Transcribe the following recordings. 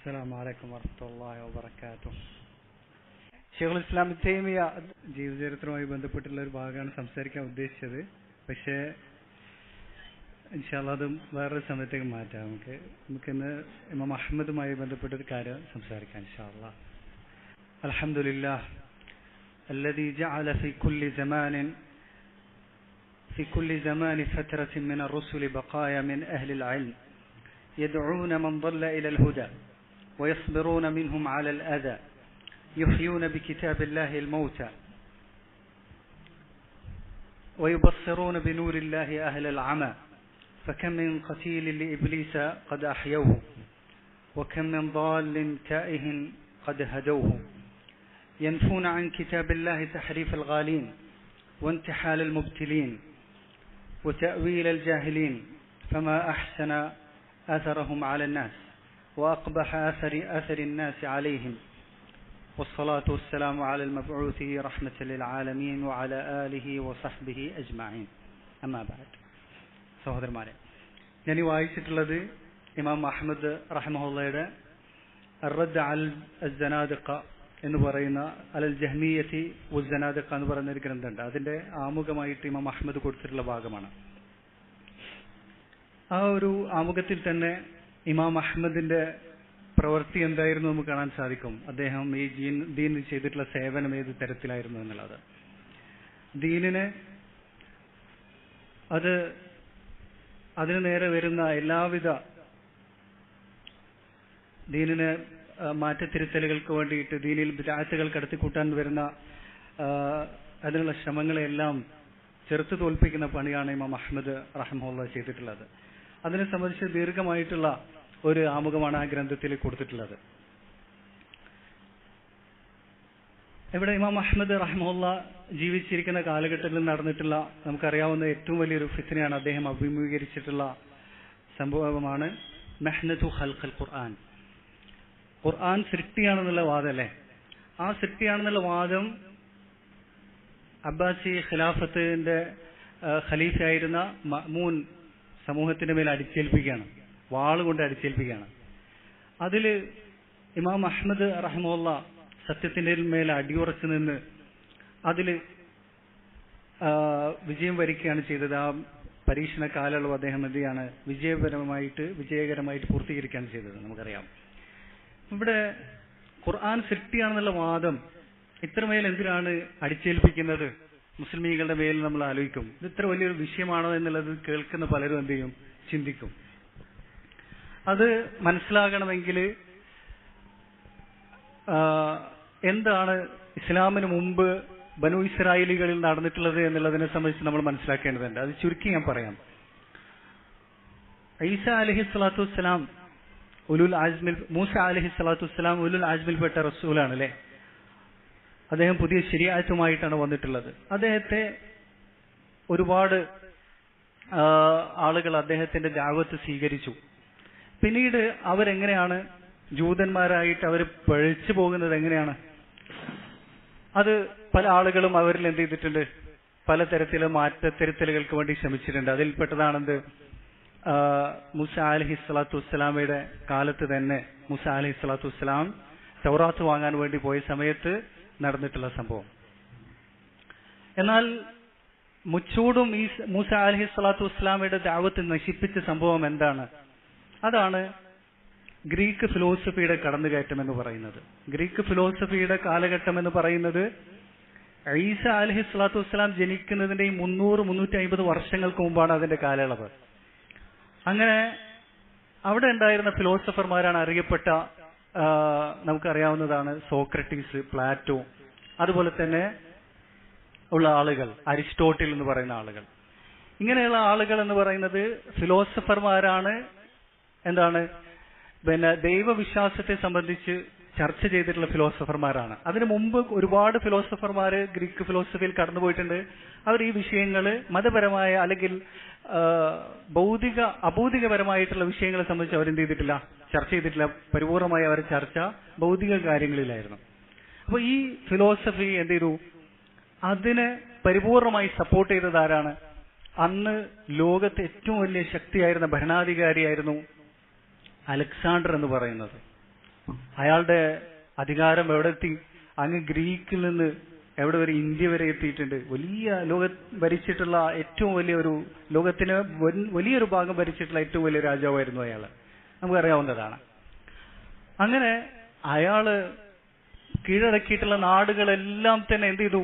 അസ്സലാമു അലൈക്കും വറഹ്മത്തുള്ളാഹി വബറകാതുഹു. ശൈഖുൽ ഇസ്ലാം ഇബ്നു തൈമിയ ജീവചരിത്രവുമായി ബന്ധപ്പെട്ടുള്ള ഒരു ഭാഗമാണ് സംസാരിക്കാൻ ഉദ്ദേശിച്ചത്. പക്ഷേ ഇൻഷാ അല്ലാഹ് അത് വേറൊരു സമയത്തേക്ക് മാറ്റാം. നമുക്കിന്ന് ഇമാം അഹ്മദുമായി ബന്ധപ്പെട്ടൊരു കാര്യം സംസാരിക്കാം ഇൻഷാ അല്ലാഹ്. അൽഹംദുലില്ലാഹ് الذي جعل في كل زمان فترة من الرسل بقايا من أهل العلم يدعون من ضل إلى الهدى ويصبرون منهم على الأذى يحيون بكتاب الله الموتى ويبصرون بنور الله أهل العمى فكم من قتيل لإبليس قد أحيوه وكم من ضال تائه قد هدوه ينفون عن كتاب الله تحريف الغالين وانتحال المبتلين وتأويل الجاهلين فما أحسن أثرهم على الناس وأقبح أثر الناس عليهم والصلاة والسلام على المبعوث رحمة للعالمين وعلى آله وصحبه أجمعين أما بعد. സഹോദരന്മാരെ, ഞാൻ ഈ വായിച്ചിട്ടുള്ളത് ഇമാം അഹ്മദ് റഹിമഹുള്ളയുടെ അർറദ് അൽ അസ്സനാദിഖ എന്ന് പറയുന്ന അൽ ജഹ്മിയത്തി വസ്സനാദിഖ എന്ന് പറയുന്ന ഒരു ഗ്രന്ഥമുണ്ട്. അതിന്റെ ആമുഖമായിട്ട് ഇമാം അഹ്മദ് കൊടുത്തിട്ടുള്ള ഭാഗമാണ്. ആ ഒരു ആമുഖത്തിൽ തന്നെ ഇമാം അഹ്മദിന്റെ പ്രവൃത്തി എന്തായിരുന്നു നമുക്ക് കാണാൻ സാധിക്കും. അദ്ദേഹം ഈ ദീനിൽ ചെയ്തിട്ടുള്ള സേവനം ഏത് തരത്തിലായിരുന്നു എന്നുള്ളത്. ദീനിന് അതിന് നേരെ വരുന്ന എല്ലാവിധ ദീനിന് മാറ്റത്തിരുത്തലുകൾക്ക് വേണ്ടിയിട്ട് ദീനിൽ ബിദ്അത്തുകൾ കടത്തിക്കൂട്ടാൻ വരുന്ന അതിനുള്ള ശ്രമങ്ങളെല്ലാം ചെറുത്തു തോൽപ്പിക്കുന്ന പണിയാണ് ഇമാം അഹ്മദ് റഹിമഹുല്ലാഹ് ചെയ്തിട്ടുള്ളത്. അതിനെ സംബന്ധിച്ച് ദീർഘമായിട്ടുള്ള ഒരു ആമുഖമാണ് ആ ഗ്രന്ഥത്തിൽ കൊടുത്തിട്ടുള്ളത്. ഇവിടെ ഇമാം അഹ്മദ് റഹിമഹുല്ലാഹ് ജീവിച്ചിരിക്കുന്ന കാലഘട്ടത്തിൽ നടന്നിട്ടുള്ള നമുക്കറിയാവുന്ന ഏറ്റവും വലിയൊരു ഫിത്നയാണ് അദ്ദേഹം അഭിമുഖീകരിച്ചിട്ടുള്ള സംഭവമാണ് മെഹ്നതു ഖൽഖുൽ ഖുർആൻ. ഖുർആൻ സൃഷ്ടിയാണെന്നുള്ള വാദമല്ലേ? ആ സൃഷ്ടിയാണെന്നുള്ള വാദം അബ്ബാസി ഖിലാഫത്തിന്റെ ഖലീഫയായിരുന്ന മഅ്മൂൻ സമൂഹത്തിന്റെ മേൽ അടിച്ചേൽപ്പിക്കുകയാണ്, വാളുകൊണ്ട് അടിച്ചേൽപ്പിക്കുകയാണ്. അതിൽ ഇമാം അഹ്മദ് റഹിമഹുല്ലാഹ് സത്യത്തിന്റെ മേൽ അടിയുറച്ചു നിന്ന് അതിൽ വിജയം വരിക്കുകയാണ് ചെയ്തത്. ആ പരീക്ഷണ കാലയളവ് അദ്ദേഹം എന്ത് ചെയ്യാണ് വിജയകരമായിട്ട് പൂർത്തീകരിക്കുകയാണ് ചെയ്തത്. നമുക്കറിയാം. ഇവിടെ ഖുർആൻ സൃഷ്ടിയാണെന്നുള്ള വാദം ഇത്രമേൽ എന്തിനാണ് അടിച്ചേൽപ്പിക്കുന്നത് മുസ്ലിമീങ്ങളുടെ മേൽ നമ്മൾ ആലോചിക്കും. ഇത് ഇത്ര വലിയൊരു വിഷയമാണോ എന്നുള്ളത് കേൾക്കുന്ന പലരും എന്ത് ചെയ്യും, ചിന്തിക്കും. അത് മനസ്സിലാകണമെങ്കിൽ എന്താണ് ഇസ്ലാമിന് മുമ്പ് ബനു ഇസ്രായേലികളിൽ നടന്നിട്ടുള്ളത് എന്നുള്ളതിനെ സംബന്ധിച്ച് നമ്മൾ മനസ്സിലാക്കേണ്ടതുണ്ട്. അത് ചുരുക്കി ഞാൻ പറയാം. ഈസ അലൈഹി സ്വലാത്തു വസ്സലാം മൂസ അലൈഹി സ്വലാത്തു വസ്സലാം ഉലുൽ ആസ്മിൽപ്പെട്ട റസൂലാണ് അല്ലെ. അദ്ദേഹം പുതിയ ശരീഅത്തുമായിട്ടാണ് വന്നിട്ടുള്ളത്. അദ്ദേഹത്തെ ഒരുപാട് ആളുകൾ അദ്ദേഹത്തിന്റെ ദഅവത്ത് സ്വീകരിച്ചു. പിന്നീട് അവരെങ്ങനെയാണ് ജൂതന്മാരായിട്ട് അവർ പഴിച്ചു പോകുന്നത് എങ്ങനെയാണ്? അത് പല ആളുകളും അവരിൽ എന്ത് ചെയ്തിട്ടുണ്ട്, പലതരത്തിലെ മാറ്റത്തിരുത്തലുകൾക്ക് വേണ്ടി ശ്രമിച്ചിട്ടുണ്ട്. അതിൽപ്പെട്ടതാണെന്ത്, മൂസ അലൈഹി സ്വലാത്തു വസ്സലാമയുടെ കാലത്ത് തന്നെ മൂസ അലൈഹി സ്വലാത്തു വസ്സലാം തൗറാത്ത് വാങ്ങാൻ വേണ്ടി പോയ സമയത്ത് നടന്നിട്ടുള്ള സംഭവം. എന്നാൽ മുച്ചൂടും ഈ മൂസ അലൈഹി സ്വലാത്തു വസ്സലാമയുടെ ദഅവത്ത് നശിപ്പിച്ച സംഭവം എന്താണ്? അതാണ് ഗ്രീക്ക് ഫിലോസഫിയുടെ കടന്നുകയറ്റം എന്ന് പറയുന്നത്. ഗ്രീക്ക് ഫിലോസഫിയുടെ കാലഘട്ടം എന്ന് പറയുന്നത് ഈസ അലൈഹി സ്വലാത്തു വസ്സലാം ജനിക്കുന്നതിന്റെ 300-350 വർഷങ്ങൾക്ക് മുമ്പാണ് അതിന്റെ കാലയളവ്. അങ്ങനെ അവിടെ ഉണ്ടായിരുന്ന ഫിലോസഫർമാരാണ് അറിയപ്പെട്ട നമുക്കറിയാവുന്നതാണ് സോക്രട്ടീസ്, പ്ലാറ്റോ, അതുപോലെ തന്നെ ഉള്ള ആളുകൾ, അരിസ്റ്റോട്ടിൽ എന്ന് പറയുന്ന ആളുകൾ. ഇങ്ങനെയുള്ള ആളുകൾ എന്ന് പറയുന്നത് ഫിലോസഫർമാരാണ്. എന്താണ്, ദൈവവിശ്വാസത്തെ സംബന്ധിച്ച് ചർച്ച ചെയ്തിട്ടുള്ള ഫിലോസഫർമാരാണ്. അതിനു മുമ്പ് ഒരുപാട് ഫിലോസഫർമാര് ഗ്രീക്ക് ഫിലോസഫിയിൽ കടന്നുപോയിട്ടുണ്ട്. അവർ ഈ വിഷയങ്ങൾ മതപരമായ അല്ലെങ്കിൽ അഭൗതികപരമായിട്ടുള്ള വിഷയങ്ങളെ സംബന്ധിച്ച് അവരെന്ത് ചെയ്തിട്ടില്ല, ചർച്ച ചെയ്തിട്ടില്ല. പരിപൂർണമായി അവരുടെ ചർച്ച ഭൗതിക കാര്യങ്ങളിലായിരുന്നു. അപ്പൊ ഈ ഫിലോസഫി എന്ത് ചെയ്തു, അതിനെ പരിപൂർണമായി സപ്പോർട്ട് ചെയ്തത് ആരാണ്? അന്ന് ലോകത്തെ ഏറ്റവും വലിയ ശക്തിയായിരുന്ന ഭരണാധികാരിയായിരുന്നു അലക്സാണ്ടർ എന്ന് പറയുന്നത്. അയാളുടെ അധികാരം എവിടെ എത്തി? അങ്ങ് ഗ്രീക്കിൽ നിന്ന് എവിടെ വരെ? ഇന്ത്യ വരെ എത്തിയിട്ടുണ്ട്. വലിയ ഭരിച്ചിട്ടുള്ള ഏറ്റവും വലിയ ഒരു, ലോകത്തിന് വലിയൊരു ഭാഗം ഭരിച്ചിട്ടുള്ള ഏറ്റവും വലിയ രാജാവായിരുന്നു അയാള്. നമുക്കറിയാവുന്നതാണ്. അങ്ങനെ അയാള് കീഴടക്കിയിട്ടുള്ള നാടുകളെല്ലാം തന്നെ എന്ത് ചെയ്തു?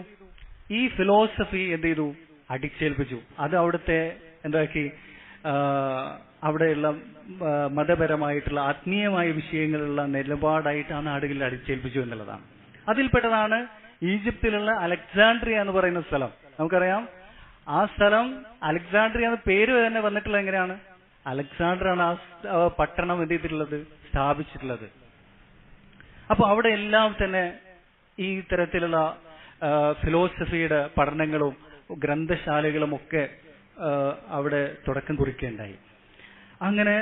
ഈ ഫിലോസഫി എന്ത് ചെയ്തു? അടിച്ചേൽപ്പിച്ചു. അത് അവിടുത്തെ എന്താക്കി? അവിടെയുള്ള മതപരമായിട്ടുള്ള ആത്മീയമായ വിഷയങ്ങളുള്ള നിലപാടായിട്ട് ആ നാടുകളിൽ അടിച്ചേൽപ്പിച്ചു എന്നുള്ളതാണ്. അതിൽപ്പെട്ടതാണ് ഈജിപ്തിലുള്ള അലക്സാണ്ട്രിയ എന്ന് പറയുന്ന സ്ഥലം. നമുക്കറിയാം ആ സ്ഥലം അലക്സാണ്ട്രിയ എന്ന പേര് തന്നെ വന്നിട്ടുള്ളത് എങ്ങനെയാണ്? അലക്സാണ്ടറാണ് ആ പട്ടണം എന്ത് ചെയ്തിട്ടുള്ളത്? സ്ഥാപിച്ചിട്ടുള്ളത്. അപ്പൊ അവിടെ എല്ലാം തന്നെ ഈ തരത്തിലുള്ള ഫിലോസഫിയുടെ പഠനങ്ങളും ഗ്രന്ഥശാലകളും ഒക്കെ അവിടെ തുടക്കം കുറിക്കുകയുണ്ടായി. അങ്ങനെ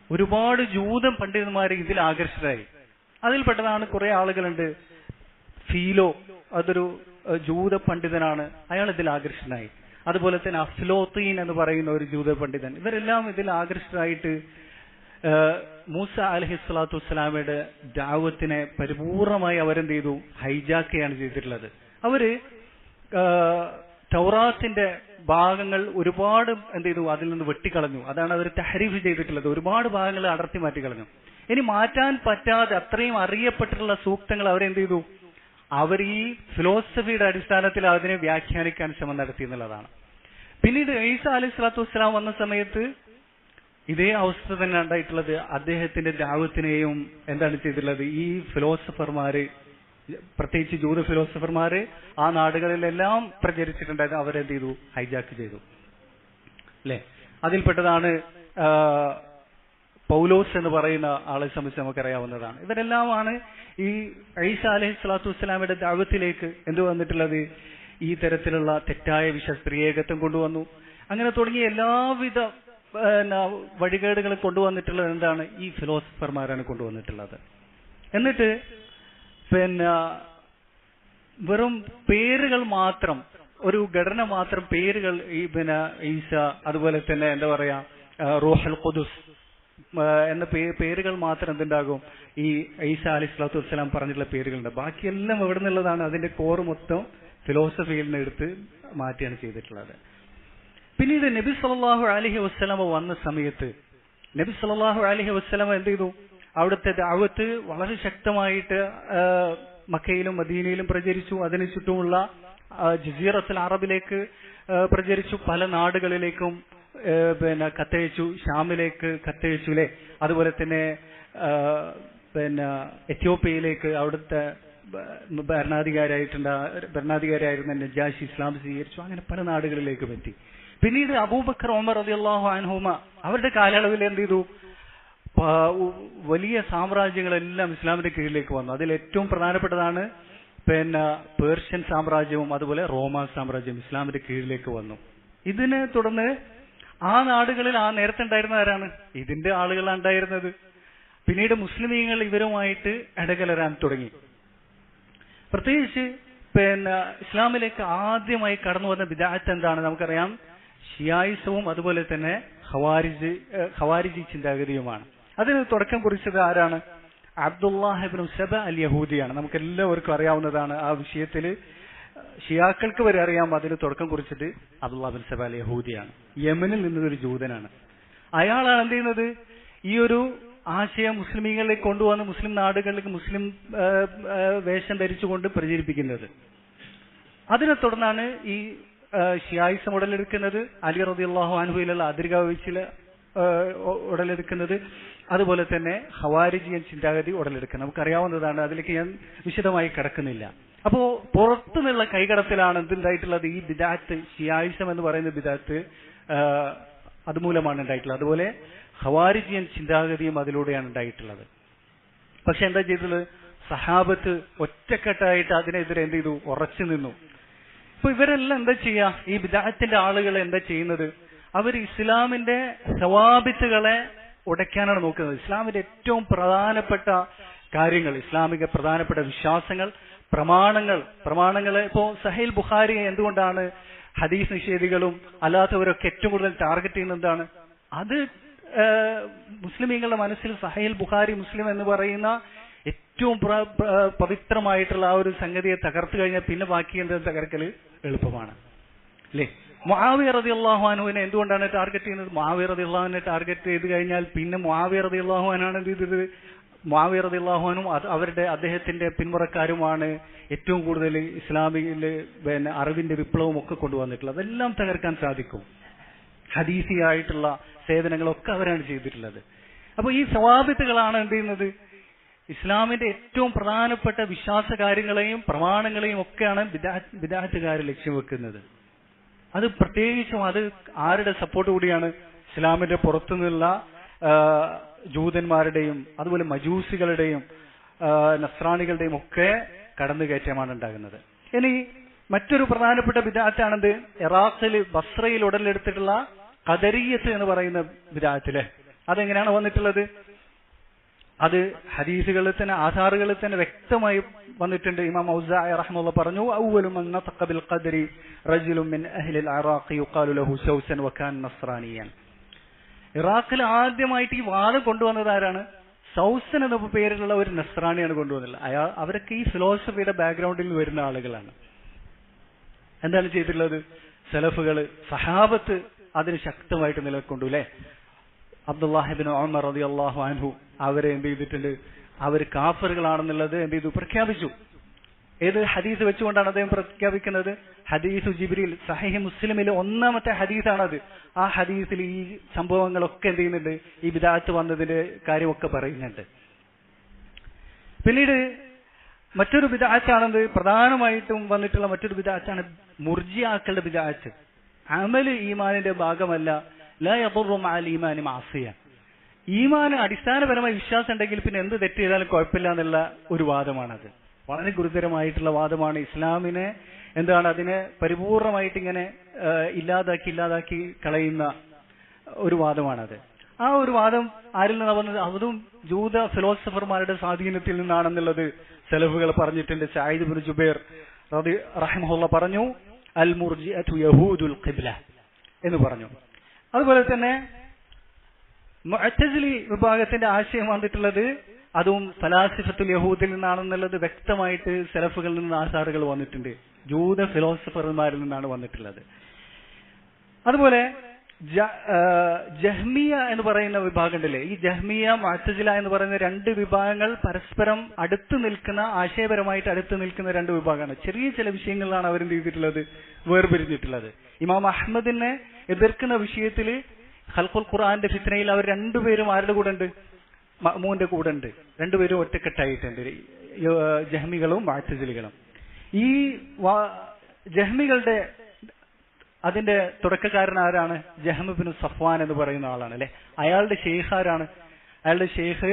ഒരുപാട് ജൂത പണ്ഡിതന്മാർ ഇതിൽ ആകർഷിതരായി. അതിൽപ്പെട്ടതാണ് കുറെ ആളുകളുണ്ട്. ഫീലോ, അതൊരു ജൂത പണ്ഡിതനാണ്, അയാൾ ഇതിൽ ആകർഷിതനായി. അതുപോലെ തന്നെ അഫ്ലോത്തീൻ എന്ന് പറയുന്ന ഒരു ജൂത പണ്ഡിതൻ. ഇവരെല്ലാം ഇതിൽ ആകർഷിതരായിട്ട് മൂസ അലൈഹിസ്സലാത്തു വസ്സലാമയുടെ ദഅവത്തിനെ പരിപൂർണമായി അവരെന്ത് ചെയ്തു? ഹൈജാക്കുകയാണ് ചെയ്തിട്ടുള്ളത്. അവര് തൗറാത്തിന്റെ ഭാഗങ്ങൾ ഒരുപാട് എന്ത് ചെയ്തു? അതിൽ നിന്ന് വെട്ടിക്കളഞ്ഞു. അതാണ് അവർ തഹരീഫ് ചെയ്തിട്ടുള്ളത്. ഒരുപാട് ഭാഗങ്ങൾ അടർത്തി മാറ്റി കളഞ്ഞു. ഇനി മാറ്റാൻ പറ്റാതെ അത്രയും അറിയപ്പെട്ടിട്ടുള്ള സൂക്തങ്ങൾ അവരെന്ത് ചെയ്തു? അവർ ഈ ഫിലോസഫിയുടെ അടിസ്ഥാനത്തിൽ അതിനെ വ്യാഖ്യാനിക്കാൻ ശ്രമം നടത്തി എന്നുള്ളതാണ്. പിന്നീട് ഈസ അലൈഹിസ്സലാത്തു വസ്സലാം വന്ന സമയത്ത് ഇതേ അവസ്ഥ തന്നെ ഉണ്ടായിട്ടുള്ളത്. അദ്ദേഹത്തിന്റെ ദഅവത്തിനെയും എന്താണ് ചെയ്തിട്ടുള്ളത്? ഈ ഫിലോസഫർമാര്, പ്രത്യേകിച്ച് ജൂത ഫിലോസഫർമാര് ആ നാടുകളിലെല്ലാം പ്രചരിച്ചിട്ടുണ്ടായത് അവരെന്ത് ചെയ്തു? ഹൈജാക്ക് ചെയ്തു അല്ലെ? അതിൽപ്പെട്ടതാണ് പൗലോസ് എന്ന് പറയുന്ന ആളെ സംബന്ധിച്ച് നമുക്കറിയാവുന്നതാണ്. ഇവരെല്ലാമാണ് ഈ ഈസ അലൈഹിസ്സലാത്തു വസ്സലാമയുടെ ദഅവത്തിലേക്ക് എന്ത് വന്നിട്ടുള്ളത്? ഈ തരത്തിലുള്ള തെറ്റായ വിശ്വസ്ത്രീയേകത്വം കൊണ്ടുവന്നു. അങ്ങനെ തുടങ്ങിയ എല്ലാവിധ വഴികേടുകളും കൊണ്ടുവന്നിട്ടുള്ളത് എന്താണ്? ഈ ഫിലോസഫർമാരാണ് കൊണ്ടുവന്നിട്ടുള്ളത്. എന്നിട്ട് വെറും പേരുകൾ മാത്രം, ഒരു ഘടന മാത്രം, പേരുകൾ ഈ ഈസ, അതുപോലെ തന്നെ എന്താ പറയാ റൂഹുൽ ഖുദുസ് എന്ന പേരുകൾ മാത്രം എന്തുണ്ടാകും? ഈ ഈസ അലൈഹിസ്സലാത്തു വസ്സലാം പറഞ്ഞിട്ടുള്ള പേരുകളുണ്ട്. ബാക്കിയെല്ലാം എവിടെ നിന്നുള്ളതാണ്? അതിന്റെ കോർ മൊത്തം ഫിലോസഫിയിൽ നിന്ന് എടുത്ത് മാറ്റിയാണ് ചെയ്തിട്ടുള്ളത്. പിന്നീട് നബി സല്ലല്ലാഹു അലൈഹി വസല്ലമ വന്ന സമയത്ത് നബി സല്ലല്ലാഹു അലൈഹി വസല്ലമ എന്ത് ചെയ്തു? അവിടുത്തെ ദഅവത്ത് വളരെ ശക്തമായിട്ട് മക്കയിലും മദീനയിലും പ്രചരിച്ചു. അതിനു ചുറ്റുമുള്ള ജസീറത്തുൽ അറബിലേക്ക് പ്രചരിച്ചു. പല നാടുകളിലേക്കും കത്തയച്ചു. ഷാമിലേക്ക് കത്തയച്ചു അല്ലെ? അതുപോലെ തന്നെ എത്യോപ്യയിലേക്ക് അവിടുത്തെ ഭരണാധികാരിയായിരുന്ന നജാഷി ഇസ്ലാം സ്വീകരിച്ചു. അങ്ങനെ പല നാടുകളിലേക്കും എത്തി. പിന്നീട് അബൂബക്കർ ഉമർ റളിയല്ലാഹു അൻഹുമ അവരുടെ കാലയളവിൽ എന്ത് ചെയ്തു? വലിയ സാമ്രാജ്യങ്ങളെല്ലാം ഇസ്ലാമിന്റെ കീഴിലേക്ക് വന്നു. അതിൽ ഏറ്റവും പ്രധാനപ്പെട്ടതാണ് പേർഷ്യൻ സാമ്രാജ്യവും അതുപോലെ റോമ സാമ്രാജ്യം ഇസ്ലാമിന്റെ കീഴിലേക്ക് വന്നു. ഇതിനെ തുടർന്ന് ആ നാടുകളിൽ ആ നേരത്തെ ഉണ്ടായിരുന്ന ആരാണ്? ഇതിന്റെ ആളുകളാണ് ഉണ്ടായിരുന്നത്. പിന്നീട് മുസ്ലിമീങ്ങൾ ഇവരുമായിട്ട് ഇടകലരാൻ തുടങ്ങി. പ്രത്യേകിച്ച് ഇസ്ലാമിലേക്ക് ആദ്യമായി കടന്നു വന്ന ബിദ്അത്ത് എന്താണ്? നമുക്കറിയാം, ഷിയായിസവും അതുപോലെ തന്നെ ഖവാരിജി ചിന്താഗതിയുമാണ്. അതിന് തുടക്കം കുറിച്ചത് ആരാണ്? അബ്ദുല്ലാഹ് ഇബ്നു സബ അൽ യഹൂദിയാണ്. നമുക്ക് എല്ലാവർക്കും അറിയാവുന്നതാണ്. ആ വിഷയത്തിൽ ഷിയാക്കൾക്ക് വരെ അറിയാം. അതിന് തുടക്കം കുറിച്ചത് അബ്ദുല്ലാഹ് ഇബ്നു സബ അൽ യഹൂദിയാണ്. യമനിൽ നിന്നൊരു ജൂതനാണ്. അയാളാണ് എന്ത് ചെയ്യുന്നത്? ഈ ഒരു ആശയം മുസ്ലിമീങ്ങളിലേക്ക് കൊണ്ടുവന്ന് മുസ്ലിം നാടുകളിലേക്ക് മുസ്ലിം വേഷം ധരിച്ചുകൊണ്ട് പ്രചരിപ്പിക്കുന്നത്. അതിനെ തുടർന്നാണ് ഈ ഷിയായിസം ഉടലെടുക്കുന്നത്. അലി റളിയല്ലാഹു അൻഹുവിലുള്ള അതിർഗാവിച്ചില് ഉടലെടുക്കുന്നത്. അതുപോലെ തന്നെ ഖവാരിജിയൻ ചിന്താഗതി ഉടലെടുക്കുന്നത് നമുക്കറിയാവുന്നതാണ്. അതിലേക്ക് ഞാൻ വിശദമായി കിടക്കുന്നില്ല. അപ്പോ പുറത്തുനിന്നുള്ള കൈകടത്തിലാണ് എന്തുണ്ടായിട്ടുള്ളത്? ഈ ബിദഅത്ത്, ഷിയായിസം എന്ന് പറയുന്ന ബിദഅത്ത് അതുമൂലമാണ് ഉണ്ടായിട്ടുള്ളത്. അതുപോലെ ഖവാരിജിയൻ ചിന്താഗതിയും അതിലൂടെയാണ് ഉണ്ടായിട്ടുള്ളത്. പക്ഷെ എന്താ ചെയ്തത്? സഹാബത്ത് ഒറ്റക്കെട്ടായിട്ട് അതിനെതിരെ എന്ത് ചെയ്തു? ഉറച്ചു നിന്നു. ഇപ്പൊ ഇവരെല്ലാം എന്താ ചെയ്യാ? ഈ ബിദഅത്തിന്റെ ആളുകൾ എന്താ ചെയ്യുന്നത്? അവർ ഇസ്ലാമിന്റെ സവാബിത്തുകളെ ഉടയ്ക്കാനാണ് നോക്കുന്നത്. ഇസ്ലാമിന്റെ ഏറ്റവും പ്രധാനപ്പെട്ട കാര്യങ്ങൾ, ഇസ്ലാമിക പ്രധാനപ്പെട്ട വിശ്വാസങ്ങൾ, പ്രമാണങ്ങളെ ഇപ്പോ സഹീൽ ബുഖാരി എന്തുകൊണ്ടാണ് ഹദീസ് നിഷേധികളും അല്ലാത്തവരൊക്കെ ഏറ്റവും കൂടുതൽ ടാർഗറ്റ് ചെയ്യുന്നത്? എന്താണ് അത്? മുസ്ലിമീങ്ങളുടെ മനസ്സിൽ സഹീൽ ബുഖാരി, മുസ്ലിം എന്ന് പറയുന്ന ഏറ്റവും പവിത്രമായിട്ടുള്ള ആ ഒരു സംഗതിയെ തകർത്തു കഴിഞ്ഞാൽ പിന്നെ ബാക്കി എന്താ തകർക്കല് എളുപ്പമാണ് അല്ലേ? മുആവിയ റളിയല്ലാഹു അൻഹുവിനെ എന്തുകൊണ്ടാണ് ടാർഗറ്റ് ചെയ്യുന്നത്? മുആവിയ റളിയല്ലാഹുവിനെ ടാർഗറ്റ് ചെയ്ത് കഴിഞ്ഞാൽ പിന്നെ മുആവിയ റളിയല്ലാഹു അൻഹുവാണ് എന്ത് ചെയ്തത്? മുആവിയ റളിയല്ലാഹു അൻഹു അദ്ദേഹത്തിന്റെ പിന്മുറക്കാരുമാണ് ഏറ്റവും കൂടുതൽ ഇസ്ലാമിലെ അറിവിന്റെ വിപ്ലവം ഒക്കെ കൊണ്ടുവന്നിട്ടുള്ളത്. അതെല്ലാം തകർക്കാൻ സാധിക്കും. ഹദീസിയായിട്ടുള്ള സേവനങ്ങളൊക്കെ അവരാണ് ചെയ്തിട്ടുള്ളത്. അപ്പൊ ഈ സവാബിത്തുകളാണ് എന്ത് ചെയ്യുന്നത്? ഇസ്ലാമിന്റെ ഏറ്റവും പ്രധാനപ്പെട്ട വിശ്വാസ കാര്യങ്ങളെയും പ്രമാണങ്ങളെയും ഒക്കെയാണ് ബിദ്അത്തുകാർ ലക്ഷ്യം വെക്കുന്നത്. അത് പ്രത്യേകിച്ചും അത് ആരുടെ സപ്പോർട്ട് കൂടിയാണ്? ഇസ്ലാമിന്റെ പുറത്തുനിന്നുള്ള ജൂതന്മാരുടെയും അതുപോലെ മജൂസികളുടെയും നസ്രാണികളുടെയും ഒക്കെ കടന്നുകയറ്റമാണ് ഉണ്ടാകുന്നത്. ഇനി മറ്റൊരു പ്രധാനപ്പെട്ട ബിദ്അത്താണെന്ത്? ഇറാഖില് ബസ്രയിൽ ഉടലെടുത്തിട്ടുള്ള ഖദരിയ്യത്ത് എന്ന് പറയുന്ന ബിദ്അത്തിലെ അതെങ്ങനെയാണ് വന്നിട്ടുള്ളത്? അത് ഹദീസുകളിൽ തന്നെ ആധാറുകളിൽ തന്നെ വ്യക്തമായി വന്നിട്ടുണ്ട്. ഇമാം ഔസാഇ റഹ്മത്തുള്ളാഹി പറഞ്ഞു, അവ്വലു മൻ നതഖ ബിൽ ഖദരി റജുലുൻ മിൻ അഹ്ലിൽ ഇറാഖി യുഖാലു ലഹു ശൗസൻ വകാന നസ്രാനിയൻ. ഇറാഖിൽ ആദ്യമായിട്ട് ഈ വാദം കൊണ്ടുവന്നത് ആരാണ്? സൗസൻ എന്ന പേരിലുള്ള ഒരു നസ്രാനിയാണ് കൊണ്ടുവന്നത്. അവരൊക്കെ ഈ ഫിലോസഫിയുടെ ബാക്ക്ഗ്രൗണ്ടിൽ വരുന്ന ആളുകളാണ്. എന്താണ് ചെയ്തിട്ടുള്ളത്? സലഫുകള് സഹാബത്ത് അതിന് ശക്തമായിട്ട് നിലകൊണ്ടു അല്ലെ? അബ്ദുല്ലാഹി ഇബ്നു ഉമർ റളിയല്ലാഹു അൻഹു അവരെ എന്ത് ചെയ്തിട്ടുണ്ട്? അവർ കാഫറുകളാണെന്നുള്ളത് എന്ത് ചെയ്തു? പ്രഖ്യാപിച്ചു. ഏത് ഹദീസ് വെച്ചുകൊണ്ടാണ് അദ്ദേഹം പ്രഖ്യാപിക്കുന്നത്? ഹദീസു ജിബ്രീൽ, സഹീഹ് മുസ്ലിമിലെ 1ാമത്തെ ഹദീസാണത്. ആ ഹദീസിൽ ഈ സംഭവങ്ങളൊക്കെ എന്ത് ചെയ്യുന്നുണ്ട്? ഈ ബിദ്അത്ത് വന്നതിന്റെ കാര്യമൊക്കെ പറയുന്നുണ്ട്. പിന്നീട് മറ്റൊരു ബിദ്അത്താണെന്ത്? പ്രധാനമായിട്ടും വന്നിട്ടുള്ള മറ്റൊരു ബിദ്അത്താണ് മുർജിയാക്കളുടെ ബിദ്അത്ത്. അമല് ഈമാനിന്റെ ഭാഗമല്ല. ലാ യദുറു മഅൽ ഈമാനി മഅസിയ. ഈമാന് അടിസ്ഥാനപരമായ വിശ്വാസം ഉണ്ടെങ്കിൽ പിന്നെ എന്ത് തെറ്റ് ചെയ്താലും കുഴപ്പമില്ല എന്നുള്ള ഒരു വാദമാണത്. വളരെ ഗുരുതരമായിട്ടുള്ള വാദമാണ്. ഇസ്ലാമിനെ എന്താണ് അതിനെ പരിപൂർണമായിട്ട് ഇങ്ങനെ ഇല്ലാതാക്കി കളയുന്ന ഒരു വാദമാണത്. ആ ഒരു വാദം ആരിൽ നിന്നാണ് വന്നത്? അതും ജൂത ഫിലോസഫർമാരുടെ സ്വാധീനത്തിൽ നിന്നാണെന്നുള്ളത് സലഫുകൾ പറഞ്ഞിട്ടുണ്ട്. സഈദ് ഇബ്നു ജുബൈർ റഹിമഹുല്ലാഹ് പറഞ്ഞു, അൽ മുർജിഅതു യഹൂദുൽ ഖിബ്ല എന്ന് പറഞ്ഞു. അതുപോലെ തന്നെ മുഅ്തസിലി വിഭാഗത്തിന്റെ ആശയം വന്നിട്ടുള്ളത് അതും ഫലാസിഫത്തുൽ യഹൂദിൽ നിന്നാണെന്നുള്ളത് വ്യക്തമായിട്ട് സലഫുകളിൽ നിന്ന് ആസാറുകൾ വന്നിട്ടുണ്ട്. ജൂത ഫിലോസഫർമാരിൽ നിന്നാണ് വന്നിട്ടുള്ളത്. അതുപോലെ ജഹ്മിയ എന്ന് പറയുന്ന വിഭാഗം ഉണ്ടല്ലേ? ഈ ജഹ്മിയ മുഅ്തസില എന്ന് പറയുന്ന രണ്ട് വിഭാഗങ്ങൾ പരസ്പരം അടുത്ത് നിൽക്കുന്ന, ആശയപരമായിട്ട് അടുത്ത് നിൽക്കുന്ന രണ്ട് വിഭാഗമാണ്. ചെറിയ ചില വിഷയങ്ങളിലാണ് അവരെന്ത് ചെയ്തിട്ടുള്ളത്? വേർപിരിഞ്ഞിട്ടുള്ളത്. ഇമാം അഹ്മദിനെ എതിർക്കുന്ന വിഷയത്തിൽ ഖൽഖുൽ ഖുർആന്റെ ഫിത്നയിൽ അവർ രണ്ടുപേരും ആരുടെ കൂടെ ഉണ്ട്? മഅ്മൂന്റെ കൂടെ ഉണ്ട്. രണ്ടുപേരും ഒറ്റക്കെട്ടായിട്ടുണ്ട്, ജഹ്മികളും മുഅ്തസിലികളും. ഈ ജഹ്മികളുടെ അതിന്റെ തുടക്കക്കാരൻ ആരാണ്? ജഹ്മ് ഇബ്നു സഫ്വാൻ എന്ന് പറയുന്ന ആളാണ് അല്ലെ? അയാളുടെ ഷെയ്ഖ് ആരാണ്? അയാളുടെ ഷെയ്ഖ്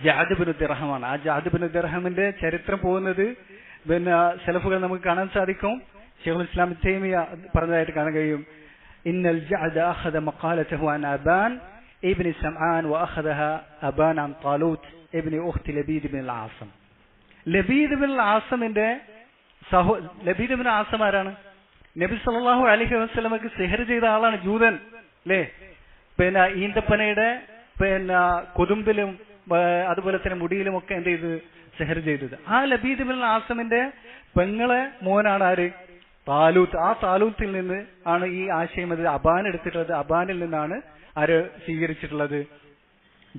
ജഅദ് ഇബ്നു ദിർഹമാണ്. ആ ജഅദ് ഇബ്നു ദിർഹമിന്റെ ചരിത്രം പോകുന്നത് പിന്നെ സലഫുകൾ നമുക്ക് കാണാൻ സാധിക്കും. ശൈഖുൽ ഇസ്ലാം ഇബ്നു തൈമിയ പറഞ്ഞതായിട്ട് കാണാൻ കഴിയും. ഇന്നൽ ജഅദ അഖദ മഖാലതഹു അൻ അബാൻ ഇബ്നു സമആൻ വഅഖദഹ അബാൻ അൻ ത്വാലൂത്ത് ഇബ്നു ഉഖ്തി ലബീദ് ഇബ്നു ആസം. ലബീദ് ഇബ്നു ആസമിന്റെ ലബീദ് ഇബ്നു ആസം ആരാണ്? നബി സല്ലല്ലാഹു അലൈഹി വസല്ലമക്ക് സിഹർ ചെയ്ത ആളാണ്, ജൂതൻ അല്ലേ? പിന്നെ ഈന്തപ്പനയുടെ പിന്നെ കൊതുമ്പിലും അതുപോലെ തന്നെ മുടിയിലും ഒക്കെ എന്ത് ചെയ്ത് സിഹർ ചെയ്തത്. ആ ലബീദ് ഇബ്നു ആസമിന്റെ പെങ്ങളെ മോനാണ് ആര്? താലൂത്ത്. ആ താലൂത്തിൽ നിന്ന് ആണ് ഈ ആശയം അത് അബാൻ എടുത്തിട്ടുള്ളത്. അബാനിൽ നിന്നാണ് ആര് സ്വീകരിച്ചിട്ടുള്ളത്?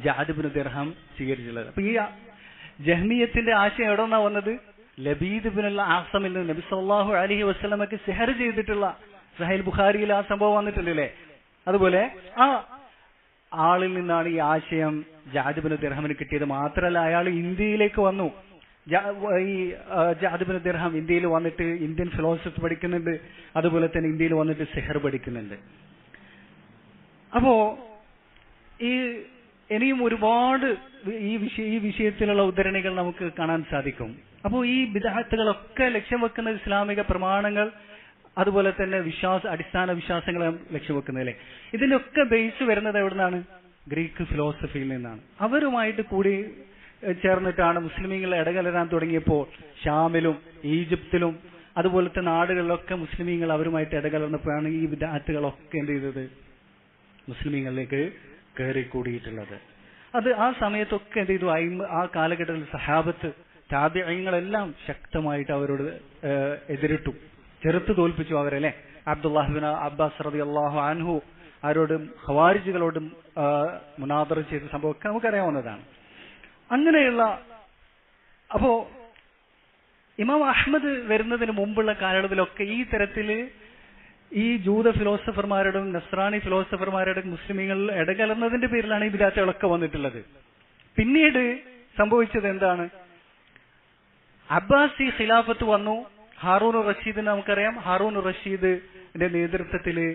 ജഅദ് ഇബ്നു ദിർഹം സ്വീകരിച്ചിട്ടുള്ളത്. അപ്പൊ ഈ ജഹ്മിയത്തിന്റെ ആശയം എവിടെ നിന്നാ വന്നത്? ലബീദ് ഇബ്നുൽ ആസമിൽ നിന്ന്. നബി സല്ലല്ലാഹു അലൈഹി വസല്ലമക്ക് സിഹർ ചെയ്തിട്ടുള്ള സഹീഹ് ബുഖാരിയിൽ ആ സംഭവം വന്നിട്ടില്ലേ? അതുപോലെ ആ ആളിൽ നിന്നാണ് ഈ ആശയം ജഅദ് ഇബ്നു ദിർഹമിന് കിട്ടിയത്. മാത്രമല്ല അയാൾ ഇന്ത്യയിലേക്ക് വന്നു. ഈ ജഅദ് ഇബ്നു ദിർഹം ഇന്ത്യയിൽ വന്നിട്ട് ഇന്ത്യൻ ഫിലോസഫി പഠിക്കുന്നുണ്ട്. അതുപോലെ തന്നെ ഇന്ത്യയിൽ വന്നിട്ട് സിഹർ പഠിക്കുന്നുണ്ട്. അപ്പോ ഈ ഇനിയും ഒരുപാട് ഈ വിഷയത്തിലുള്ള ഉദ്ധരണികൾ നമുക്ക് കാണാൻ സാധിക്കും. അപ്പോൾ ഈ ബിദ്അത്തുകളൊക്കെ ലക്ഷ്യം വെക്കുന്ന ഇസ്ലാമിക പ്രമാണങ്ങൾ, അതുപോലെ തന്നെ അടിസ്ഥാന വിശ്വാസങ്ങളെ ലക്ഷ്യം വെക്കുന്നതല്ലേ? ഇതിനൊക്കെ ബേസ് വരുന്നത് എവിടുന്നാണ്? ഗ്രീക്ക് ഫിലോസഫിയിൽ നിന്നാണ്. അവരുമായിട്ട് കൂടി ചേർന്നിട്ടാണ് മുസ്ലിമീങ്ങൾ ഇടകലരാൻ തുടങ്ങിയപ്പോൾ ഷാമിലും ഈജിപ്തിലും അതുപോലത്തെ നാടുകളിലൊക്കെ മുസ്ലിമീങ്ങൾ അവരുമായിട്ട് ഇടകലർന്നപ്പോഴാണ് ഈ ബിദ്അത്തുകളൊക്കെ എന്ത് ചെയ്തത്? മുസ്ലിമീങ്ങളിലേക്ക് കയറിക്കൂടിയിട്ടുള്ളത്. അത് ആ സമയത്തൊക്കെ എന്ത് ചെയ്തു, ആ കാലഘട്ടത്തിൽ സഹാബത്ത് താബിഈങ്ങളെല്ലാം ശക്തമായിട്ട് അവരോട് എതിരിട്ടു, ചെറുത്ത് തോൽപ്പിച്ചു അവരല്ലേ. അബ്ദുല്ലാഹിബ്ൻ അബ്ബാസ് റളിയല്ലാഹു അൻഹു ആരോടും ഖവാരിജികളോടും മുനാദറ ചെയ്ത സംഭവമൊക്കെ നമുക്കറിയാവുന്നതാണ്. അങ്ങനെയുള്ള അപ്പോ ഇമാം അഹ്മദ് വരുന്നതിന് മുമ്പുള്ള കാലയളവിലൊക്കെ ഈ തരത്തില് ഈ ജൂത ഫിലോസഫർമാരോടും നസ്രാണി ഫിലോസഫർമാരോടും മുസ്ലിമീങ്ങൾ ഇടകലർന്നതിന്റെ പേരിലാണ് ഈ ബിദഅത്തുകളൊക്കെ വന്നിട്ടുള്ളത്. പിന്നീട് സംഭവിച്ചത് എന്താണ്? അബ്ബാസി ഖിലാഫത്ത് വന്നു. ഹാറൂൻ റഷീദിനെ നമുക്കറിയാം. ഹാറൂൻ റഷീദിന്റെ നേതൃത്വത്തില്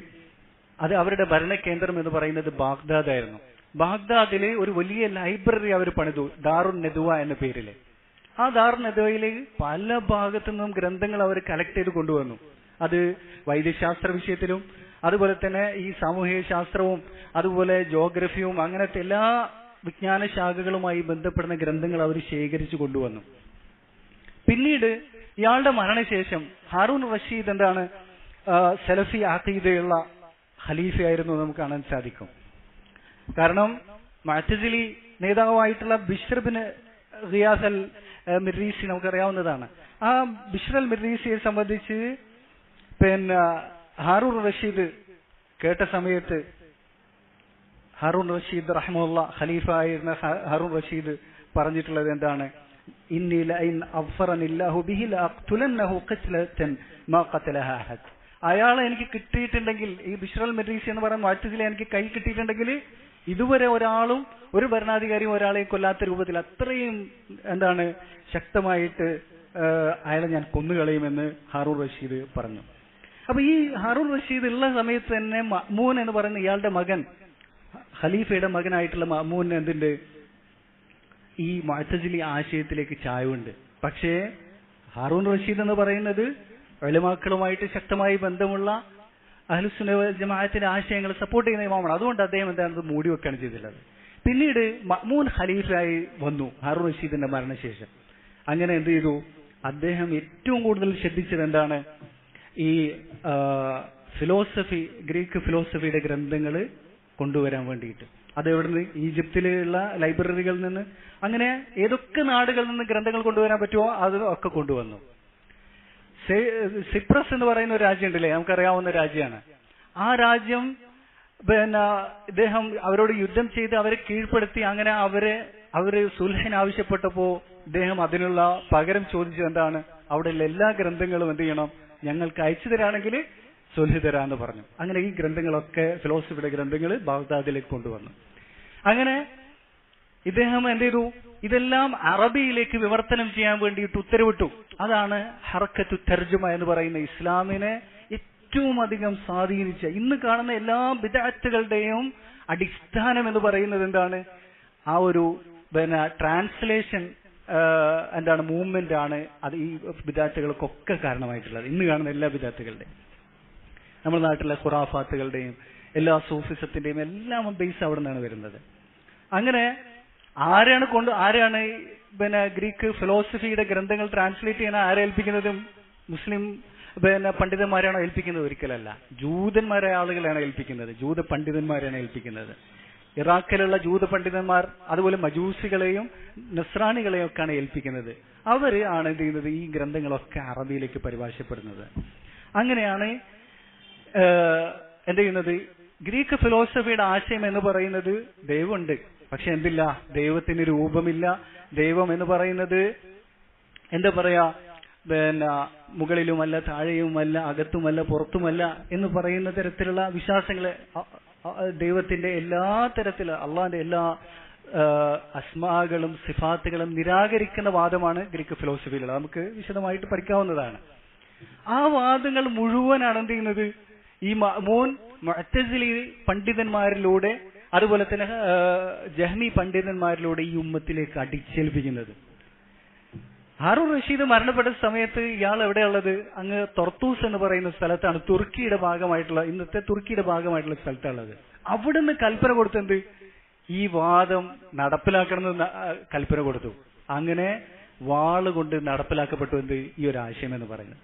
അത് അവരുടെ ഭരണകേന്ദ്രം എന്ന് പറയുന്നത് ബാഗ്ദാദ് ആയിരുന്നു. ബാഗ്ദാദില് ഒരു വലിയ ലൈബ്രറി അവർ പണിതു, ദാറുൻ നദ്വ എന്ന പേരില്. ആ ദാറുൻ നദ്വയിലേക്ക് പല ഭാഗത്തു നിന്നും ഗ്രന്ഥങ്ങൾ അവർ കളക്ട് ചെയ്ത് കൊണ്ടുവന്നു. അത് വൈദ്യശാസ്ത്ര വിഷയത്തിലും അതുപോലെ തന്നെ ഈ സാമൂഹിക ശാസ്ത്രവും അതുപോലെ ജോഗ്രഫിയും അങ്ങനത്തെ എല്ലാ വിജ്ഞാന ശാഖകളുമായി ബന്ധപ്പെടുന്ന ഗ്രന്ഥങ്ങൾ അവർ ശേഖരിച്ചു കൊണ്ടുവന്നു. പിന്നീട് ഇയാളുടെ മരണശേഷം ഹാറൂൻ റഷീദ് എന്താണ് സലഫി അഖീദയുള്ള ഖലീഫയായിരുന്നു നമുക്ക് കാണാൻ സാധിക്കും. കാരണം മുഅ്തസിലി നേതാവായിട്ടുള്ള ബിശ്ർ ബിൻ ഗിയാസ് അൽ മിർരീസി നമുക്കറിയാവുന്നതാണ്. ആ ബിശ്ർ അൽ മിർരീസിയെ സംബന്ധിച്ച് പിന്നെ ഹാറൂൻ റഷീദ് കേട്ട സമയത്ത് ഹാറൂൻ റഷീദ് റഹ്മത്തുള്ളാഹി ഖലീഫ ആയിരുന്ന ഹാറൂൻ റഷീദ് പറഞ്ഞിട്ടുള്ളത് എന്താണ്? ഇന്നി ലഇൻ അഗ്ഫറനില്ലാഹു ബിഹി ലഅഖ്തുലന്നഹു ഖത്ലതൻ മാ ഖതലഹ അഹദ്. അയാളെ എനിക്ക് കിട്ടിയിട്ടുണ്ടെങ്കിൽ, ഈ ബിശ്ർ അൽ മിർരീസി എന്ന് പറയുന്ന മുഅ്തസിലി എനിക്ക് കൈ കിട്ടിയിട്ടുണ്ടെങ്കിൽ ഇതുവരെ ഒരാളും ഒരു ഭരണാധികാരിയും ഒരാളെയും കൊല്ലാത്ത രൂപത്തിൽ അത്രയും എന്താണ് ശക്തമായിട്ട് അയാളെ ഞാൻ കൊന്നുകളയുമെന്ന് ഹാറൂൻ റഷീദ് പറഞ്ഞു. അപ്പൊ ഈ ഹാറൂൻ റഷീദ് ഉള്ള സമയത്ത് തന്നെ മഅ്മൂൻ എന്ന് പറയുന്ന ഇയാളുടെ മകൻ, ഖലീഫയുടെ മകനായിട്ടുള്ള മഅ്മൂൻ എന്തുണ്ട്, ഈ മുഅ്തസിലി ആശയത്തിലേക്ക് ചായവുണ്ട്. പക്ഷേ ഹാറൂൻ റഷീദ് എന്ന് പറയുന്നത് ഉലമാക്കളുമായിട്ട് ശക്തമായി ബന്ധമുള്ള അഹ്ലുസുന്ന വൽ ജമാഅത്തിന്റെ ആശയങ്ങൾ സപ്പോർട്ട് ചെയ്യുന്ന ഇമാമാണ്. അതുകൊണ്ട് അദ്ദേഹം എന്താണ് മൂടി വെക്കുകയാണ് ചെയ്തിട്ടുള്ളത്. പിന്നീട് മഅ്മൂൻ ഖലീഫയായി വന്നു ഹാറൂൻ റഷീദിന്റെ മരണശേഷം. അങ്ങനെ എന്ത് ചെയ്തു? അദ്ദേഹം ഏറ്റവും കൂടുതൽ ശ്രദ്ധിച്ചത് എന്താണ്? ഈ ഫിലോസഫി, ഗ്രീക്ക് ഫിലോസഫിയുടെ ഗ്രന്ഥങ്ങൾ കൊണ്ടുവരാൻ വേണ്ടിയിട്ട്. അത് എവിടുന്ന്? ഈജിപ്തിലുള്ള ലൈബ്രറികളിൽ നിന്ന്, അങ്ങനെ ഏതൊക്കെ നാടുകളിൽ നിന്ന് ഗ്രന്ഥങ്ങൾ കൊണ്ടുവരാൻ പറ്റുമോ അത് ഒക്കെ കൊണ്ടുവന്നു. സിപ്രസ് എന്ന് പറയുന്ന ഒരു രാജ്യം ഉണ്ടല്ലേ, നമുക്കറിയാവുന്ന രാജ്യമാണ്. ആ രാജ്യം പിന്നെ ഇദ്ദേഹം അവരോട് യുദ്ധം ചെയ്ത് അവരെ കീഴ്പ്പെടുത്തി. അങ്ങനെ അവര് സുൽഹിന് ആവശ്യപ്പെട്ടപ്പോ ഇദ്ദേഹം അതിനുള്ള പകരം ചോദിച്ചത് എന്താണ്? അവിടെയുള്ള എല്ലാ ഗ്രന്ഥങ്ങളും എന്ത് ചെയ്യണം, ഞങ്ങൾക്ക് അയച്ചു തരാണെങ്കിൽ സുൽഹ് തരാന്ന് പറഞ്ഞു. അങ്ങനെ ഈ ഗ്രന്ഥങ്ങളൊക്കെ, ഫിലോസഫിയുടെ ഗ്രന്ഥങ്ങൾ ബാഗ്ദാദിലേക്ക് കൊണ്ടുവന്നു. അങ്ങനെ ഇദ്ദേഹം എന്ത് ചെയ്തു? ഇതെല്ലാം അറബിയിലേക്ക് വിവർത്തനം ചെയ്യാൻ വേണ്ടിയിട്ട് ഉത്തരവിട്ടു. അതാണ് ഹറക്കത്തു തർജുമ എന്ന് പറയുന്ന ഇസ്ലാമിനെ ഏറ്റവും അധികം സ്വാധീനിച്ച, ഇന്ന് കാണുന്ന എല്ലാ ബിദ്അത്തുകളുടെയും അടിസ്ഥാനം എന്ന് പറയുന്നത് എന്താണ്? ആ ഒരു പിന്നെ ട്രാൻസ്ലേഷൻ എന്താണ് മൂവ്മെന്റ് ആണ്. അത് ഈ ബിദ്അത്തുകൾക്കൊക്കെ കാരണമായിട്ടുള്ളത്. ഇന്ന് കാണുന്ന എല്ലാ ബിദ്അത്തുകളുടെയും, നമ്മുടെ നാട്ടിലെ ഖുറാഫാത്തുകളുടെയും എല്ലാ സൂഫിസത്തിന്റെയും എല്ലാം ബേസ് അവിടെ നിന്നാണ് വരുന്നത്. അങ്ങനെ ആരാണ് പിന്നെ ഗ്രീക്ക് ഫിലോസഫിയുടെ ഗ്രന്ഥങ്ങൾ ട്രാൻസ്ലേറ്റ് ചെയ്യാൻ ആരെ ഏൽപ്പിക്കുന്നതും? മുസ്ലിം പിന്നെ പണ്ഡിതന്മാരാണോ ഏൽപ്പിക്കുന്നത്? ഒരിക്കലല്ല. ജൂതന്മാരായ ആളുകളാണ് ഏൽപ്പിക്കുന്നത്, ജൂത പണ്ഡിതന്മാരാണ് ഏൽപ്പിക്കുന്നത്. ഇറാഖിലുള്ള ജൂത പണ്ഡിതന്മാർ അതുപോലെ മജൂസികളെയും നസ്രാണികളെയും ഒക്കെയാണ് ഏൽപ്പിക്കുന്നത്. അവര് ആണ് എന്ത് ചെയ്യുന്നത്? ഈ ഗ്രന്ഥങ്ങളൊക്കെ അറബിയിലേക്ക് പരിഭാഷപ്പെടുന്നത്. അങ്ങനെയാണ് എന്ത് ചെയ്യുന്നത്? ഗ്രീക്ക് ഫിലോസഫിയുടെ ആശയം എന്ന് പറയുന്നത് ദൈവമുണ്ട്, പക്ഷെ എന്തില്ല? ദൈവത്തിന് രൂപമില്ല. ദൈവം എന്ന് പറയുന്നത് എന്താ പറയാ, പിന്നെ മുകളിലുമല്ല താഴെയുമല്ല അകത്തുമല്ല പുറത്തുമല്ല എന്ന് പറയുന്ന തരത്തിലുള്ള വിശ്വാസങ്ങള്, ദൈവത്തിന്റെ എല്ലാ തരത്തിലുള്ള അള്ളാന്റെ എല്ലാ അസ്മാകളും സിഫാത്തുകളും നിരാകരിക്കുന്ന വാദമാണ് ഗ്രീക്ക് ഫിലോസഫിയിലുള്ളത്. നമുക്ക് വിശദമായിട്ട് പഠിക്കാവുന്നതാണ്. ആ വാദങ്ങൾ മുഴുവനാണ് എന്ത് ചെയ്യുന്നത്? ഈ മുഅ്തസിലി പണ്ഡിതന്മാരിലൂടെ അതുപോലെ തന്നെ ജഹ്മി പണ്ഡിതന്മാരിലൂടെ ഈ ഉമ്മത്തിലേക്ക് അടിച്ചേൽപ്പിക്കുന്നത്. ഹാറൂൻ റഷീദ് മരണപ്പെട്ട സമയത്ത് ഇയാൾ എവിടെയുള്ളത്? അങ്ങ് തൊർത്തൂസ് എന്ന് പറയുന്ന സ്ഥലത്താണ്, തുർക്കിയുടെ ഭാഗമായിട്ടുള്ള, ഇന്നത്തെ തുർക്കിയുടെ ഭാഗമായിട്ടുള്ള സ്ഥലത്താണുള്ളത്. അവിടുന്ന് കൽപ്പന കൊടുത്തെന്ത്? ഈ വാദം നടപ്പിലാക്കണമെന്ന് കൽപ്പന കൊടുത്തു. അങ്ങനെ വാളുകൊണ്ട് നടപ്പിലാക്കപ്പെട്ടു എന്ത്? ഈ ഒരു ആശയം എന്ന് പറയുന്നത്.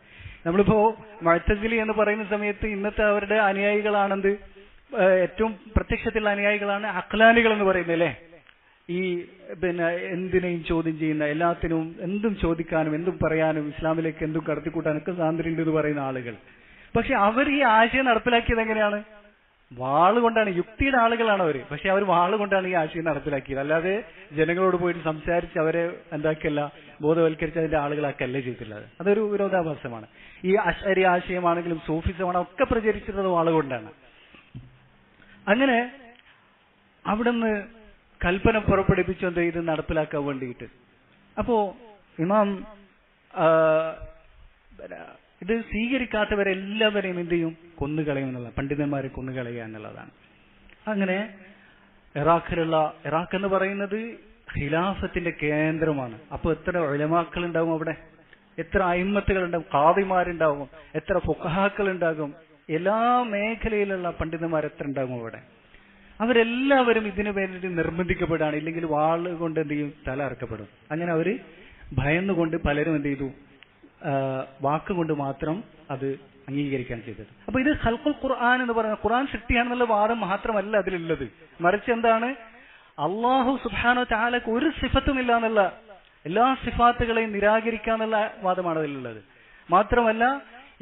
നമ്മളിപ്പോ മുഅ്തസിലി എന്ന് പറയുന്ന സമയത്ത് ഇന്നത്തെ അവരുടെ അനുയായികളാണെന്ത്? ഏറ്റവും പ്രത്യക്ഷത്തിലുള്ള അനുയായികളാണ് അഖ്ലാനികൾ എന്ന് പറയുന്നത് അല്ലേ? ഈ എന്തിനേയും ചോദ്യം ചെയ്യുന്ന, എല്ലാത്തിനും എന്തും ചോദിക്കാനും എന്തും പറയാനും ഇസ്ലാമിലേക്ക് എന്തും കടത്തിക്കൂട്ടാനൊക്കെ സ്വാതന്ത്ര്യം ഉണ്ട് എന്ന് പറയുന്ന ആളുകൾ. പക്ഷെ അവർ ഈ ആശയം നടപ്പിലാക്കിയത് എങ്ങനെയാണ്? വാളുകൊണ്ടാണ്. യുക്തിയുടെ ആളുകളാണ് അവര്. പക്ഷെ അവർ വാളുകൊണ്ടാണ് ഈ ആശയം നടപ്പിലാക്കിയത്. അല്ലാതെ ജനങ്ങളോട് പോയിട്ട് സംസാരിച്ച് അവരെ എന്താക്കിയല്ല, ബോധവൽക്കരിച്ച് അതിന്റെ ആളുകളാക്കല്ലേ ചെയ്തിട്ടുള്ളത്. അതൊരു വിരോധാഭാസമാണ്. ഈ അശ്അരി ആശയമാണെങ്കിലും സൂഫിസമാണ് ഒക്കെ പ്രചരിച്ചിട്ടുള്ളത് വാളുകൊണ്ടാണ്. അങ്ങനെ അവിടുന്ന് കൽപ്പന പുറപ്പെടുപ്പിച്ചു എന്ത് ഇത് നടപ്പിലാക്കാൻ വേണ്ടിയിട്ട്. അപ്പോ ഇമാം ഇത് സ്വീകരിക്കാത്തവരെല്ലാവരെയും എന്ത് ചെയ്യും? കൊന്നുകളയും എന്നുള്ളത്, പണ്ഡിതന്മാരെ കൊന്നുകളയുക എന്നുള്ളതാണ്. അങ്ങനെ ഇറാഖ് എന്ന് പറയുന്നത് ഖിലാഫത്തിന്റെ കേന്ദ്രമാണ്. അപ്പൊ എത്ര ഉലമാക്കൾ ഉണ്ടാവും അവിടെ, എത്ര അയിമ്മത്തുകൾ ഉണ്ടാവും, ഖാദിമാരുണ്ടാവും, എത്ര ഫുഖഹാക്കൾ ഉണ്ടാകും, എല്ലാ മേഖലയിലുള്ള പണ്ഡിതന്മാർ എത്ര ഉണ്ടാകും അവിടെ. അവരെല്ലാവരും ഇതിനു വേണ്ടിയിട്ട് നിർബന്ധിക്കപ്പെടുകയാണ്. ഇല്ലെങ്കിൽ വാള് കൊണ്ട് എന്ത് ചെയ്യും? തല അറക്കപ്പെടും. അങ്ങനെ അവര് ഭയന്നുകൊണ്ട് പലരും എന്ത് ചെയ്തു? വാക്കുകൊണ്ട് മാത്രം അത് അംഗീകരിക്കാൻ ചെയ്തത്. അപ്പൊ ഇത് ഖൽഖുൽ ഖുർആൻ എന്ന് പറയുന്നത് ഖുർആൻ സൃഷ്ടിയാണെന്നുള്ള വാദം മാത്രമല്ല അതിലുള്ളത്. മറിച്ച് എന്താണ്? അല്ലാഹു സുബ്ഹാനഹു വ തആലക്ക് ഒരു സിഫത്തുമില്ല എന്നുള്ള, എല്ലാ സിഫാത്തുകളെയും നിരാകരിക്കാന്നുള്ള വാദമാണ് അതിലുള്ളത്. മാത്രമല്ല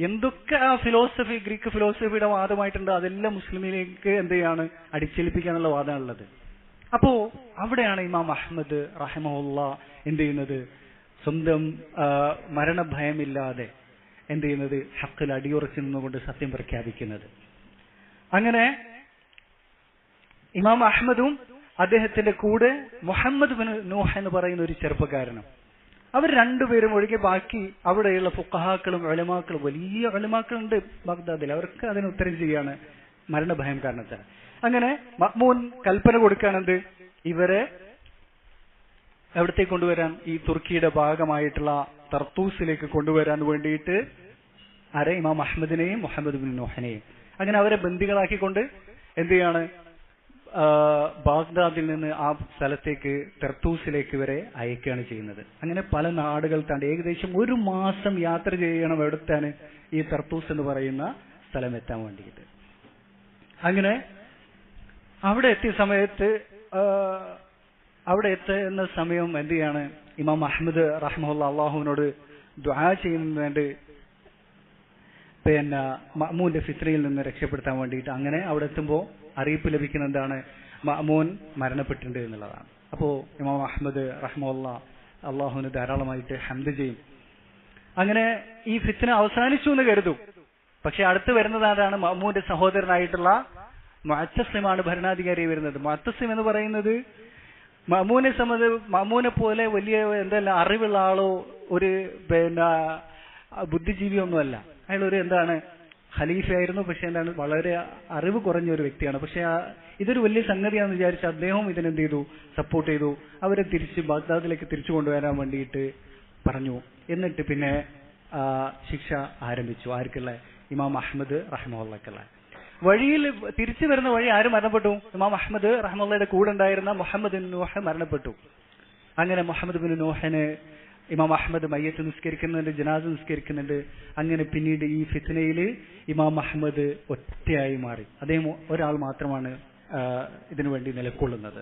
എന്തൊക്കെ ആ ഫിലോസഫി, ഗ്രീക്ക് ഫിലോസഫിയുടെ വാദമായിട്ടുണ്ട്, അതെല്ലാം മുസ്ലിമിലേക്ക് എന്ത് ചെയ്യാണ്? അടിച്ചേൽപ്പിക്കാനുള്ള വാദമാണുള്ളത്. അപ്പോ അവിടെയാണ് ഇമാം അഹ്മദ് റഹിമഹുല്ലാ എന്ത് ചെയ്യുന്നത്? സ്വന്തം മരണഭയമില്ലാതെ എന്ത് ചെയ്യുന്നത്? ഹഖിൽ അടിയുറച്ചു നിന്നുകൊണ്ട് സത്യം പ്രഖ്യാപിക്കുന്നത്. അങ്ങനെ ഇമാം അഹ്മദും അദ്ദേഹത്തിന്റെ കൂടെ മുഹമ്മദ് ബിൻ നൂഹ് എന്ന് പറയുന്ന ഒരു ചെറുപ്പക്കാരനും, അവർ രണ്ടുപേരും ഒഴികെ ബാക്കി അവിടെയുള്ള ഫുഖഹാക്കളും ഉലമാക്കളും, വലിയ ഉലമാക്കളുണ്ട് ബഗ്ദാദിൽ, അവർക്ക് അതിന് ഉത്തരം ചെയ്യാണ് മരണഭയം കാരണത്താൽ. അങ്ങനെ മഅ്മൂൻ കൽപ്പന കൊടുക്കുകയാണെന്ത്? ഇവരെ എവിടത്തേക്ക് കൊണ്ടുവരാൻ? ഈ തുർക്കിയുടെ ഭാഗമായിട്ടുള്ള തർത്തൂസിലേക്ക് കൊണ്ടുവരാൻ വേണ്ടിയിട്ട് ഇമാം അഹ്മദിനെയും മുഹമ്മദ് ബിൻ നൂഹിനെയും അങ്ങനെ അവരെ ബന്ദികളാക്കിക്കൊണ്ട് എന്ത് ചെയ്യാണ്? ബാഗ്ദാദിൽ നിന്ന് ആ സ്ഥലത്തേക്ക് തർത്തൂസിലേക്ക് വരെ അയക്കുകയാണ് ചെയ്യുന്നത്. അങ്ങനെ പല നാടുകൾ താണ്ടി ഏകദേശം 1 മാസം യാത്ര ചെയ്യണം എവിടുത്താണ്? ഈ തർത്തൂസ് എന്ന് പറയുന്ന സ്ഥലം എത്താൻ വേണ്ടിയിട്ട്. അങ്ങനെ അവിടെ എത്തിയ സമയത്ത് അവിടെ എത്തുന്ന സമയം എന്ത് ചെയ്യാണ്? ഇമാം അഹ്മദ് റഹ്മഹുല്ലാ അള്ളാഹുവിനോട് ദുആ ചെയ്യുന്നുണ്ട്, മഅ്മൂന്റെ ഫിത്നയിൽ നിന്ന് രക്ഷപ്പെടുത്താൻ വേണ്ടിയിട്ട്. അങ്ങനെ അവിടെ എത്തുമ്പോൾ അറിയിപ്പ് ലഭിക്കുന്ന എന്താണ്? മഅ്മൂൻ മരണപ്പെട്ടിട്ടുണ്ട് എന്നുള്ളതാണ്. അപ്പോ ഇമാം അഹ്മദ് റഹ്മഹുല്ലാ അള്ളാഹുവിന് ധാരാളമായിട്ട് ഹംദ് ചെയ്യും. അങ്ങനെ ഈ ഫിത്ന അവസാനിച്ചു എന്ന് കരുതും. പക്ഷെ അടുത്ത് വരുന്നത് ആരാണ്? മഅ്മൂന്റെ സഹോദരനായിട്ടുള്ള മുഅത്തസിമാണ് ഭരണാധികാരി വരുന്നത്. മുഅത്തസിം എന്ന് പറയുന്നത് മഅ്മൂനെ സംബന്ധിച്ച് മഅ്മൂനെ പോലെ വലിയ എന്തെല്ലാം അറിവുള്ള ആളോ ഒരു ബുദ്ധിജീവിയൊന്നുമല്ല. അയാളൊരു ഖലീഫയായിരുന്നു. പക്ഷെ വളരെ അറിവ് കുറഞ്ഞ ഒരു വ്യക്തിയാണ്. പക്ഷെ ഇതൊരു വലിയ സംഗതിയാണെന്ന് വിചാരിച്ച് അദ്ദേഹവും ഇതിനെന്ത് ചെയ്തു? സപ്പോർട്ട് ചെയ്തു. അവരെ തിരിച്ച് ബാഗ്ദാദിലേക്ക് തിരിച്ചു കൊണ്ടുവരാൻ വേണ്ടിയിട്ട് പറഞ്ഞു. എന്നിട്ട് പിന്നെ ശിക്ഷ ആരംഭിച്ചു. ആർക്കുള്ള? ഇമാം അഹ്മദ് റഹ്മത്തുള്ളാഹിക്കുള്ള. വഴിയിൽ തിരിച്ചു വരുന്ന വഴി ആര് മരണപ്പെട്ടു? ഇമാം അഹ്മദ് റഹ്മത്തുള്ളാഹിയുടെ കൂടെ ഉണ്ടായിരുന്ന മുഹമ്മദ് ബിൻ നൂഹ് മരണപ്പെട്ടു. അങ്ങനെ മുഹമ്മദ് ബിൻ നൂഹിന് ഇമാം അഹ്മദ് മയ്യത്ത് നിസ്കരിക്കുന്നുണ്ട്, ജനാസ നിസ്കരിക്കുന്നുണ്ട്. അങ്ങനെ പിന്നീട് ഈ ഫിത്നയിൽ ഇമാം അഹ്മദ് ഒറ്റയായി മാറി. അദ്ദേഹം ഒരാൾ മാത്രമാണ് ഇതിനു വേണ്ടി നിലകൊള്ളുന്നത്.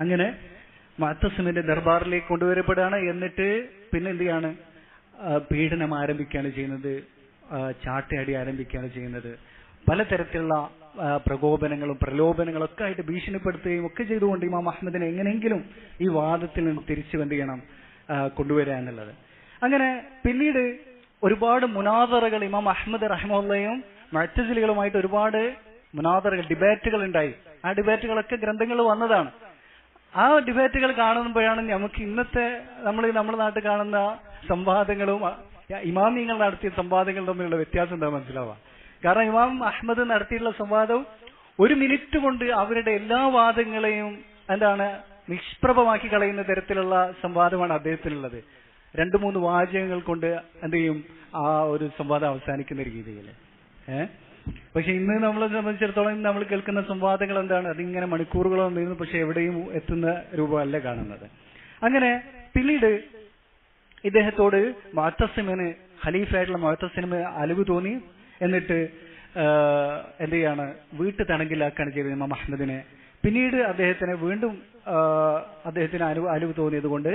അങ്ങനെ മുഅത്തസിമിന്റെ ദർബാറിലേക്ക് കൊണ്ടുവരപ്പെടുകയാണ്. എന്നിട്ട് പിന്നെ എന്ത് ചെയ്യാണ്? പീഡനം ആരംഭിക്കുകയാണ് ചെയ്യുന്നത്, ചാട്ടയടി ആരംഭിക്കുകയാണ് ചെയ്യുന്നത്. പലതരത്തിലുള്ള പ്രകോപനങ്ങളും പ്രലോഭനങ്ങളും ഒക്കെ ആയിട്ട് ഭീഷണിപ്പെടുത്തുകയും ഒക്കെ ചെയ്തുകൊണ്ട് ഇമാം അഹ്മദിനെ എങ്ങനെയെങ്കിലും ഈ വാദത്തിൽ നിന്ന് തിരിച്ചു എന്ത് ചെയ്യണം? കൊണ്ടുവരിക എന്നുള്ളത്. അങ്ങനെ പിന്നീട് ഒരുപാട് മുനാദറകൾ ഇമാം അഹ്മദ് റഹ്മത്തുള്ളാഹിയും മുഅ്തസിലികളുമായിട്ട് ഒരുപാട് മുനാദറകൾ, ഡിബേറ്റുകൾ ഉണ്ടായി. ആ ഡിബേറ്റുകളൊക്കെ ഗ്രന്ഥങ്ങൾ വന്നതാണ്. ആ ഡിബേറ്റുകൾ കാണുമ്പോഴാണ് നമുക്ക് ഇന്നത്തെ നമ്മുടെ നാട്ടിൽ കാണുന്ന സംവാദങ്ങളും ഇമാമിങ്ങൾ നടത്തിയ സംവാദങ്ങളും തമ്മിലുള്ള വ്യത്യാസം എന്താ മനസ്സിലാവുക. കാരണം ഇമാം അഹ്മദ് നടത്തിയിട്ടുള്ള സംവാദം 1 മിനിറ്റ് കൊണ്ട് അവരുടെ എല്ലാ വാദങ്ങളെയും നിഷ്പ്രഭമാക്കി കളയുന്ന തരത്തിലുള്ള സംവാദമാണ് അദ്ദേഹത്തിനുള്ളത്. 2-3 വാചകങ്ങൾ കൊണ്ട് എന്ത് ചെയ്യും? ആ ഒരു സംവാദം അവസാനിക്കുന്ന രീതിയിൽ. പക്ഷെ ഇന്ന് നമ്മളെ സംബന്ധിച്ചിടത്തോളം നമ്മൾ കേൾക്കുന്ന സംവാദങ്ങൾ എന്താണ്? അതിങ്ങനെ മണിക്കൂറുകളോ നീളുന്നു, പക്ഷെ എവിടെയും എത്തുന്ന രൂപമല്ല കാണുന്നത്. അങ്ങനെ പിന്നീട് ഇദ്ദേഹത്തോട് മുഅത്തസിമിന്, ഖലീഫയായിട്ടുള്ള മുഅത്തസിമിന് അലിവ് തോന്നി. എന്നിട്ട് എന്ത് ചെയ്യാണ്? വീട്ടു തടങ്കിലാക്കാണ് ചെയ്തത് ഇമാം അഹ്മദിനെ. പിന്നീട് അദ്ദേഹത്തിനെ വീണ്ടും അദ്ദേഹത്തിന് അലിവ് തോന്നിയത് കൊണ്ട്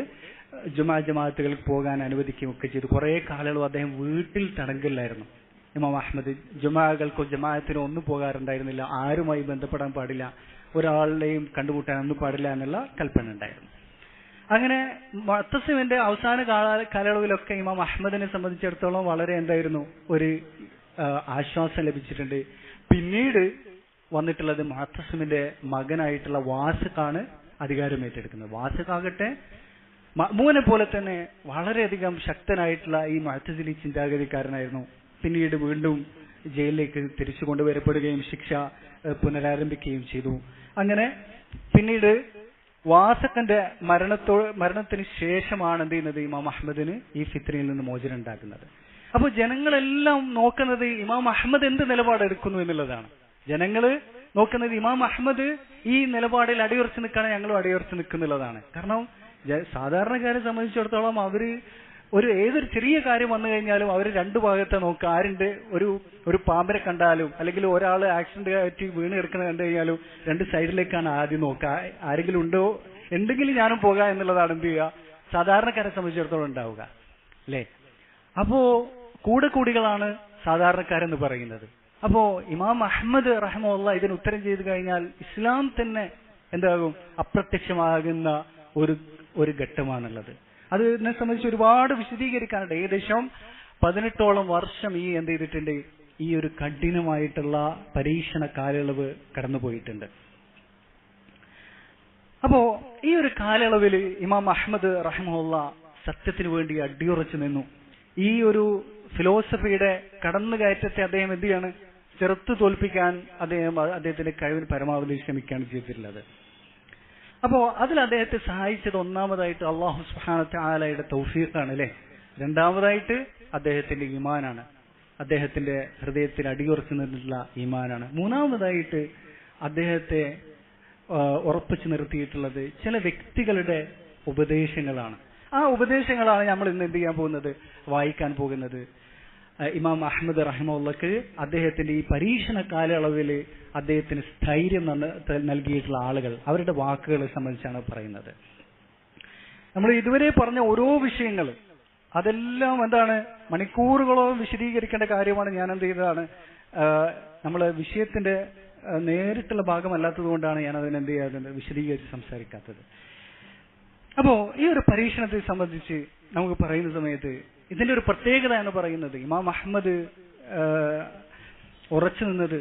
ജമാഅത്തുകൾക്ക് പോകാൻ അനുവദിക്കുകയൊക്കെ ചെയ്തു. കുറെ കാലങ്ങളും അദ്ദേഹം വീട്ടിൽ തടങ്കലിലായിരുന്നു. ഇമാം അഹ്മദ് ജുമാകൾക്കോ ജമാഅത്തിനോ ഒന്നും പോകാറുണ്ടായിരുന്നില്ല. ആരുമായി ബന്ധപ്പെടാൻ പാടില്ല, ഒരാളുടെയും കണ്ടുമുട്ടാൻ ഒന്നും പാടില്ല എന്നുള്ള കൽപ്പന ഉണ്ടായിരുന്നു. അങ്ങനെ മുഅ്തസിമിന്റെ അവസാന കാലയളവിലൊക്കെ ഇമാം അഹ്മദിനെ സംബന്ധിച്ചിടത്തോളം വളരെ എന്തായിരുന്നു, ഒരു ആശ്വാസം ലഭിച്ചിട്ടുണ്ട്. പിന്നീട് വന്നിട്ടുള്ളത് മുഅ്തസിമിന്റെ മകനായിട്ടുള്ള വാസിഖാണ് അധികാരം ഏറ്റെടുക്കുന്നത്. വാസിഖാകട്ടെ മഅ്മൂനെ പോലെ തന്നെ വളരെയധികം ശക്തനായിട്ടുള്ള ഈ മുഅ്തസിലി ചിന്താഗതിക്കാരനായിരുന്നു. പിന്നീട് വീണ്ടും ജയിലിലേക്ക് തിരിച്ചു കൊണ്ടുവരപ്പെടുകയും ശിക്ഷ പുനരാരംഭിക്കുകയും ചെയ്തു. അങ്ങനെ പിന്നീട് വാസഖന്റെ മരണത്തിന് ശേഷമാണ് എന്ത് ചെയ്യുന്നത്, ഇമാം അഹ്മദിന് ഈ ഫിത്നയിൽ നിന്ന് മോചനം ഉണ്ടാക്കുന്നത്. അപ്പോൾ ജനങ്ങളെല്ലാം നോക്കുന്നത് ഇമാം അഹ്മദ് എന്ത് നിലപാടെടുക്കുന്നു എന്നുള്ളതാണ്. ജനങ്ങള് നോക്കുന്നത് ഇമാം അഹ്മദ് ഈ നിലപാടിൽ അടിയുറച്ച് നിൽക്കുകയാണ്, ഞങ്ങളും അടിയുറച്ച് നിൽക്കുന്നുള്ളതാണ്. കാരണം സാധാരണക്കാരെ സംബന്ധിച്ചിടത്തോളം അവര് ഏതൊരു ചെറിയ കാര്യം വന്നു കഴിഞ്ഞാലും അവർ രണ്ടു ഭാഗത്തെ നോക്കുക. ആരുണ്ട്, ഒരു പാമ്പിനെ കണ്ടാലും അല്ലെങ്കിൽ ഒരാൾ ആക്സിഡന്റ് ആയിട്ട് വീണ് കിടക്കുന്നത് കണ്ടു കഴിഞ്ഞാലും രണ്ട് സൈഡിലേക്കാണ് ആദ്യം നോക്കുക. ആരെങ്കിലും ഉണ്ടോ, എന്തെങ്കിലും ഞാനും പോകാം എന്നുള്ളതാണ് എന്ത് ചെയ്യുക സാധാരണക്കാരെ സംബന്ധിച്ചിടത്തോളം ഉണ്ടാവുക, അല്ലേ? അപ്പോ കൂടികളാണ് സാധാരണക്കാരെന്ന് പറയുന്നത്. അപ്പോ ഇമാം അഹ്മദ് റഹിമഹുല്ലാഹ് ഇതിന് ഉത്തരം ചെയ്തു കഴിഞ്ഞാൽ ഇസ്ലാം തന്നെ എന്താകും, അപ്രത്യക്ഷമാകുന്ന ഒരു ഘട്ടമാണുള്ളത്. അതിനെ സംബന്ധിച്ച് ഒരുപാട് വിശദീകരിക്കാനുണ്ട്. ഏകദേശം 18ഓളം വർഷം ഈ എന്ത് ചെയ്തിട്ടുണ്ട്, ഈ ഒരു കഠിനമായിട്ടുള്ള പരീക്ഷണ കാലയളവ് കടന്നുപോയിട്ടുണ്ട്. അപ്പോ ഈ ഒരു കാലയളവിൽ ഇമാം അഹ്മദ് റഹിമഹുല്ലാഹ് സത്യത്തിന് വേണ്ടി അടിയുറച്ചു നിന്നു. ഈ ഒരു ഫിലോസഫിയുടെ കടന്നുകയറ്റത്തെ അദ്ദേഹം എന്ത് ചെയ്യാണ്, ചെറുത്തു തോൽപ്പിക്കാൻ അദ്ദേഹത്തിന്റെ കഴിവിന് പരമാവധി ശ്രമിക്കുകയാണ് ചെയ്തിട്ടുള്ളത്. അപ്പോ അതിൽ അദ്ദേഹത്തെ സഹായിച്ചത് ഒന്നാമതായിട്ട് അല്ലാഹു സുബ്ഹാനഹു വ തആലയുടെ തൗഫീഖാണ്, അല്ലെ? രണ്ടാമതായിട്ട് അദ്ദേഹത്തിന്റെ ഈമാനാണ്, അദ്ദേഹത്തിന്റെ ഹൃദയത്തിൽ അടിയുറച്ചു നിന്നിട്ടുള്ള ഈമാനാണ്. മൂന്നാമതായിട്ട് അദ്ദേഹത്തെ ഉറപ്പിച്ചു നിർത്തിയിട്ടുള്ളത് ചില വ്യക്തികളുടെ ഉപദേശങ്ങളാണ്. ആ ഉപദേശങ്ങളാണ് നമ്മൾ ഇന്ന് എന്ത് ചെയ്യാൻ പോകുന്നത്, വായിക്കാൻ പോകുന്നത്. ഇമാം അഹ്മദ് റഹിമഹുള്ളാഹ്ക്ക് അദ്ദേഹത്തിന്റെ ഈ പരീക്ഷണ കാലയളവിൽ അദ്ദേഹത്തിന് സ്ഥൈര്യം നൽകിയിട്ടുള്ള ആളുകൾ, അവരുടെ വാക്കുകളെ സംബന്ധിച്ചാണ് പറയുന്നത്. നമ്മൾ ഇതുവരെ പറഞ്ഞ ഓരോ വിഷയങ്ങൾ അതെല്ലാം എന്താണ്, മണിക്കൂറുകളോളം വിശദീകരിക്കേണ്ട കാര്യമാണ്. ഞാൻ എന്ത് ചെയ്തതാണ്, നമ്മളെ വിഷയത്തിന്റെ നേരിട്ടുള്ള ഭാഗമല്ലാത്തത് കൊണ്ടാണ് ഞാൻ അതിനെന്ത് ചെയ്യാതെ വിശദീകരിച്ച് സംസാരിക്കാത്തത്. അപ്പോ ഈ ഒരു പരീക്ഷണത്തെ സംബന്ധിച്ച് നമുക്ക് പറയുന്ന സമയത്ത് ഇതിന്റെ ഒരു പ്രത്യേകത എന്ന് പറയുന്നത്, ഇമാം അഹ്മദ് ഉറച്ചു നിന്നത്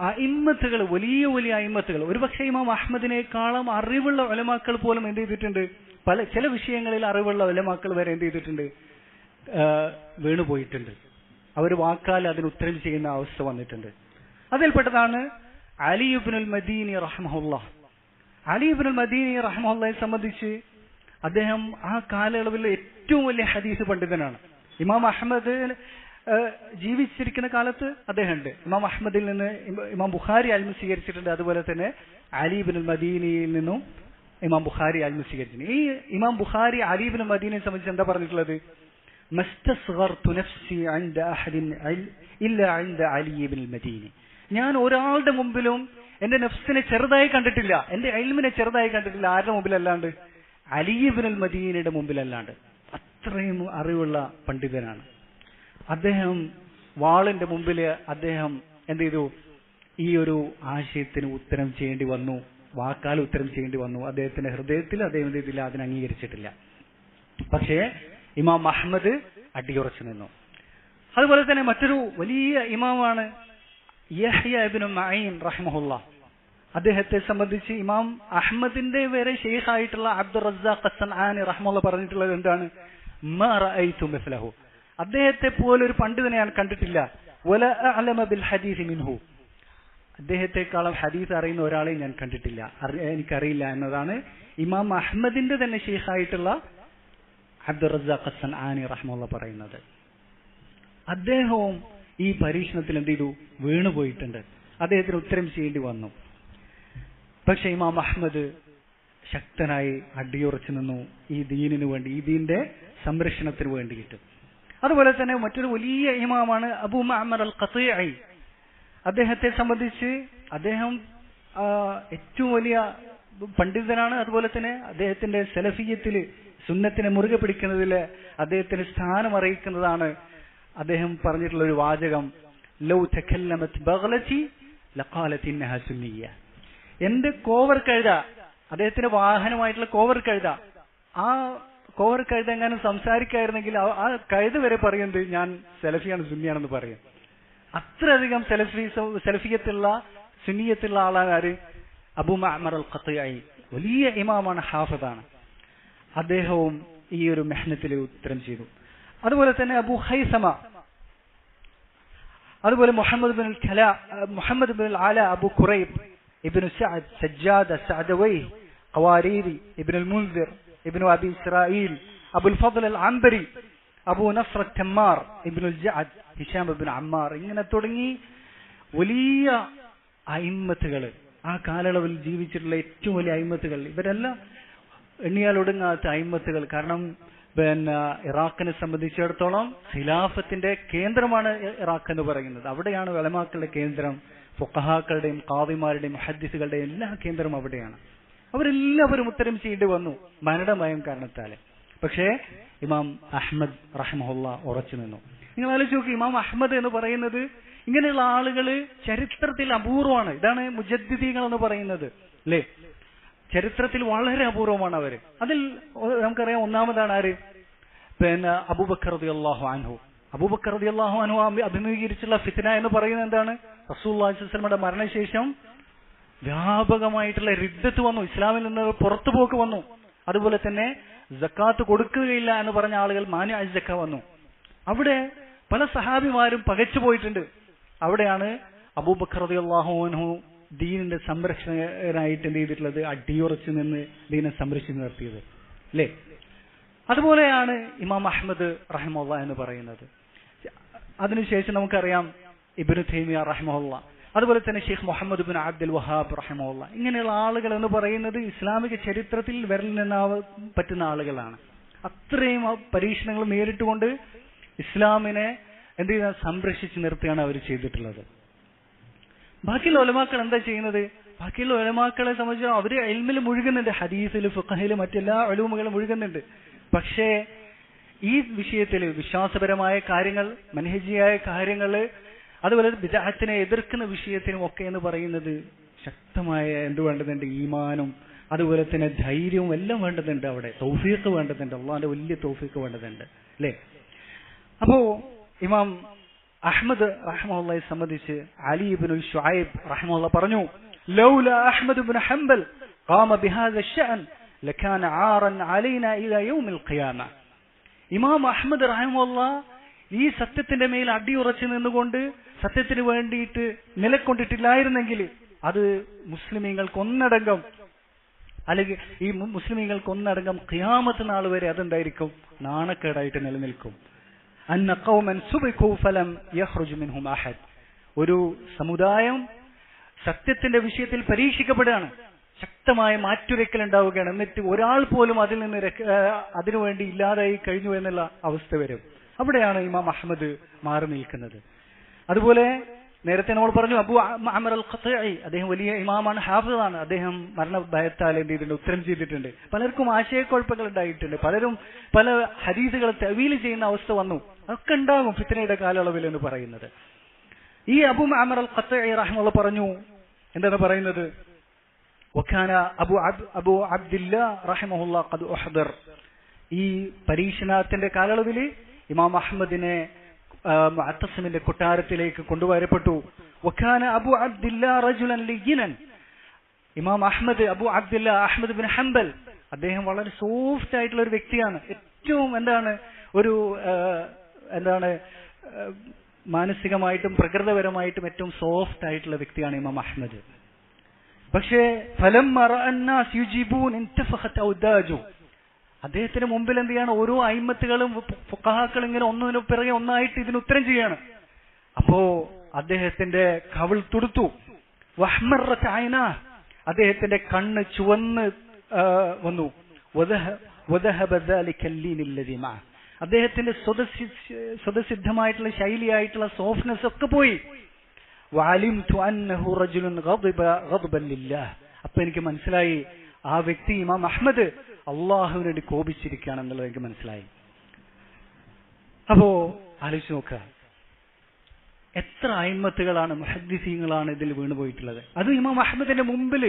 അഇമ്മത്തുകൾ, വലിയ വലിയ അഇമ്മത്തുകൾ, ഒരുപക്ഷെ ഇമാം അഹ്മദിനേക്കാളും അറിവുള്ള ഉലമാക്കൾ പോലും എന്ത് ചെയ്തിട്ടുണ്ട്, ചില വിഷയങ്ങളിൽ അറിവുള്ള ഉലമാക്കൾ വരെ എന്ത് ചെയ്തിട്ടുണ്ട്, വീണുപോയിട്ടുണ്ട്. അവർ വാക്കാൽ അതിന് ഉത്തരം ചെയ്യുന്ന അവസ്ഥ വന്നിട്ടുണ്ട്. അതിൽപ്പെട്ടതാണ് അലി ഇബ്നുൽ മദീനി റഹിമഹുല്ലാഹ്. അലി ഇബ്നുൽ മദീനി റഹിമഹുല്ലാഹയെ സംബന്ധിച്ച് അദ്ദേഹം ആ കാലയളവിലെ ഏറ്റവും വലിയ ഹദീസ് പണ്ഡിതനാണ്. ഇമാം അഹ്മദ് ജീവിച്ചിരിക്കുന്ന കാലത്ത് അദ്ദേഹം ഉണ്ട്. ഇമാം അഹ്മദിൽ നിന്ന് ഇമാം ബുഖാരി അൽമ സ്വീകരിച്ചിട്ടുണ്ട്. അതുപോലെ തന്നെ അലി ഇബ്നുൽ മദീനിയിൽ നിന്നും ഇമാം ബുഖാരി അൽമ സ്വീകരിച്ചിട്ടുണ്ട്. ഈ ഇമാം ബുഖാരി അലി ഇബ്നുൽ മദീനിയെ സംബന്ധിച്ച് എന്താ പറഞ്ഞിട്ടുള്ളത്, മസ്തസ്ഗർതു നഫ്സി ഇൻദ അഹദിൻ ഇല്ല ഇൻദ അലി ഇബ്നുൽ മദീനി. ഞാൻ ഒരാളുടെ മുമ്പിലും എന്റെ നഫ്സിനെ ചെറുതായി കണ്ടിട്ടില്ല, എന്റെ ഇൽമിനെ ചെറുതായി കണ്ടിട്ടില്ല. ആരുടെ മുമ്പിലല്ലാണ്ട്, അലി ഇബ്നുൽ മദീനയുടെ മുമ്പിലല്ലാണ്ട്. അത്രയും അറിവുള്ള പണ്ഡിതനാണ് അദ്ദേഹം. വാളിന്റെ മുമ്പിൽ അദ്ദേഹം എന്ത് ചെയ്തു, ഈ ഒരു ആശയത്തിന് ഉത്തരം ചെയ്യേണ്ടി വന്നു, വാക്കാൽ ഉത്തരം ചെയ്യേണ്ടി വന്നു. അദ്ദേഹത്തിന്റെ ഹൃദയത്തിൽ അദ്ദേഹം എന്ത് ചെയ്തില്ല, അതിനെ അംഗീകരിച്ചിട്ടില്ല. പക്ഷേ ഇമാം അഹ്മദ് അടിയുറച്ചു നിന്നു. അതുപോലെ തന്നെ മറ്റൊരു വലിയ ഇമാമാണ് യഹ്യ ഇബ്നു മഈൻ റഹിമഹുല്ലാഹ്. അദ്ദേഹത്തെ സംബന്ധിച്ച് ഇമാം അഹ്മദിന്റെ വരെ ഷെയ്ഖായിട്ടുള്ള അബ്ദുർ റസാഖ് അസ്സൻആനി റഹിമഹുല്ലാഹ് പറഞ്ഞിട്ടുള്ളത് എന്താണ്, മാ റഅയ്തു മിസ്ലഹു. അദ്ദേഹത്തെ പോലെ ഒരു പണ്ഡിതനെ ഞാൻ കണ്ടിട്ടില്ല. വല അഅലമ ബിൽ ഹദീസ് മിൻഹു. അദ്ദേഹത്തെക്കാളും ഹദീസ് അറിയുന്ന ഒരാളെയും ഞാൻ കണ്ടിട്ടില്ല, എനിക്കറിയില്ല എന്നതാണ് ഇമാം അഹ്മദിന്റെ തന്നെ ഷെയ്ഖായിട്ടുള്ള അബ്ദുർ റസാഖ് അസ്സൻആനി റഹിമഹുല്ലാഹ് പറയുന്നത്. അദ്ദേഹവും ഈ പരീക്ഷണത്തിൽ എന്ത് ചെയ്തു, വീണുപോയിട്ടുണ്ട്. അദ്ദേഹത്തിന് ഉത്തരം ചെയ്യേണ്ടി വന്നു. പക്ഷെ ഇമാം അഹ്മദ് ശക്തനായി അടിയുറച്ചു നിന്നു ഈ ദീനിനു വേണ്ടി, ഈ ദീനിന്റെ സംരക്ഷണത്തിന് വേണ്ടിയിട്ട്. അതുപോലെ തന്നെ മറ്റൊരു വലിയ ഇമാമാണ് അബൂ മഅ്മർ അൽ ഖതീഇ. അദ്ദേഹത്തെ സംബന്ധിച്ച് അദ്ദേഹം ഏറ്റവും വലിയ പണ്ഡിതനാണ്. അതുപോലെ തന്നെ അദ്ദേഹത്തിന്റെ സലഫിയത്തിൽ സുന്നത്തിനെ മുറുകെ പിടിക്കുന്നതിൽ അദ്ദേഹത്തിന് സ്ഥാനം അറിയിക്കുന്നതാണ് അദ്ദേഹം പറഞ്ഞിട്ടുള്ള ഒരു വാചകം, ലൗ തകല്ലമത് ബഗ്ലതി ലഖാലത് ഇന്നഹാ സുന്നിയ്യ. എന്റെ കോവർ കഴുത, അദ്ദേഹത്തിന്റെ വാഹനമായിട്ടുള്ള കോവർ കഴുത, ആ കോവർ കഴുത എങ്ങാനും സംസാരിക്കായിരുന്നെങ്കിൽ ആ കഴുത വരെ പറയുന്നത് ഞാൻ സലഫിയാണ് സുന്നിയാണെന്ന് പറയും. അത്രയധികം സലഫിയത്തുള്ള സുന്നിയത്തുള്ള ആളാണ് ആര്? അബൂ മഅ്മർ അൽ ഖത്ഈ. വലിയ ഇമാമാണ്, ഹാഫിദാണ്. അദ്ദേഹവും ഈ ഒരു മെഹ്നത്തിൽ ഉത്തരം ചെയ്തു. അതുപോലെ തന്നെ അബൂ ഹൈസമ, അതുപോലെ മുഹമ്മദ് ബിൻ അൽ ആല, അബൂ ഖുറൈബ്, ഇബ്നു സഅദ്, സജ്ജാദ, സഅദവൈ, ഖവാരീരി, ഇബ്നു അൽ മുൻസിർ, ഇബ്നു അബി ഇസ്രായീൽ, അബുൽ ഫദ്ൽ അൽ അംബരി, അബൂ നസ്ർ തമ്മാർ, ഇബ്നു അൽ ജഅദ്, ഹിശാം ഇബ്നു അമ്മാർ, ഇങ്ങനെ തുടങ്ങി വലിയ അയിമ്മത്തുകൾ, ആ കാലയളവിൽ ജീവിച്ചിട്ടുള്ള ഏറ്റവും വലിയ അയിമ്മത്തുകൾ. ഇവരെല്ലാം എണ്ണിയാൽ ഒടുങ്ങാത്ത അയിമ്മത്തുകൾ. കാരണം പിന്നെ ഇറാഖിനെ സംബന്ധിച്ചിടത്തോളം ഖിലാഫത്തിന്റെ കേന്ദ്രമാണ് ഇറാഖ് എന്ന് പറയുന്നത്. അവിടെയാണ് ഉലമാക്കളുടെ കേന്ദ്രം, ഫുഖഹാക്കളുടെയും ഖാദിമാരുടെയും മുഹദ്ദിസുകളുടെയും എല്ലാ കേന്ദ്രം അവിടെയാണ്. അവരെല്ലാവരും ഉത്തരം ചെയ്യേണ്ടി വന്നു മരണഭയം കാരണത്താൽ. പക്ഷേ ഇമാം അഹ്മദ് റഹിമഹുള്ള ഉറച്ചു നിന്നു. നിങ്ങൾ ആലോചിച്ച് നോക്കി, ഇമാം അഹ്മദ് എന്ന് പറയുന്നത് ഇങ്ങനെയുള്ള ആളുകൾ ചരിത്രത്തിൽ അപൂർവമാണ്. ഇതാണ് മുജദ്ദിദീങ്ങൾ എന്ന് പറയുന്നത്, അല്ലേ? ചരിത്രത്തിൽ വളരെ അപൂർവമാണ് അവര്. അതിൽ നമുക്കറിയാം, ഒന്നാമതാണ് ആര്? പിന്നെ അബൂബക്കർ റളിയല്ലാഹു അൻഹു. അബൂബക്കർ റളിയല്ലാഹു അൻഹു അഭിമുഖീകരിച്ചുള്ള ഫിത്ന എന്ന് പറയുന്നത് എന്താണ്? റസൂലുള്ളാഹി സ്വല്ലല്ലാഹു അലൈഹി വസല്ലമയുടെ മരണശേഷം വ്യാപകമായിട്ടുള്ള റിദ്ദത്ത് വന്നു, ഇസ്ലാമിൽ നിന്ന് പുറത്തുപോക്ക് വന്നു. അതുപോലെ തന്നെ സക്കാത്ത് കൊടുക്കുകയില്ല എന്ന് പറഞ്ഞ ആളുകൾ മാനിഅ സക്ക വന്നു. അവിടെ പല സഹാബിമാരും പകച്ചു പോയിട്ടുണ്ട്. അവിടെയാണ് അബൂബക്കർ റളിയല്ലാഹു അൻഹു ദീനിന്റെ സംരക്ഷകനായിട്ട് എന്ത് ചെയ്തിട്ടുള്ളത്? അടിയുറച്ചു നിന്ന് ദീനെ സംരക്ഷിച്ചു നിർത്തിയത്, അല്ലേ? അതുപോലെയാണ് ഇമാം അഹ്മദ് റഹിമഹുള്ള എന്ന് പറയുന്നത്. അതിനുശേഷം നമുക്കറിയാം ഇബ്നു തൈമിയ റഹിമഹുള്ള, അതുപോലെ തന്നെ ഷെയ്ഖ് മുഹമ്മദ് ഇബ്നു അബ്ദുൽ വഹാബ് റഹിമഹുള്ള. ഇങ്ങനെയുള്ള ആളുകൾ എന്ന് പറയുന്നത് ഇസ്ലാമിക ചരിത്രത്തിൽ വിരൽ നിന്നാവാൻ പറ്റുന്ന ആളുകളാണ്. അത്രയും പരീക്ഷണങ്ങൾ നേരിട്ടുകൊണ്ട് ഇസ്ലാമിനെ എന്ത് ചെയ്യുക? സംരക്ഷിച്ചു നിർത്തുകയാണ് അവർ ചെയ്തിട്ടുള്ളത്. ബാക്കിയുള്ള ഉലമാക്കൾ എന്താ ചെയ്യുന്നത്? ബാക്കിയുള്ള ഉലമാക്കളെ സംബന്ധിച്ച് അവര് ഇൽമിൽ മുഴുകുന്നുണ്ട്, ഹദീസിൽ, ഫിഖ്ഹിൽ, മറ്റെല്ലാ ഉലൂമുകളും മുഴുകുന്നുണ്ട്. പക്ഷേ ഈ വിഷയത്തിൽ വിശ്വാസപരമായ കാര്യങ്ങൾ, മൻഹജിയായ കാര്യങ്ങൾ, അതുപോലെ ബിദ്അത്തിനെ എതിർക്കുന്ന വിഷയത്തിനും ഒക്കെ എന്ന് പറയുന്നത് ശക്തമായ എന്ത് വേണ്ടതുണ്ട്? ഈമാനും അതുപോലെ തന്നെ ധൈര്യവും എല്ലാം വേണ്ടതുണ്ട്. അവിടെ തൗഫീഖ് വേണ്ടതുണ്ട്, അള്ളാഹിന്റെ വലിയ തൗഫീഖ് വേണ്ടതുണ്ട്, അല്ലേ? അപ്പോ ഇമാം അഹ്മദ് റഹിമഹുള്ളയെ സംബന്ധിച്ച് അലി ഇബ്നു ശുഐബ് റഹിമഹുള്ള പറഞ്ഞു, ലൗല അഹ്മദ് ഇബ്നു ഹംബൽ ഖാമ ബിഹാദ അശ്ശഅൻ ലകാന ആറൻ അലൈനാ ഇലാ യൗമിൽ ഖിയാമ. ഇമാം അഹ്മദ് റഹിമഹുള്ള ഈ സത്യത്തിന്റെ മേൽ അടിയുറച്ചു നിന്നുകൊണ്ട് സത്യത്തിന് വേണ്ടിയിട്ട് നിലക്കൊണ്ടിട്ടില്ലായിരുന്നെങ്കിൽ അത് മുസ്ലിമീങ്ങൾക്കൊന്നടങ്കം, അല്ലെങ്കിൽ ഈ മുസ്ലിമീങ്ങൾക്കൊന്നടങ്കം ഖിയാമത്ത് നാൾ വരെ അതെന്തായിരിക്കും? നാണക്കേടായിട്ട് നിലനിൽക്കും. അന്ന ഖൗമൻ സുബിഖു ഫലം യഖ്റുജ് മിൻഹും അഹദ്. ഒരു സമുദായം സത്യത്തിന്റെ വിഷയത്തിൽ പരീക്ഷിക്കപ്പെടുകയാണ്, ശക്തമായ മാറ്റുരയ്ക്കൽ ഉണ്ടാവുകയാണ്, എന്നിട്ട് ഒരാൾ പോലും അതിൽ നിന്ന് അതിനുവേണ്ടി ഇല്ലാതായി കഴിഞ്ഞു എന്നുള്ള അവസ്ഥ വരും. അവിടെയാണ് ഇമാം അഹ്മദ് മാറി നിൽക്കുന്നത്. അതുപോലെ നേരത്തെ നമ്മൾ പറഞ്ഞു അബൂ മഅ്മർ അൽ ഖത്ഈ, അദ്ദേഹം വലിയ ഇമാമാണ്, ഹാഫിദാണ്. അദ്ദേഹം മരണഭയത്താൽ എന്ത് ചെയ്തിട്ടുണ്ട്? ഉത്തരം ചെയ്തിട്ടുണ്ട്. പലർക്കും ആശയക്കുഴപ്പങ്ങൾ ഉണ്ടായിട്ടുണ്ട്, പലരും പല ഹദീസുകൾ തഅ്വീൽ ചെയ്യുന്ന അവസ്ഥ വന്നു. അതൊക്കെ ഉണ്ടാകും ഫിത്നയുടെ കാലയളവിൽ എന്ന് പറയുന്നത്. ഈ അബൂ മഅ്മർ അൽ ഖത്ഈ റഹിമഹുള്ള പറഞ്ഞു, എന്താണ് പറയുന്നത്? വകാന അബൂ അബ്ദില്ലാ റഹിമഹുള്ള ഖദ് ഉഹ്ദർ. ഈ പരീക്ഷണത്തിന്റെ കാലയളവിൽ ഇമാം അഹ്മദിനെ മുഅത്തസിമിന്റെ കൊട്ടാരത്തിലേക്ക് കൊണ്ടുവരപ്പെട്ടു. വകാന അബൂ അബ്ദില്ലാ റജുലൻ ലയ്യിനൻ. ഇമാം Ahmad, Abu Abdillah Ahmad bin Hanbal, അദ്ദേഹം വളരെ സോഫ്റ്റ് ആയിട്ടുള്ള ഒരു വ്യക്തിയാണ്. ഏറ്റവും മാനസികമായിട്ടും പ്രകൃതപരമായിട്ടും ഏറ്റവും സോഫ്റ്റ് ആയിട്ടുള്ള വ്യക്തിയാണ് ഇമാം അഹ്മദ്. പക്ഷേ ഫലമ്മ റഅ അന്നാസ് യുജീബൂൻ ഇൻതഫഖത് ഔദാജു. അദ്ദേഹത്തിന് മുമ്പിൽ എന്ത് ചെയ്യാണ്? ഓരോ അയിമ്മത്തുകളും ഫുഖഹാക്കളും ഇങ്ങനെ ഒന്നിനു പിറകെ ഒന്നായിട്ട് ഇതിന് ഉത്തരം ചെയ്യാണ്. അപ്പോ അദ്ദേഹത്തിന്റെ കവിൾ തുടുത്തു. വഹ്മറത് ഐനാ, അദ്ദേഹത്തിന്റെ കണ്ണ് ചുവന്ന് വന്നു. വദഹബ ദാലിക അല്ലീൻ അല്ലദീ മഅ, അദ്ദേഹത്തിന്റെ സ്വതസിദ്ധമായിട്ടുള്ള ശൈലിയായിട്ടുള്ള സോഫ്റ്റ്നെസ് ഒക്കെ പോയി. വഅലിംതു അന്നഹു റജുലുൻ ഗദിബ ഗദ്ബൻ ലില്ലാഹ്. അപ്പൊ എനിക്ക് മനസ്സിലായി ആ വ്യക്തി ഇമാം അഹ്മദ് അള്ളാഹുവിന് വേണ്ടി കോപിച്ചിരിക്കുകയാണെന്നുള്ളത് എനിക്ക് മനസ്സിലായി. അപ്പോ ആലോചിച്ച് നോക്കുക, എത്ര അയിമ്മത്തുകളാണ് മുഹദ്ദിസീങ്ങളാണ് ഇതിൽ വീണുപോയിട്ടുള്ളത്. അത് ഇമാം അഹ്മദിന്റെ മുമ്പിൽ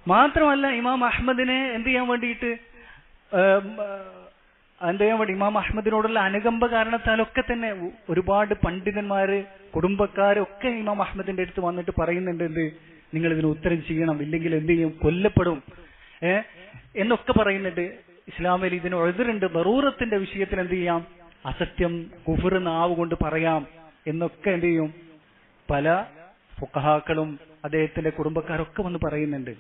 മാത്രമല്ല, ഇമാം അഹ്മദിനെ എന്ത് ചെയ്യാൻ വേണ്ടി ഇമാം അഹ്മദിനോടുള്ള അനുകമ്പ കാരണത്താലൊക്കെ തന്നെ ഒരുപാട് പണ്ഡിതന്മാര് കുടുംബക്കാരൊക്കെ ഇമാം അഹ്മദിന്റെ അടുത്ത് വന്നിട്ട് പറയുന്നുണ്ട്, എന്ത്, നിങ്ങൾ ഇതിന് ഉത്തരം ചെയ്യണം, ഇല്ലെങ്കിൽ എന്ത് ചെയ്യും, കൊല്ലപ്പെടും എന്നൊക്കെ പറയുന്നുണ്ട്. ഇസ്ലാമിൽ ഇതിന് ഉദ്റുണ്ട്, ദറൂറത്തിന്റെ വിഷയത്തിൽ എന്ത് ചെയ്യാം, അസത്യം കുഫ്ർ നാവ് കൊണ്ട് പറയാം എന്നൊക്കെ എന്ത് ചെയ്യും പല ഫുഖഹാക്കളും അദ്ദേഹത്തിന്റെ കുടുംബക്കാരൊക്കെ വന്ന് പറയുന്നുണ്ട്.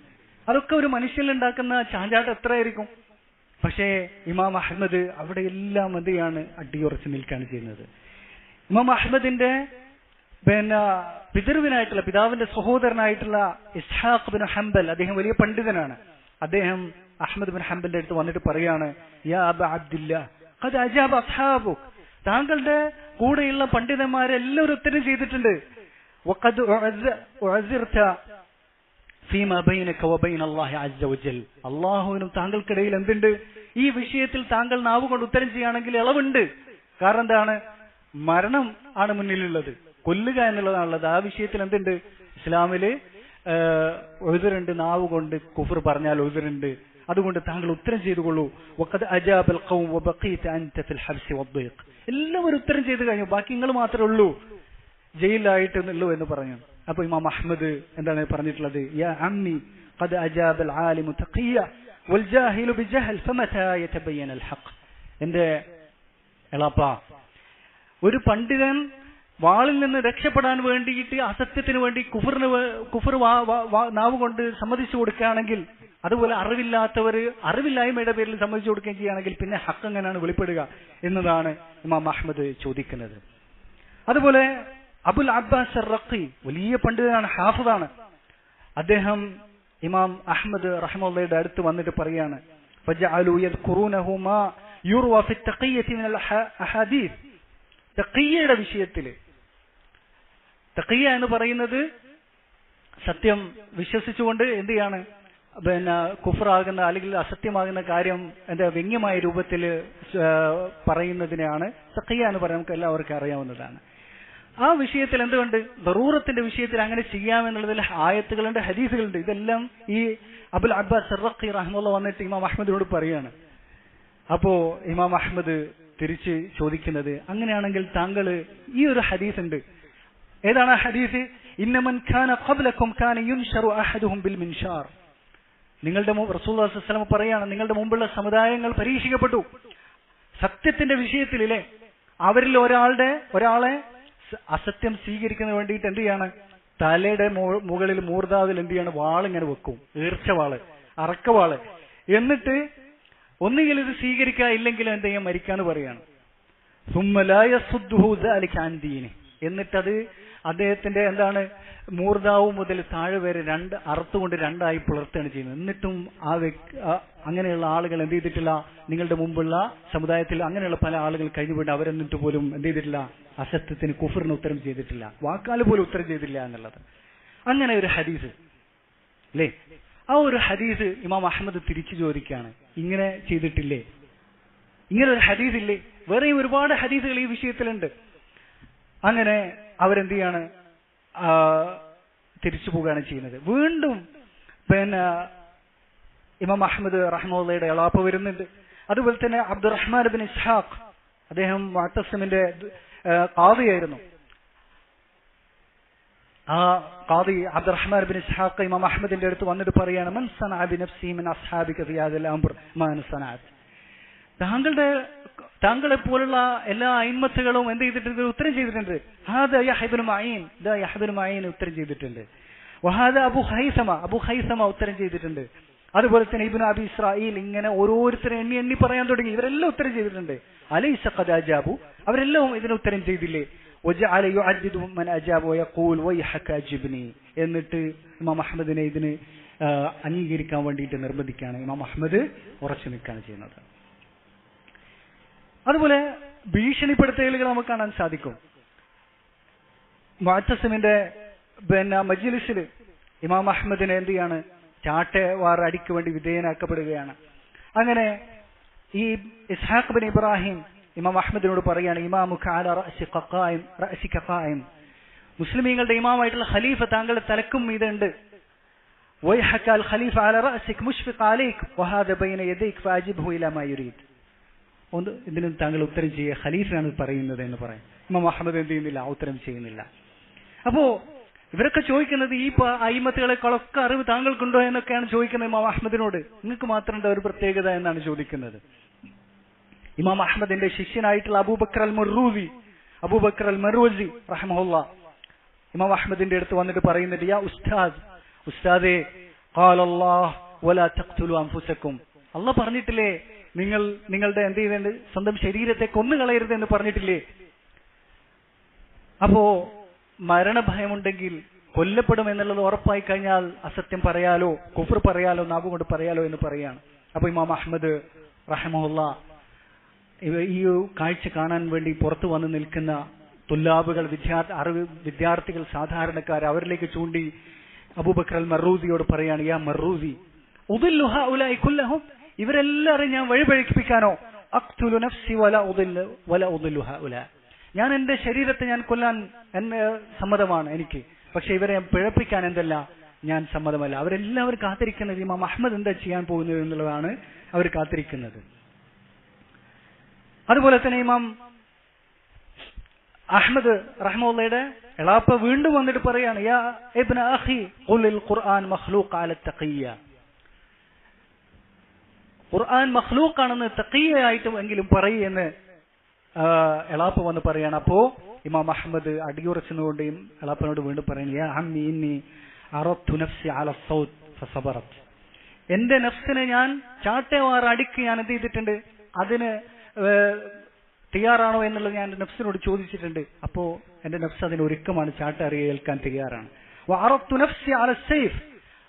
അതൊക്കെ ഒരു മനുഷ്യനുണ്ടാക്കുന്ന ചാഞ്ചാട്ടം എത്രയായിരിക്കും. പക്ഷേ ഇമാം അഹ്മദ് അവിടെ എല്ലാം എന്ത് ചെയ്യാണ്, അടിയുറച്ച് നിൽക്കുകയാണ് ചെയ്യുന്നത്. ഇമാം അഹ്മദിന്റെ പിതാവിന്റെ സഹോദരനായിട്ടുള്ള ഇസ്ഹാഖ് ബിൻ ഹംബൽ, അദ്ദേഹം വലിയ പണ്ഡിതനാണ്. അദ്ദേഹം അഹ്മദ് ബിൻ ഹംബലിന്റെ അടുത്ത് വന്നിട്ട് പറയാണ്, യാ അബാ അബ്ദില്ലാഹ് ഖദ് അജാബ അസ്ഹാബുക്, താങ്കളുടെ കൂടെയുള്ള പണ്ഡിതന്മാരെല്ലാവരും ഉത്തരം ചെയ്തിട്ടുണ്ട്. വഖദ് ഉഅസിർത ഫീമാ ബൈനക വബൈന അല്ലാഹി അസ്സ വജൽ, അല്ലാഹുവിനും താങ്കൾക്കിടയിൽ എന്തുണ്ട്, ഈ വിഷയത്തിൽ താങ്കൾ നാവ് കൊണ്ട് ഉത്തരം ചെയ്യുകയാണെങ്കിൽ ഇളവുണ്ട്. കാരണം എന്താണ്, മരണം ആണ് മുന്നിലുള്ളത്, കൊല്ലുക എന്നുള്ളതാണുള്ളത്. ആ വിഷയത്തിൽ എന്തുണ്ട്, ഇസ്ലാമില് ഉദ്റുണ്ട്, നാവ് കൊണ്ട് കുഫർ പറഞ്ഞാൽ ഉദ്റുണ്ട്. അതുകൊണ്ട് താങ്കൾ ഉത്തരം ചെയ്തുകൊള്ളൂ. വഖദ് അജാബൽ ഖൗം വബഖീത അൻത ഫിൽ ഹബ്സ് വദ്ദീഖ്, എല്ലാവരും ഉത്തരം ചെയ്തു കഴിഞ്ഞു, ബാക്കി നിങ്ങൾ മാത്രമേ ഉള്ളൂ ജയിലിലായിട്ടുള്ളൂ എന്ന് പറഞ്ഞു. അപ്പൊ ഇമാം അഹ്മദ് എന്താണ് പറഞ്ഞിട്ടുള്ളത്, യാ അമ്മി ഖദ് അജാബൽ ആലിമു തഖിയ വൽ ജാഹിലു ബിജഹൽ ഫമതാ യതബയ്യന അൽ ഹഖ്. എന്റെ എളാപ്പ, ഒരു പണ്ഡിതൻ വാളിൽ നിന്ന് രക്ഷപ്പെടാൻ വേണ്ടിയിട്ട് അസത്യത്തിന് വേണ്ടി കുഫർ നാവ് കൊണ്ട് സമ്മതിച്ചു കൊടുക്കുകയാണെങ്കിൽ, അതുപോലെ അറിവില്ലായ്മയുടെ പേരിൽ സമ്മതിച്ചു കൊടുക്കുകയും ചെയ്യുകയാണെങ്കിൽ പിന്നെ ഹക്ക് എങ്ങനെയാണ് വെളിപ്പെടുക എന്നതാണ് ഇമാം അഹ്മദ് ചോദിക്കുന്നത്. അതുപോലെ അബുൽ അബ്ബാസ് അർ-റഖി വലിയ പണ്ഡിതനാണ്, ഹാഫിദാണ്. അദ്ദേഹം ഇമാം അഹ്മദ് റഹ്മത്തുള്ളാഹിയുടെ അടുത്ത് വന്നിട്ട് പറയാണ്, ഫജഅലു യദ്കുറൂനഹു മാ യുർവ ഫി തഖിയ്യതി മിനൽ അഹാദീസ്. തഖിയ്യയുടെ വിഷയത്തിൽ, തഖിയ്യ എന്ന് പറയുന്നത് സത്യം വിശ്വസിച്ചുകൊണ്ട് എന്ത് ചെയ്യാണ്, കുഫറാകുന്ന അല്ലെങ്കിൽ അസത്യമാകുന്ന കാര്യം എന്താ വ്യംഗ്യമായ രൂപത്തിൽ പറയുന്നതിനെയാണ് തഖിയ്യ എന്ന് പറയുന്നത്. നമുക്ക് എല്ലാവർക്കും അറിയാവുന്നതാണ്. ആ വിഷയത്തിൽ എന്തുകൊണ്ട് ദറൂറത്തിന്റെ വിഷയത്തിൽ അങ്ങനെ ചെയ്യാമെന്നുള്ളതിൽ ആയത്തുകളുണ്ട്, ഹദീസുകളുണ്ട്. ഇതെല്ലാം ഈ അബുൽ അബ്ബാസ് അർ-റഖി റഹ്മത്തുള്ളാഹി വന്നിട്ട് ഇമാം അഹ്മദിനോട് പറയാണ്. അപ്പോ ഇമാം അഹ്മദ് തിരിച്ച് ചോദിക്കുന്നത്, അങ്ങനെയാണെങ്കിൽ താങ്കൾ ഈ ഒരു ഹദീസ് ഉണ്ട്, ഏതാണ് ആ ഹദീസ്, ഇന്നമൻ കാന ഖബ്ലകും കാന യുൻശറു അഹദുഹും ബിൽ മിൻഷാർ. നിങ്ങളുടെ റസൂലുള്ളാഹി സ്വല്ലല്ലാഹു അലൈഹി വസല്ലം പറയാണ്, നിങ്ങളുടെ മുമ്പുള്ള സമുദായങ്ങൾ പരീക്ഷിക്കപ്പെട്ടു സത്യത്തിന്റെ വിഷയത്തിലെ. അവരിൽ ഒരാളെ അസത്യം സ്വീകരിക്കുന്നതിന് വേണ്ടിയിട്ട് എന്ത് ചെയ്യാണ്, തലയുടെ മുകളിൽ മൂർദാവിൽ എന്ത് ചെയ്യാണ്, വാളിങ്ങനെ വെക്കും, ഈർച്ചവാള്, അറക്കവാള്. എന്നിട്ട് ഒന്നുകിൽ ഇത് സ്വീകരിക്കുക, ഇല്ലെങ്കിൽ എന്ത് ചെയ്യാൻ, മരിക്കാന്ന് പറയാണ്. എന്നിട്ടത് അദ്ദേഹത്തിന്റെ എന്താണ്, മൂർദാവ് മുതൽ താഴെ വരെ അറുത്തുകൊണ്ട് രണ്ടായി പിളർത്തുകയാണ് ചെയ്യുന്നത്. എന്നിട്ടും അങ്ങനെയുള്ള ആളുകൾ എന്ത് ചെയ്തിട്ടില്ല, നിങ്ങളുടെ മുമ്പുള്ള സമുദായത്തിൽ അങ്ങനെയുള്ള പല ആളുകൾ കഴിഞ്ഞുപോയിട്ട് അവരെന്നിട്ട് പോലും എന്ത് ചെയ്തിട്ടില്ല, അസത്യത്തിന് കുഫറിന് ഉത്തരം ചെയ്തിട്ടില്ല, വാക്കാല് പോലും ഉത്തരം ചെയ്തില്ല എന്നുള്ളത്. അങ്ങനെ ഒരു ഹദീസ് അല്ലേ, ആ ഒരു ഹദീസ് ഇമാം അഹ്മദ് തിരിച്ചു ചോദിക്കുകയാണ്, ഇങ്ങനെ ചെയ്തിട്ടില്ലേ, ഇങ്ങനെ ഒരു ഹദീസ് ഇല്ലേ? വേറെയും ഒരുപാട് ഹദീസുകൾ ഈ വിഷയത്തിലുണ്ട്. അങ്ങനെ അവരെന്ത് ചെയ്യാണ്, തിരിച്ചു പോവുകയാണ് ചെയ്യുന്നത്. വീണ്ടും ഇമാം അഹ്മദ് റഹ്മത്തുള്ളാഹിയുടെ എളാപ്പ വരുന്നുണ്ട്. അതുപോലെ തന്നെ അബ്ദുറഹ്മാൻ ബിൻ ഇസ്ഹാഖ്, അദ്ദേഹം മുഅത്തസിമിന്റെ ഖാദിയായിരുന്നു. ആ ഖാദി അബ്ദുറഹ്മാൻ ബിൻ ഇസ്ഹാഖ് ഇമാം അഹ്മദിന്റെ അടുത്ത് വന്നിട്ട് പറയാണ്, മൻ സനഅ ബിനഫ്സിഹി മിൻ അസ്ഹാബിക ഫി ഹാദൽ അംർ മാ സനഅത്. താങ്കളെ പോലുള്ള എല്ലാ അയിമ്മത്തുകളും എന്ത് ചെയ്തിട്ടുണ്ട്, ഉത്തരം ചെയ്തിട്ടുണ്ട്. ഹാദ യഹ്യ ഇബ്നു മഈൻ, യഹ്യ ഇബ്നു മഈൻ ഉത്തരം ചെയ്തിട്ടുണ്ട്. വഹാദ അബു ഖൈസമ ഉത്തരം ചെയ്തിട്ടുണ്ട്. അതുപോലെ തന്നെ ഇബ്നു അബി ഇസ്രായീൽ, ഇങ്ങനെ ഓരോരുത്തരും എണ്ണി പറയാൻ തുടങ്ങി. ഇവരെല്ലാം ഉത്തരം ചെയ്തിട്ടുണ്ട്. അലൈസ ഖദ് അജാബു, അവരെല്ലാം ഇതിന് ഉത്തരം ചെയ്തില്ലേ? വജഅല യുഅദ്ദിദു മൻ അജാബ വയഖൂൽ വൈഹക അജിബ്നി. എന്നിട്ട് ഇമാം അഹ്മദിനെ ഇതിന് അംഗീകരിക്കാൻ വേണ്ടിയിട്ട് നിർബന്ധിക്കുകയാണ്. ഇമാം അഹ്മദ് ഉറച്ചു നിൽക്കുകയാണ് ചെയ്യുന്നത്. അതുപോലെ ഭീഷണിപ്പെടുത്തലുകൾ നമുക്ക് കാണാൻ സാധിക്കും. മുഅത്തസിമിന്റെ മജ്ലിസിൽ ഇമാം അഹ്മദിനെ എന്ത് ചെയ്യാണ്, ചാട്ടവാർ അടിക്ക് വേണ്ടി വിധേയനാക്കപ്പെടുകയാണ്. അങ്ങനെ ഈ ഇസ്ഹാഖ് ബിൻ ഇബ്രാഹിം ഇമാം അഹ്മദിനോട് പറയാണ്, ഇമാമുക അലാ റഅസിക ഖായിം, മുസ്ലിമീങ്ങളുടെ ഇമാമായിട്ടുള്ള ഖലീഫ താങ്കളുടെ തലക്കും മീതെ ഉണ്ട്. വൈഹക അൽ ഖലീഫ അലാ റഅസിക മുഷ്ഫിഖ അലൈക വഹാദ ബൈന യദൈക ഫഅജിബ്ഹു ഇലാ മാ യുരീദ്. ഇതിന് താങ്കൾ ഉത്തരം ചെയ്യുക, ഖലീഫയാണ് പറയുന്നത് എന്ന് പറയും. ഇമാം അഹ്മദ് എന്ത് ചെയ്യുന്നില്ല, ഉത്തരം ചെയ്യുന്നില്ല. അപ്പോ ഇവരൊക്കെ ചോദിക്കുന്നത് ഈ അയിമത്തുകളെക്കാളൊക്കെ അറിവ് താങ്കൾക്കുണ്ടോ എന്നൊക്കെയാണ് ചോദിക്കുന്നത് ഇമാം അഹ്മദിനോട്. നിങ്ങൾക്ക് മാത്രം എന്താ ഒരു പ്രത്യേകത എന്നാണ് ചോദിക്കുന്നത്. ഇമാം അഹ്മദിന്റെ ശിഷ്യനായിട്ടുള്ള അബൂബക്കർ അൽ മർവസി റഹ്മഹുല്ലാഹ് ഇമാം അഹ്മദിന്റെ അടുത്ത് വന്നിട്ട് പറയുന്നുണ്ട്, യാ ഉസ്താദേ ഖാലല്ലാഹ് വലാ തഖ്തുലു അൻഫുസകും, അല്ലാഹ് പറഞ്ഞിട്ടില്ലേ നിങ്ങളുടെ എന്ത് ചെയ്യുന്നുണ്ട്, സ്വന്തം ശരീരത്തെ കൊന്നുകളയരുത് എന്ന് പറഞ്ഞിട്ടില്ലേ? അപ്പോ മരണഭയമുണ്ടെങ്കിൽ കൊല്ലപ്പെടും എന്നുള്ളത് ഉറപ്പായി കഴിഞ്ഞാൽ അസത്യം പറയാലോ കുഫ്ർ പറയാലോ നാവ് കൊണ്ട് പറയാലോ എന്ന് പറയാണ്. അപ്പൊ ഇമാം അഹ്മദ് റഹ്മഹുല്ലാഹ് ഈ കാഴ്ച കാണാൻ വേണ്ടി പുറത്തു വന്ന് നിൽക്കുന്ന തുല്ലാബുകൾ, വിദ്യാർത്ഥികൾ, സാധാരണക്കാർ, അവരിലേക്ക് ചൂണ്ടി അബൂബക്കർ അൽ മർറൂസിയോട് പറയാണ്, യാ മർറൂസി ഉദില്ലു ഹഉലാഇ കുല്ലഹും, ഇവരെല്ലാവരും ഞാൻ വഴിപഴിപ്പിക്കാനോ? അഖ്തുലു നഫ്സി വല ഉദില്ലു ഹഉലാ, ഞാൻ എന്റെ ശരീരത്തെ ഞാൻ കൊല്ലാൻ എന്നെ സമ്മതമാണ് എനിക്ക്, പക്ഷെ ഇവരെ പിഴപ്പിക്കാൻ എന്തല്ല ഞാൻ സമ്മതമല്ല. അവരെല്ലാവരും കാത്തിരിക്കുന്നത് ഇമാം അഹ്മദ് എന്താ ചെയ്യാൻ പോകുന്നത് എന്നുള്ളതാണ് അവർ കാത്തിരിക്കുന്നത്. അതുപോലെ തന്നെ ഇമാം അഹ്മദ് റഹ്മത്തുള്ളാഹിയുടെ എളാപ്പ വീണ്ടും വന്നിട്ട് പറയാണ്, യാ ഇബ്ന അഖി ഖുലിൽ ഖുർആൻ മഖ്ലൂഖ് അല തഖിയ്യ, ഖുർആൻ മഖ്ലൂഖാണെന്ന് തഖിയ്യയായിട്ടും എങ്കിലും പറയുമെന്ന് എളാപ്പ വന്ന് പറയാണ്. അപ്പോ ഇമാം അഹ്മദ് അടിയുറച്ചുകൊണ്ട് എളാപ്പനോട് വീണ്ടും പറയുന്നു, യാ അമ്മി ഇന്നി അറദ്തു നഫ്സി അല സൗത്ത് ഫസബറത്, എന്റെ നഫ്സിനെ ഞാൻ ചാട്ടവാർ അടിക്ക് ഞാൻ എന്ത് ചെയ്തിട്ടുണ്ട്, അതിന് തയ്യാറാണോ എന്നുള്ളത് ഞാൻ എന്റെ നഫ്സിനോട് ചോദിച്ചിട്ടുണ്ട്. അപ്പോ എന്റെ നഫ്സ് അതിന് ഒരുക്കമാണ്, ചാട്ട അറിയേൽക്കാൻ തയ്യാറാണ്. വഅറദ്തു നഫ്സി അല സൈഫ്,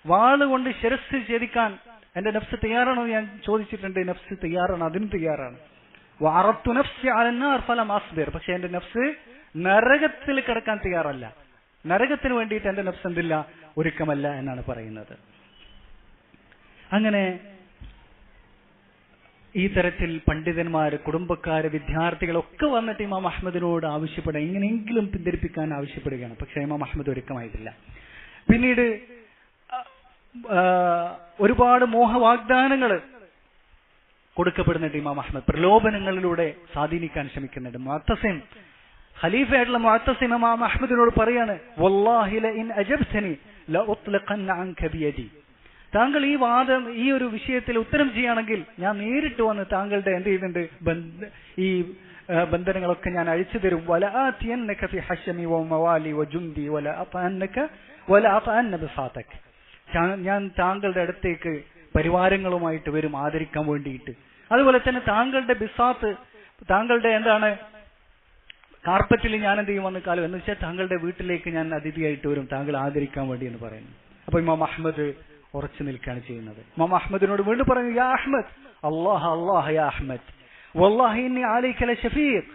വാളുകൊണ്ട് ശിരസ്സ് ഛേദിക്കാൻ എന്റെ നഫ്സ് തയ്യാറാണോ ഞാൻ ചോദിച്ചിട്ടുണ്ട്, നഫ്സ് തയ്യാറാണ്, അതിനും തയ്യാറാണ്. വഅറദ്തു നഫ്സി അല നാർ ഫലം അസ്ബിർ, പക്ഷെ എന്റെ നഫ്സ് നരകത്തിൽ കിടക്കാൻ തയ്യാറല്ല, നരകത്തിന് വേണ്ടിയിട്ട് എന്റെ നഫ്സ് എന്തില്ല, ഒരുക്കമല്ല എന്നാണ് പറയുന്നത്. അങ്ങനെ ഈ തരത്തിൽ പണ്ഡിതന്മാര്, കുടുംബക്കാര്, വിദ്യാർത്ഥികളൊക്കെ വന്നിട്ട് ഇമാം അഹ്മദിനോട് ആവശ്യപ്പെടുക, എങ്ങനെയെങ്കിലും പിന്തിരിപ്പിക്കാൻ ആവശ്യപ്പെടുകയാണ്. പക്ഷെ ഇമാം അഹ്മദ് ഒരുക്കമായിട്ടില്ല. പിന്നീട് ഒരുപാട് മോഹവാഗ്ദാനങ്ങൾ കൊടുക്കപ്പെടുന്നുണ്ട് ഇമാം അഹ്മദ്, പ്രലോഭനങ്ങളിലൂടെ സ്വാധീനിക്കാൻ ശ്രമിക്കുന്നുണ്ട്. മുഅത്തസിം, ഖലീഫയായിട്ടുള്ള മുഅത്തസിം ഇമാം അഹ്മദിനോട് പറയാണ്, വല്ലാഹി ലഇൻ അജബ്തനി ലഉത്ലഖന്ന അൻക ബിയദി, താങ്കൾ ഈ ഒരു വിഷയത്തിൽ ഉത്തരം ചെയ്യുകയാണെങ്കിൽ ഞാൻ നേരിട്ട് വന്ന് താങ്കളുടെ എന്ത് ചെയ്യുന്നുണ്ട്, ഈ ബന്ധനങ്ങളൊക്കെ ഞാൻ അഴിച്ചു തരും. വലആതിയന്നക ഫി ഹശമി വമവാലി വജുന്ദി വലഅതഅന്ന ബിസാതക, ഞാൻ താങ്കളുടെ അടുത്തേക്ക് പരിവാരങ്ങളുമായിട്ട് വരും ആദരിക്കാൻ വേണ്ടിയിട്ട്. അതുപോലെ തന്നെ താങ്കളുടെ ബിസാത്ത്, താങ്കളുടെ എന്താണ് കാർപ്പറ്റിൽ ഞാൻ എന്ത് ചെയ്യും വന്ന് കാലം എന്ന് വെച്ചാൽ താങ്കളുടെ വീട്ടിലേക്ക് ഞാൻ അതിഥിയായിട്ട് വരും താങ്കൾ ആദരിക്കാൻ വേണ്ടി എന്ന് പറയുന്നു. അപ്പൊ ഇമാം അഹ്മദ് ഉറച്ചു നിൽക്കുകയാണ് ചെയ്യുന്നത്. ഇമാം അഹ്മദിനോട് വീണ്ടും പറഞ്ഞു, യാ അഹ്മദ് അല്ലാഹ് യാ അഹ്മദ് വല്ലാഹി ഇന്നി അലൈക ലശഫീഖ്,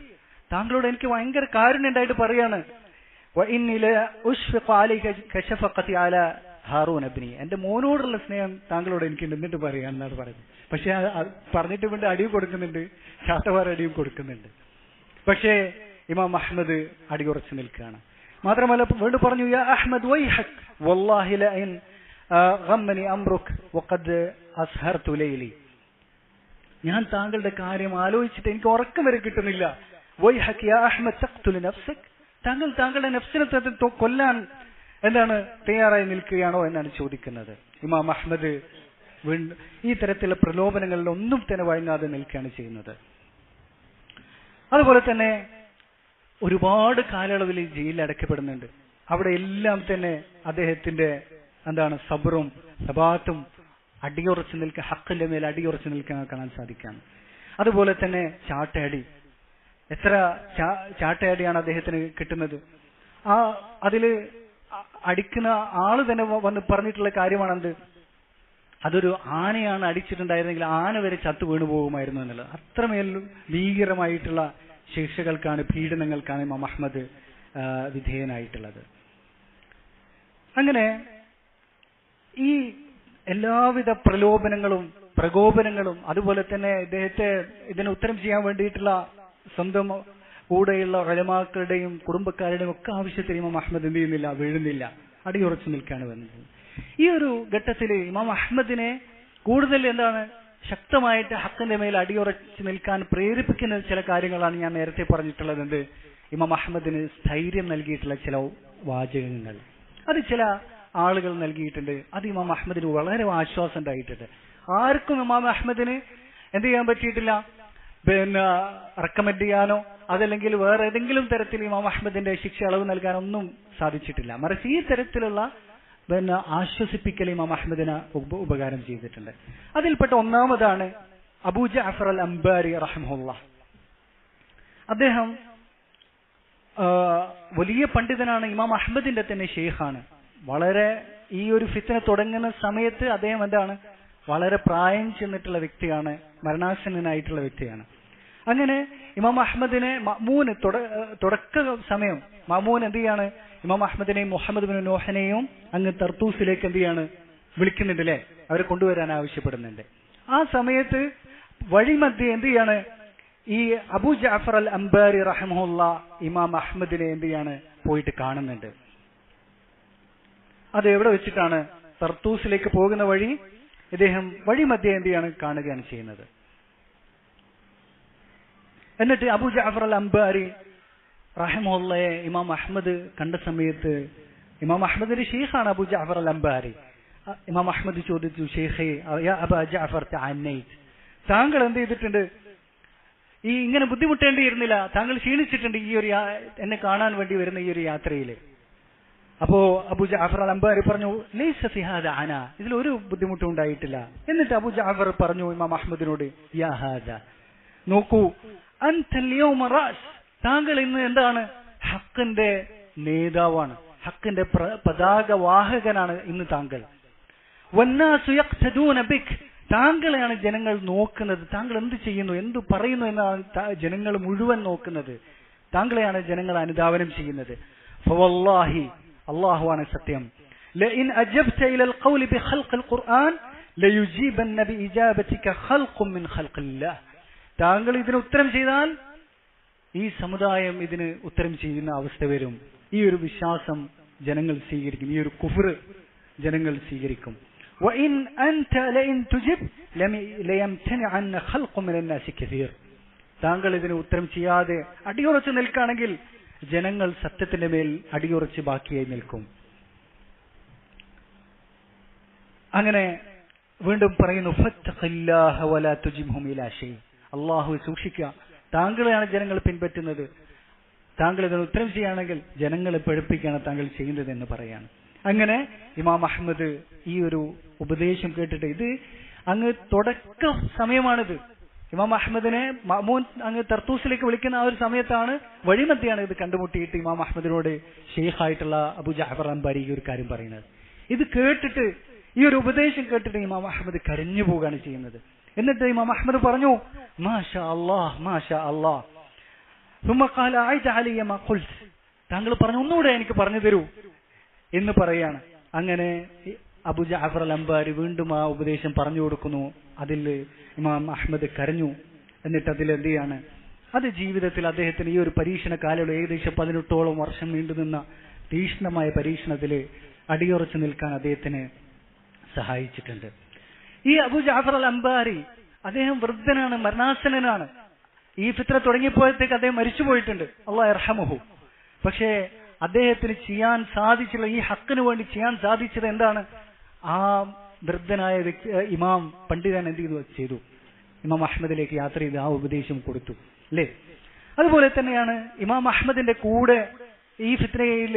താങ്കളോട് എനിക്ക് ഭയങ്കര കാരുണ്യം ഉണ്ടായിട്ട് പറയാണ്. വഇന്നി ലഉശ്ഫിഖു അലൈക കശഫഖതി അലാ ഹാറൂൻ ഇബ്നി, എന്റെ മോനോടുള്ള സ്നേഹം താങ്കളോട് എനിക്ക് എന്നിട്ട് പറയാന്നാണ് പറയുന്നത്. പക്ഷെ പറഞ്ഞിട്ട് വീണ്ടും അടിയും കൊടുക്കുന്നുണ്ട്, ചാട്ടവാർ അടിയും കൊടുക്കുന്നുണ്ട്. പക്ഷേ ഇമാം അഹ്മദ് അടിയുറച്ചു നിൽക്കുകയാണ്. മാത്രമല്ല വീണ്ടും പറഞ്ഞു, യാ അഹ്മദ് വൈഹക് വല്ലാഹി ലഇൻ ഗമ്മനി അംറുക് വഖദ് അസ്ഹർതു ലൈലി, ഞാൻ താങ്കളുടെ കാര്യം ആലോചിച്ചിട്ട് എനിക്ക് ഉറക്കം വരെ കിട്ടുന്നില്ല. വൈഹക് യാ അഹ്മദ് തഖ്തുലു നഫ്സക്, താങ്കൾ താങ്കളുടെ നഫ്സിനെ കൊല്ലാൻ എന്താണ് തയ്യാറായി നിൽക്കുകയാണോ എന്നാണ് ചോദിക്കുന്നത്. ഇമാം അഹ്മദ് ഈ തരത്തിലുള്ള പ്രലോഭനങ്ങളിൽ ഒന്നും തന്നെ വഴങ്ങാതെ നിൽക്കുകയാണ് ചെയ്യുന്നത്. അതുപോലെ തന്നെ ഒരുപാട് കാലയളവിൽ ജയിലിൽ അടയ്ക്കപ്പെടുന്നുണ്ട്. അവിടെ എല്ലാം തന്നെ അദ്ദേഹത്തിന്റെ എന്താണ് സബറും സബാത്തും അടിയുറച്ചു നിൽക്കാൻ, ഹക്കിന്റെ മേൽ അടിയുറച്ചു നിൽക്കാൻ കാണാൻ സാധിക്കാം. അതുപോലെ തന്നെ ചാട്ടയടി, എത്ര ചാട്ടയടിയാണ് അദ്ദേഹത്തിന് കിട്ടുന്നത്. അതില് അടിക്കുന്ന ആള് തന്നെ വന്ന് പറഞ്ഞിട്ടുള്ള കാര്യമാണെന്ത്, അതൊരു ആനയാണ് അടിച്ചിട്ടുണ്ടായിരുന്നെങ്കിൽ ആന വരെ ചത്തു വീണു പോകുമായിരുന്നു എന്നുള്ളത്. അത്രമേലും ഭീകരമായിട്ടുള്ള ശിക്ഷകൾക്കാണ്, പീഡനങ്ങൾക്കാണ് ഇമാം അഹ്മദ് വിധേയനായിട്ടുള്ളത്. അങ്ങനെ ഈ എല്ലാവിധ പ്രകോപനങ്ങളും അതുപോലെ തന്നെ ഇദ്ദേഹത്തെ ഇതിന് ഉത്തരം ചെയ്യാൻ വേണ്ടിയിട്ടുള്ള സ്വന്തം കൂടെയുള്ള ഉലമാക്കളുടെയും കുടുംബക്കാരുടെയും ഒക്കെ ആവശ്യത്തിന് ഇമാം അഹ്മദ് എന്ത് ചെയ്യുന്നില്ല, വീഴുന്നില്ല, അടിയുറച്ചു നിൽക്കാണ് വന്നത്. ഈ ഒരു ഘട്ടത്തിൽ ഇമാം അഹ്മദിനെ കൂടുതൽ ശക്തമായിട്ട് ഹക്കിന്റെ മേൽ അടിയുറച്ചു നിൽക്കാൻ പ്രേരിപ്പിക്കുന്ന ചില കാര്യങ്ങളാണ് ഞാൻ നേരത്തെ പറഞ്ഞിട്ടുള്ളത്. എന്ത്? ഇമാം അഹ്മദിന് സ്ഥൈര്യം നൽകിയിട്ടുള്ള ചില വാചകങ്ങൾ അത് ചില ആളുകൾ നൽകിയിട്ടുണ്ട്. അത് ഇമാം അഹ്മദിന് വളരെ ആശ്വാസം ഉണ്ടായിട്ടുണ്ട്. ആർക്കും ഇമാം അഹ്മദിന് എന്ത് ചെയ്യാൻ പറ്റിയിട്ടില്ല, റെക്കമെൻഡ് ചെയ്യാനോ അതല്ലെങ്കിൽ വേറെ ഏതെങ്കിലും തരത്തിൽ ഇമാം അഹ്മദിന്റെ ശിക്ഷ അളവ് നൽകാനൊന്നും സാധിച്ചിട്ടില്ല. മറിച്ച് ഈ തരത്തിലുള്ള ആശ്വസിപ്പിക്കൽ ഇമാം അഹ്മദിന് ഉപകാരം ചെയ്തിട്ടുണ്ട്. അതിൽപ്പെട്ട ഒന്നാമതാണ് അബൂ ജഅഫർ അൽ അംബാരി റഹിമഹുല്ലാഹ്. അദ്ദേഹം വലിയ പണ്ഡിതനാണ്, ഇമാം അഹ്മദിന്റെ തന്നെ ഷെയ്ഖാണ്. വളരെ ഈ ഒരു ഫിത്ന തുടങ്ങുന്ന സമയത്ത് അദ്ദേഹം വളരെ പ്രായം ചെന്നിട്ടുള്ള വ്യക്തിയാണ്, മരണാസന്നനായിട്ടുള്ള വ്യക്തിയാണ്. അങ്ങനെ ഇമാം അഹ്മദിനെ മഅ്മൂന് തുടക്ക സമയം മഅ്മൂൻ എന്ത് ചെയ്യാണ്, ഇമാം അഹ്മദിനെയും മുഹമ്മദ് ബിൻ നൂഹിനെയും അങ്ങ് തർത്തൂസിലേക്ക് എന്ത് ചെയ്യാണ്, വിളിക്കുന്നുണ്ട് അല്ലെ, അവരെ കൊണ്ടുവരാൻ ആവശ്യപ്പെടുന്നുണ്ട്. ആ സമയത്ത് വഴിമധ്യേ എന്ത് ചെയ്യാണ്, ഈ അബൂ ജഅഫർ അൽ അംബാരി റഹിമഹുല്ലാ ഇമാം അഹ്മദിനെ എന്ത് ചെയ്യാണ്, പോയിട്ട് കാണുന്നുണ്ട്. അത് എവിടെ വെച്ചിട്ടാണ്? തർത്തൂസിലേക്ക് പോകുന്ന വഴി ഇദ്ദേഹം വഴിമധ്യേ എന്ത് ചെയ്യാണ്, കാണുകയാണ് ചെയ്യുന്നത്. എന്നിട്ട് അബൂ ജഅഫർ അൽ അംബാരി റഹിമഹുല്ലയെ ഇമാം അഹ്മദ് കണ്ട സമയത്ത്, ഇമാം അഹ്മദിന്റെ ഷെയ്ഖാണ് അബൂ ജഅഫർ അൽ അംബാരി. ഇമാം അഹ്മദ് ചോദിച്ചു, ഷെയ്ഖേ യാ അബാ ജഅഫർ തഅന്നൈത്, താങ്കൾ എന്ത് ചെയ്തിട്ടുണ്ട്, ഈ ഇങ്ങനെ ബുദ്ധിമുട്ടേണ്ടിയിരുന്നില്ല, താങ്കൾ ക്ഷീണിച്ചിട്ടുണ്ട് ഈ ഒരു എന്നെ കാണാൻ വേണ്ടി വരുന്ന ഈ ഒരു യാത്രയിൽ. അപ്പോ അബൂ ജഅഫർ അൽ അംബാരി പറഞ്ഞു, ലൈസ ഫി ഹാദാ അന, ഇതിലൊരു ബുദ്ധിമുട്ടും ഉണ്ടായിട്ടില്ല. എന്നിട്ട് അബൂ ജഅഫർ പറഞ്ഞു ഇമാം അഹ്മദിനോട്, യാ ഹാദാ, നോക്കൂ, അൻതൽ യൗമ റഅസ്, താങ്കൾ ഇന്ന് എന്താണ്, ഹക്കിന്റെ നേതാവാണ്, ഹക്കിന്റെ പതാക വാഹകനാണ് ഇന്ന് താങ്കൾ. വന്നാസു യഖ്തദൂന ബിക്, താങ്കളെയാണ് ജനങ്ങൾ നോക്കുന്നത്, താങ്കൾ എന്ത് ചെയ്യുന്നു എന്ത് പറയുന്നു എന്നാണ് ജനങ്ങൾ മുഴുവൻ നോക്കുന്നത്, താങ്കളെയാണ് ജനങ്ങൾ അനുധാവനം ചെയ്യുന്നത്. ഫവല്ലാഹി, അല്ലാഹുവാണ് സത്യം, ലഇൻ അജബ്ത ഇലൽ ഖൗലി ബിഖൽഖിൽ ഖുർആൻ ലയുജീബന്ന ബിഇജാബതിക ഖൽഖും മിൻ ഖൽഖില്ലാഹ്, താങ്കൾ ഇതിന് ഉത്തരം ചെയ്താൽ ഈ സമുദായം ഇതിന് ഉത്തരം ചെയ്യുന്ന അവസ്ഥ വരും. ഈ ഒരു വിശ്വാസം ജനങ്ങൾ സ്വീകരിക്കും, ഈ ഒരു കുഫ്ർ ജനങ്ങൾ സ്വീകരിക്കും. وإن أنت لئن تجب ليمتنعن خلق من الناس كثير, താങ്കൾ ഇതിന് ഉത്തരം ചെയ്യാതെ അടിയുറച്ച് നിൽക്കുകയാണെങ്കിൽ ജനങ്ങൾ സത്യത്തിന്റെ മേൽ അടിയുറച്ച് ബാക്കിയായി നിൽക്കും. അങ്ങനെ വീണ്ടും പറയുന്നു, ഫത്തഖില്ലാഹ വലാ തുജിബ്ഹും ഇലാ ഷൈ, അല്ലാഹു സൂക്ഷിക്കുക, താങ്കളെയാണ് ജനങ്ങൾ പിൻപറ്റുന്നത്, താങ്കൾ ഇതിന് ഉത്തരം ചെയ്യുകയാണെങ്കിൽ ജനങ്ങളെ പഠിപ്പിക്കുകയാണ് താങ്കൾ ചെയ്യുന്നത് എന്ന് പറയാണ്. അങ്ങനെ ഇമാം അഹ്മദ് ഈ ഒരു ഉപദേശം കേട്ടിട്ട്, ഇത് അങ്ങ് തുടക്ക സമയമാണിത്, ഇമാം അഹ്മദിനെ മഅ്മൂൻ അങ്ങ് തർത്തൂസിലേക്ക് വിളിക്കുന്ന ആ ഒരു സമയത്താണ്, വഴിമധ്യയാണ് ഇത് കണ്ടുമുട്ടിയിട്ട് ഇമാം അഹ്മദിനോട് ഷെയ്ഖായിട്ടുള്ള അബൂ ജഅഫർ അൻബാരി ഈ ഒരു കാര്യം പറയുന്നത്. ഇത് കേട്ടിട്ട്, ഈ ഒരു ഉപദേശം കേട്ടിട്ട് ഇമാം അഹ്മദ് കരഞ്ഞു പോവുകയാണ് ചെയ്യുന്നത്. എന്നിട്ട് ഇമാം അഹ്മദ് പറഞ്ഞു, മാഷാ അല്ലാഹ് മാഷാ അല്ലാഹ്, ثم قال أعد علي ما قلت, താങ്കൾ പറഞ്ഞു ഒന്നുകൂടെ എനിക്ക് പറഞ്ഞു തരൂ എന്ന് പറയാണ്. അങ്ങനെ അബൂ ജഅഫർ അൽ അംബാരി വീണ്ടും ആ ഉപദേശം പറഞ്ഞു കൊടുക്കുന്നു. അതിൽ ഇമാം അഹ്മദ് കരഞ്ഞു. എന്നിട്ട് അതിൽ എന്ത് ചെയ്യാണ്, അത് ജീവിതത്തിൽ അദ്ദേഹത്തിന് ഈ ഒരു പരീക്ഷണ കാലയളവ് ഏകദേശം 18ഓളം വർഷം നീണ്ടുനിന്ന തീക്ഷ്ണമായ പരീക്ഷണത്തിൽ അടിയുറച്ചു നിൽക്കാൻ അദ്ദേഹത്തിന് സഹായിച്ചിട്ടുണ്ട്. ഈ അബൂ ജഅഫർ അൽ അംബാരി അദ്ദേഹം വൃദ്ധനാണ്, മരണാസന്നനാണ്. ഈ ഫിത്ന തുടങ്ങിയപ്പോഴത്തേക്ക് അദ്ദേഹം മരിച്ചുപോയിട്ടുണ്ട്, അല്ലാഹു യർഹമുഹു. പക്ഷേ അദ്ദേഹത്തിന് ചെയ്യാൻ സാധിച്ചുള്ള, ഈ ഹക്കിന് വേണ്ടി ചെയ്യാൻ സാധിച്ചത് എന്താണ്, ആ വൃദ്ധനായ വ്യക്തി ഇമാം പണ്ഡിതൻ എന്ത് ചെയ്തു, ഇമാം അഹ്മദിലേക്ക് യാത്ര ചെയ്ത് ആ ഉപദേശം കൊടുത്തു അല്ലേ. അതുപോലെ തന്നെയാണ് ഇമാം അഹ്മദിന്റെ കൂടെ ഈ ഫിത്നയിൽ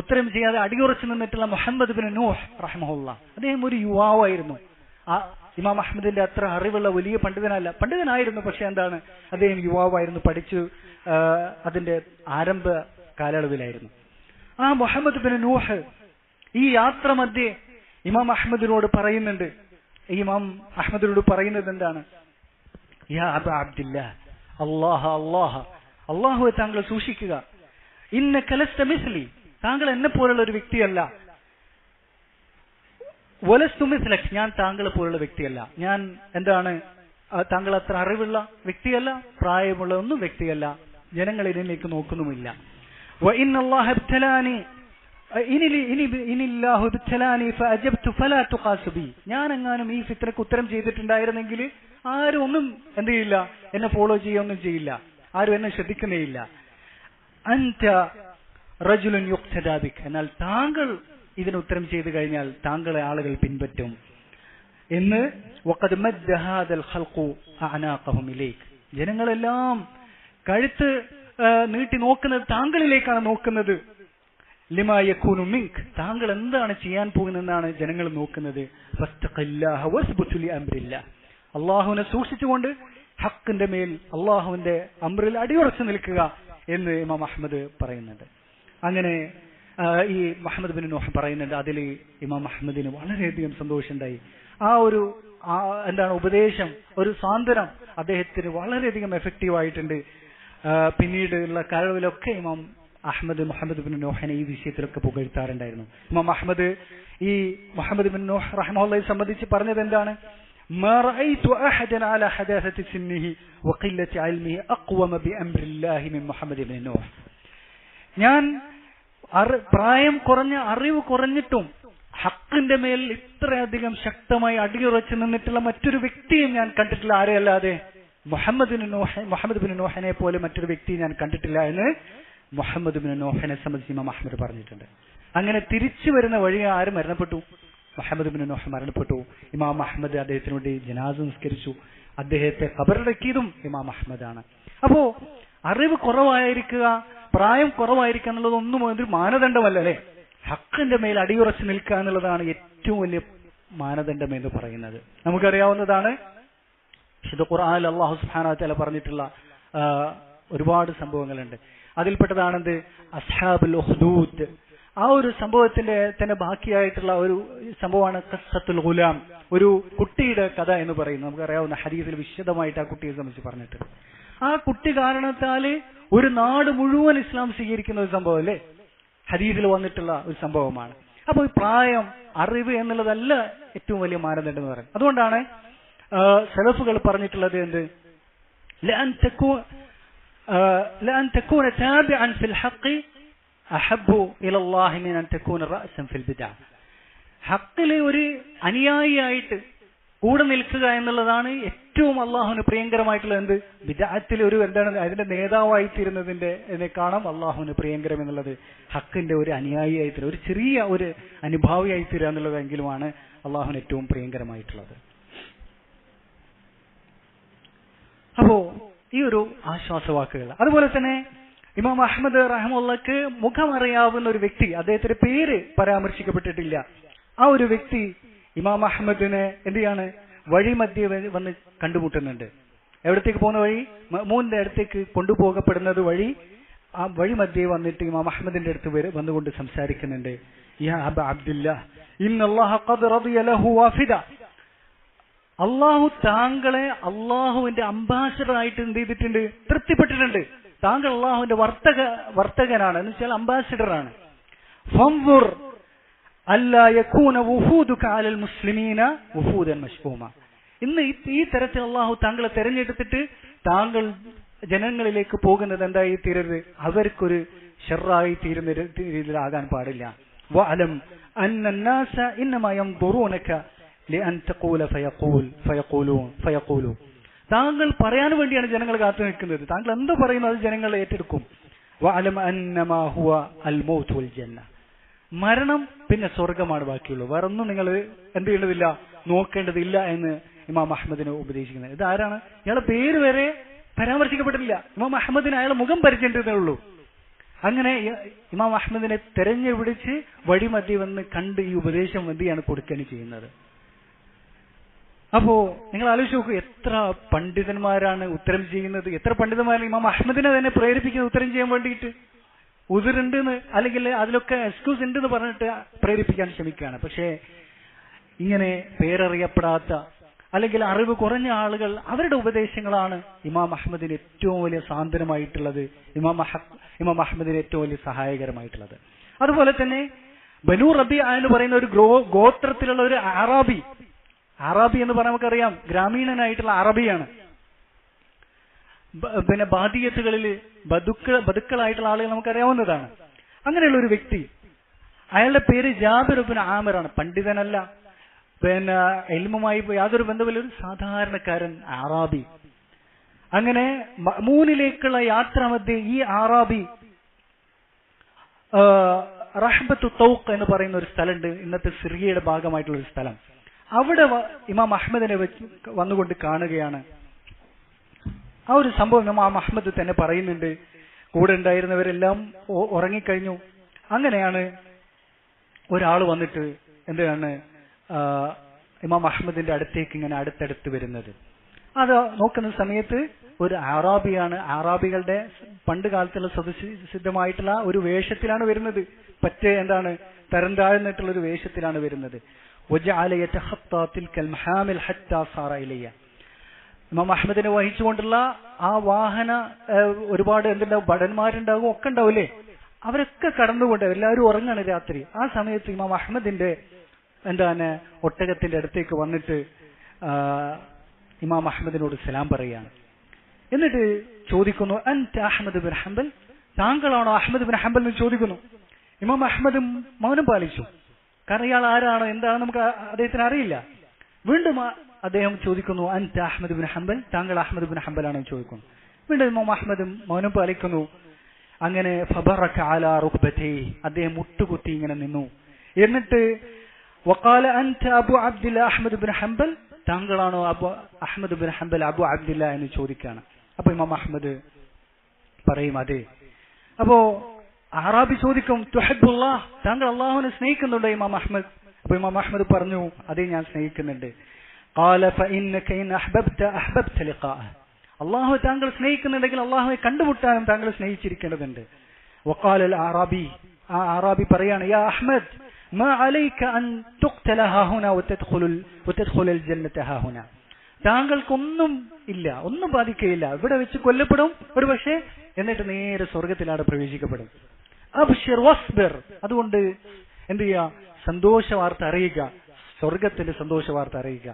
ഉത്തരം ചെയ്യാതെ അടിയുറച്ചു നിന്നിട്ടുള്ള മുഹമ്മദ് ബിൻ നൂഹ് റഹിമഹുല്ലാഹ്. അദ്ദേഹം ഒരു യുവാവായിരുന്നു. ഇമാം അഹ്മദിന്റെ അത്ര അറിവുള്ള വലിയ പണ്ഡിതനായിരുന്നു. പക്ഷെ എന്താണ്, അദ്ദേഹം യുവാവായിരുന്നു, പഠിച്ചു അതിന്റെ ആരംഭ കാലയളവിലായിരുന്നു. ആ മുഹമ്മദ് ബിൻ നൂഹ് ഈ യാത്ര മധ്യേ ഇമാം അഹ്മദിനോട് പറയുന്നുണ്ട്, ഇമാം അഹ്മദിനോട് പറയുന്നത് എന്താണ്, യാ അബാ അബ്ദില്ലാഹ്, അല്ലാഹുവെ താങ്കൾ സൂക്ഷിക്കുക, ഇന്നക ലസ്ത മിസ്ലി, താങ്കൾ എന്നെ പോലുള്ള ഒരു വ്യക്തിയല്ല. വലസ്തു മിസ്ലക്, ഞാൻ താങ്കളെ പോലുള്ള വ്യക്തിയല്ല, ഞാൻ എന്താണ് താങ്കൾ അത്ര അറിവുള്ള വ്യക്തിയല്ല, പ്രായമുള്ള ഒന്നും വ്യക്തിയല്ല, ജനങ്ങൾ ഇതിലേക്ക് നോക്കുന്നുമില്ല. ഞാൻ എങ്ങാനും ഈ ഫിത്നക്ക് ഉത്തരം ചെയ്തിട്ടുണ്ടായിരുന്നെങ്കിൽ ആരും ഒന്നും എന്ത് ചെയ്യില്ല, എന്നെ ഫോളോ ചെയ്യൊന്നും ചെയ്യില്ല, ആരും എന്നെ ശ്രദ്ധിക്കുന്നേയില്ല. അൻത റജുലുൻ യുഖ്തദാ ബിക, എന്നാൽ താങ്കൾ ഇതിന് ഉത്തരം ചെയ്തു കഴിഞ്ഞാൽ താങ്കളെ ആളുകൾ പിൻപറ്റും എന്ന്. വഖദ് മദ്ദ ഹാദൽ ഖൽഖു അഅനാഖഹും ഇലൈക്, ജനങ്ങളെല്ലാം കഴുത്ത് നീട്ടി നോക്കുന്നത് താങ്കളിലേക്കാണ് നോക്കുന്നത്. ലിമാ യകൂനു മിൻക്, താങ്കൾ എന്താണ് ചെയ്യാൻ പോകുന്നതെന്നാണ് ജനങ്ങൾ നോക്കുന്നത്. ഫസ്തഖില്ലാഹ വസ്ബുതു ലിഅംരില്ലാഹ്, അല്ലാഹുവിനെ സൂക്ഷിച്ചുകൊണ്ട് ഹക്കിന്റെ മേൽ അല്ലാഹുവിന്റെ അംറിൽ അടിയുറച്ചു നിൽക്കുക എന്ന് ഇമാം അഹ്മദ് പറയുന്നുണ്ട്. അങ്ങനെ ഈ മുഹമ്മദ് ബിൻ നൂഹ് പറയുന്നുണ്ട്, അതിൽ ഇമാം അഹ്മദിന് വളരെയധികം സന്തോഷമുണ്ടായി. ആ ഒരു എന്താണ് ഉപദേശം, ഒരു സാന്ത്വനം അദ്ദേഹത്തിന് വളരെയധികം എഫക്റ്റീവ് ആയിട്ടുണ്ട്. പിന്നീട് ഉള്ള കാലങ്ങളിലൊക്കെ ഇമാം അഹ്മദ് മുഹമ്മദ് ബിൻ നൂഹിനെ ഈ വിഷയത്തിലൊക്കെ പുകഴ്ത്താറുണ്ടായിരുന്നു. ഇമാം അഹ്മദ് ഈ മുഹമ്മദ് ബിൻ നൂഹ് റഹിമഹുള്ളാഹിയെ സംബന്ധിച്ച് പറഞ്ഞത് എന്താണ്? മാ റഅയ്തു അഹദൻ അലാ ഹദാസതി സിന്നിഹി വഖില്ലതി ഇൽമിഹി അഖ്വമ ബിഅംരില്ലാഹി മിൻ മുഹമ്മദ് ബിൻ നൂഹ്, ഞാൻ പ്രായം കുറഞ്ഞ അറിവ് കുറഞ്ഞിട്ടും ഹക്കിന്റെ മേൽ ഇത്രയധികം ശക്തമായി അടിയുറച്ചു നിന്നിട്ടുള്ള മറ്റൊരു വ്യക്തിയും ഞാൻ കണ്ടിട്ടില്ല, ആരെയല്ലാതെ മുഹമ്മദ് ബിൻ നൂഹിനെ പോലെ മറ്റൊരു വ്യക്തി ഞാൻ കണ്ടിട്ടില്ല എന്ന് മുഹമ്മദ് ബിൻ നൂഹിനെ സംബന്ധിച്ച് ഇമാം അഹ്മദ് പറഞ്ഞിട്ടുണ്ട്. അങ്ങനെ തിരിച്ചു വരുന്ന വഴി ആര് മരണപ്പെട്ടു? മുഹമ്മദ് ബിൻ നൂഹ് മരണപ്പെട്ടു. ഇമാം അഹ്മദ് അദ്ദേഹത്തിന് വേണ്ടി ജനാസ നിസ്കരിച്ചു. അദ്ദേഹത്തെ ഖബറടക്കിയതും ഇമാം അഹ്മദാണ്. അപ്പോ അറിവ് കുറവായിരിക്കുക, പ്രായം കുറവായിരിക്കുക എന്നുള്ളതൊന്നും ഒരു മാനദണ്ഡമല്ല അല്ലെ. ഹക്കിന്റെ മേൽ അടിയുറച്ചു നിൽക്കുക എന്നുള്ളതാണ് ഏറ്റവും വലിയ മാനദണ്ഡം എന്ന് പറയുന്നത്. നമുക്കറിയാവുന്നതാണ്, വിശുദ്ധ ഖുർആനിൽ അല്ലാഹു സുബ്ഹാനഹു വ തആല പറഞ്ഞിട്ടുള്ള ഒരുപാട് സംഭവങ്ങളുണ്ട്. അതിൽപ്പെട്ടതാണെന്ത്? അസ്ഹാബുൽ ഉഖ്ദൂദ്. ആ ഒരു സംഭവത്തിന്റെ തന്നെ ബാക്കിയായിട്ടുള്ള ഒരു സംഭവമാണ് ഖസ്സത്തുൽ ഗുലാം, ഒരു കുട്ടിയുടെ കഥ എന്ന് പറയുന്നത്. നമുക്കറിയാവുന്ന ഹദീസിൽ വിശദമായിട്ട് ആ കുട്ടിയെ സംബന്ധിച്ച് പറഞ്ഞിട്ട്, ആ കുട്ടി കാരണത്താല് ഒരു നാട് മുഴുവൻ ഇസ്ലാം സ്വീകരിക്കുന്ന ഒരു സംഭവം അല്ലേ, ഹദീസിൽ വന്നിട്ടുള്ള ഒരു സംഭവമാണ്. അപ്പൊ ഈ പ്രായം, അറിവ് എന്നുള്ളതല്ല ഏറ്റവും വലിയ മാനദണ്ഡം എന്ന് പറയുന്നത്. അതുകൊണ്ടാണ് സലഫുകൾ പറഞ്ഞിട്ടുള്ളത് എന്ത്? ലഅൻ തകൂന താബിഅൻ ഫിൽ ഹഖ് അഹബ്ബു ഇലല്ലാഹി മിൻ അൻ തകൂന റഅസൻ ഫിൽ ബിദ്അ. ഹഖിലെ ഒരു അനുയായിയായിട്ട് കൂടെ നിൽക്കുക എന്നുള്ളതാണ് ഏറ്റവും അള്ളാഹുവിന് പ്രിയങ്കരമായിട്ടുള്ള എന്ത്? ബിദ്അത്തിൽ ഒരു എന്താണ് അതിന്റെ നേതാവായിത്തീരുന്നതിനെക്കാളും അള്ളാഹുവിന് പ്രിയങ്കരം എന്നുള്ളത് ഹക്കിന്റെ ഒരു അനുയായിയായിത്തീരുക, ഒരു ചെറിയ ഒരു അനുഭാവിയായിത്തീരുക എന്നുള്ളതെങ്കിലുമാണ് അള്ളാഹുവിന് ഏറ്റവും പ്രിയങ്കരമായിട്ടുള്ളത്. അപ്പോ ഈ ഒരു ആശ്വാസവാക്കുകൾ. അതുപോലെ തന്നെ ഇമാം അഹ്മദ് റഹിമഹുള്ളാഹ്ക്ക് മുഖമറിയാവുന്ന ഒരു വ്യക്തി, അദ്ദേഹത്തിന്റെ പേര് പരാമർശിക്കപ്പെട്ടിട്ടില്ല. ആ ഒരു വ്യക്തി ഇമാം അഹ്മദിനെ എന്ത് ചെയ്യാണ്? വഴി മധ്യേ വന്ന് കണ്ടുമുട്ടുന്നുണ്ട്. എവിടത്തേക്ക് പോകുന്ന വഴി? മഅ്മൂന്റെ അടുത്തേക്ക് കൊണ്ടുപോകപ്പെടുന്നത് വഴി. ആ വഴി മധ്യേ വന്നിട്ട് ഇമാം അഹ്മദിന്റെ അടുത്ത് വന്നുകൊണ്ട് സംസാരിക്കുന്നുണ്ട്. യാ അബാ അബ്ദുല്ലാഹ് ഇന്നല്ലാഹ ഖദ് റദിയ ലഹു വാഫിദ, അള്ളാഹു താങ്കളെ അള്ളാഹുവിന്റെ അംബാസഡർ ആയിട്ട് എന്ത് ചെയ്തിട്ടുണ്ട്? തൃപ്തിപ്പെട്ടിട്ടുണ്ട്. താങ്കൾ അള്ളാഹുവിന്റെ വർത്തകനാണ്, എന്ന് വെച്ചാൽ അംബാസഡർ ആണ്. ഫൻദുർ അല്ലാ യകൂന വുഫൂദുക അലൽ മുസ്ലിമീന വുഫൂദൻ മശ്ഊമ. ഇന്ന് ഈ തരത്തിൽ അള്ളാഹു താങ്കളെ തെരഞ്ഞെടുത്തിട്ട് താങ്കൾ ജനങ്ങളിലേക്ക് പോകുന്നത് എന്തായി തീരരുത്? അവർക്കൊരു ഷർറായി തീരുന്ന രീതിയിലാകാൻ പാടില്ല. വഅലം അന്നന്നാസ ഇന്നമാ യൻദുറൂനക ലിഅൻ തഖൂല ഫയഖൂലൂൻ. താങ്കൾ പറയാൻ വേണ്ടിയാണ് ജനങ്ങൾ കാത്തു നിൽക്കുന്നത്. താങ്കൾ എന്ത് പറയുന്നു അത് ജനങ്ങൾ ഏറ്റെടുക്കും. വഅലം അന്നമാ ഹുവ അൽ മൗത്ത് വൽ ജന്ന, മരണം പിന്നെ സ്വർഗമാണ് ബാക്കിയുള്ളൂ, വേറൊന്നും നിങ്ങൾ എന്ത് ചെയ്യേണ്ടതില്ല, നോക്കേണ്ടതില്ല എന്ന് ഇമാം അഹ്മദിനെ ഉപദേശിക്കുന്നത്. ഇത് ആരാണ്? ഇയാളെ പേര് വരെ പരാമർശിക്കപ്പെട്ടിട്ടില്ല. ഇമാം അഹ്മദിന് അയാളെ മുഖം പരിചയപ്പെട്ടതേ ഉള്ളൂ. അങ്ങനെ ഇമാം അഹ്മദിനെ തെരഞ്ഞു പിടിച്ച് വഴിമധ്യേ വന്ന് കണ്ട് ഈ ഉപദേശം എന്തിയാണ് കൊടുക്കുകയാണ് ചെയ്യുന്നത്. അപ്പോ നിങ്ങൾ ആലോചിച്ച് നോക്കൂ, എത്ര പണ്ഡിതന്മാരാണ് ഉത്തരം ചെയ്യുന്നത്, എത്ര പണ്ഡിതന്മാരാണ് ഇമാം അഹ്മദിനെ തന്നെ പ്രേരിപ്പിക്കുന്നത് ഉത്തരം ചെയ്യാൻ വേണ്ടിയിട്ട്. ഉദറുണ്ടെന്ന് അല്ലെങ്കിൽ അതിലൊക്കെ എക്സ്ക്യൂസ് ഉണ്ടെന്ന് പറഞ്ഞിട്ട് പ്രേരിപ്പിക്കാൻ ശ്രമിക്കുകയാണ്. പക്ഷേ ഇങ്ങനെ പേരറിയപ്പെടാത്ത അല്ലെങ്കിൽ അറിവ് കുറഞ്ഞ ആളുകൾ, അവരുടെ ഉപദേശങ്ങളാണ് ഇമാം അഹ്മദിന് ഏറ്റവും വലിയ സാന്ത്വനമായിട്ടുള്ളത്, ഇമാം അഹ്മദിന് ഏറ്റവും വലിയ സഹായകരമായിട്ടുള്ളത്. അതുപോലെ തന്നെ ബനു റബിഅ എന്ന് പറയുന്ന ഒരു ഗോത്രത്തിലുള്ള ഒരു അറാബി എന്ന് പറഞ്ഞാൽ നമുക്കറിയാം ഗ്രാമീണനായിട്ടുള്ള അറബിയാണ്. പിന്നെ ബാദിയത്തുകളിൽ ബദുക്കളായിട്ടുള്ള ആളുകൾ നമുക്കറിയാവുന്നതാണ്. അങ്ങനെയുള്ള ഒരു വ്യക്തി, അയാളുടെ പേര് ജാബിർ ഇബ്നു ആമിറാണ്. പണ്ഡിതനല്ല, പിന്നെ ഇൽമുമായി യാതൊരു ബന്ധമില്ല, ഒരു സാധാരണക്കാരൻ അറാബി. അങ്ങനെ മഅ്മൂനിലേക്കുള്ള യാത്ര മധ്യേ ഈ അറാബി റഹ്ബത്തു തൗഖ് എന്ന് പറയുന്ന ഒരു സ്ഥലമുണ്ട്, ഇന്നത്തെ സിറിയയുടെ ഭാഗമായിട്ടുള്ള ഒരു സ്ഥലം. അവിടെ ഇമാം അഹ്മദിനെ വന്നുകൊണ്ട് കാണുകയാണ്. ആ ഒരു സംഭവം ഇമാം അഹ്മദ് തന്നെ പറയുന്നുണ്ട്. കൂടെ ഉണ്ടായിരുന്നവരെല്ലാം ഉറങ്ങിക്കഴിഞ്ഞു. അങ്ങനെയാണ് ഒരാൾ വന്നിട്ട് എന്താണ് ഇമാം അഹ്മദിന്റെ അടുത്തേക്ക് ഇങ്ങനെ അടുത്തടുത്ത് വരുന്നത്. അത് നോക്കുന്ന സമയത്ത് ഒരു അറാബിയാണ്. അറാബികളുടെ പണ്ട് കാലത്തുള്ള സ്വതസിദ്ധമായിട്ടുള്ള ഒരു വേഷത്തിലാണ് വരുന്നത്. പറ്റേ എന്താണ് തരം താഴ്ന്നിട്ടുള്ള ഒരു വേഷത്തിലാണ് വരുന്നത്. ഇമാം അഹ്മദിനെ വഹിച്ചുകൊണ്ടുള്ള ആ വാഹന ഒരുപാട് എന്തുണ്ടാവും, ഭടന്മാരുണ്ടാകും, ഒക്കെ ഉണ്ടാവില്ലേ, അവരൊക്കെ കടന്നുകൊണ്ട് എല്ലാവരും ഉറങ്ങാണ് രാത്രി. ആ സമയത്ത് ഇമാം അഹ്മദിന്റെ എന്താണ് ഒട്ടകത്തിന്റെ അടുത്തേക്ക് വന്നിട്ട് ഇമാം അഹ്മദിനോട് സലാം പറയുകയാണ്. എന്നിട്ട് ചോദിക്കുന്നു, അൻത അഹ്മദ് ബിൻ ഹംബൽ, താങ്കളാണോ അഹ്മദ് ബിൻ ഹംബൽ എന്ന് ചോദിക്കുന്നു. ഇമാം അഹ്മദും മൗനം പാലിച്ചു. കാരണം ഇയാൾ ആരാണോ എന്താണെന്ന് നമുക്ക് അദ്ദേഹത്തിന് അറിയില്ല. വീണ്ടും അദ്ദേഹം ചോദിക്കുന്നു, അൻത അഹ്മദ് ബിൻ ഹംബൽ, താങ്കൾ അഹ്മദ് ബിൻ ഹംബൽ ആണെന്ന് ചോദിക്കുന്നു. വീണ്ടും ഇമാം അഹ്മദും മൗനം പാലിക്കുന്നു. അങ്ങനെ ഫബറക അലാ റുക്ബതൈഹി, അദ്ദേഹം മുട്ടുകുത്തി ഇങ്ങനെ നിന്നു. എന്നിട്ട് വഖാല അൻത Abu Abdullah Ahmad bin Hanbal, താങ്കളാണോ Ahmad bin Hanbal Abu Abdullah എന്ന് ചോദിക്കുകയാണ്. അപ്പൊ ഇമാം അഹ്മദ് പറയും അതെ. അപ്പോ അറാബി ചോദിക്കും, തുഹിബ്ബുല്ലാഹ്, താങ്കൾ അല്ലാഹുവിനെ സ്നേഹിക്കുന്നുണ്ടോ ഇമാം അഹ്മദ്? അപ്പൊ ഇമാം അഹ്മദ് പറഞ്ഞു, അതെ ഞാൻ സ്നേഹിക്കുന്നുണ്ട്. ഖാല ഫഇന്നക ഇൻ അഹ്ബബ്ത ലിഖാഅഹ്, അല്ലാഹു താങ്കൾ സ്നേഹിക്കുന്നുണ്ടെങ്കിൽ അല്ലാഹുവെ കണ്ടുമുട്ടാനും താങ്കൾ സ്നേഹിച്ചിരിക്കേണ്ടതുണ്ട്. വഖാല അൽ അറാബി, ആ അറാബി പറയാണ്, യാ അഹ്മദ് മാ അലൈക അൻ തുഖ്തല ഹാഹുനാ വതദ്ഖുലൽ ജന്നത ഹാഹുനാ, താങ്കൾക്കൊന്നും ഇല്ല, ഒന്നും ബാധിക്കുകയില്ല, ഇവിടെ വെച്ച് കൊല്ലപ്പെടും ഒരു പക്ഷേ, എന്നിട്ട് നേരെ സ്വർഗത്തിലാണ് പ്രവേശിക്കപ്പെടും. അബ്ശിർ വസ്ബിർ, അതുകൊണ്ട് എന്ത് ചെയ്യുക, സന്തോഷ വാർത്ത അറിയുക, സ്വർഗത്തിന്റെ സന്തോഷ വാർത്ത അറിയുക,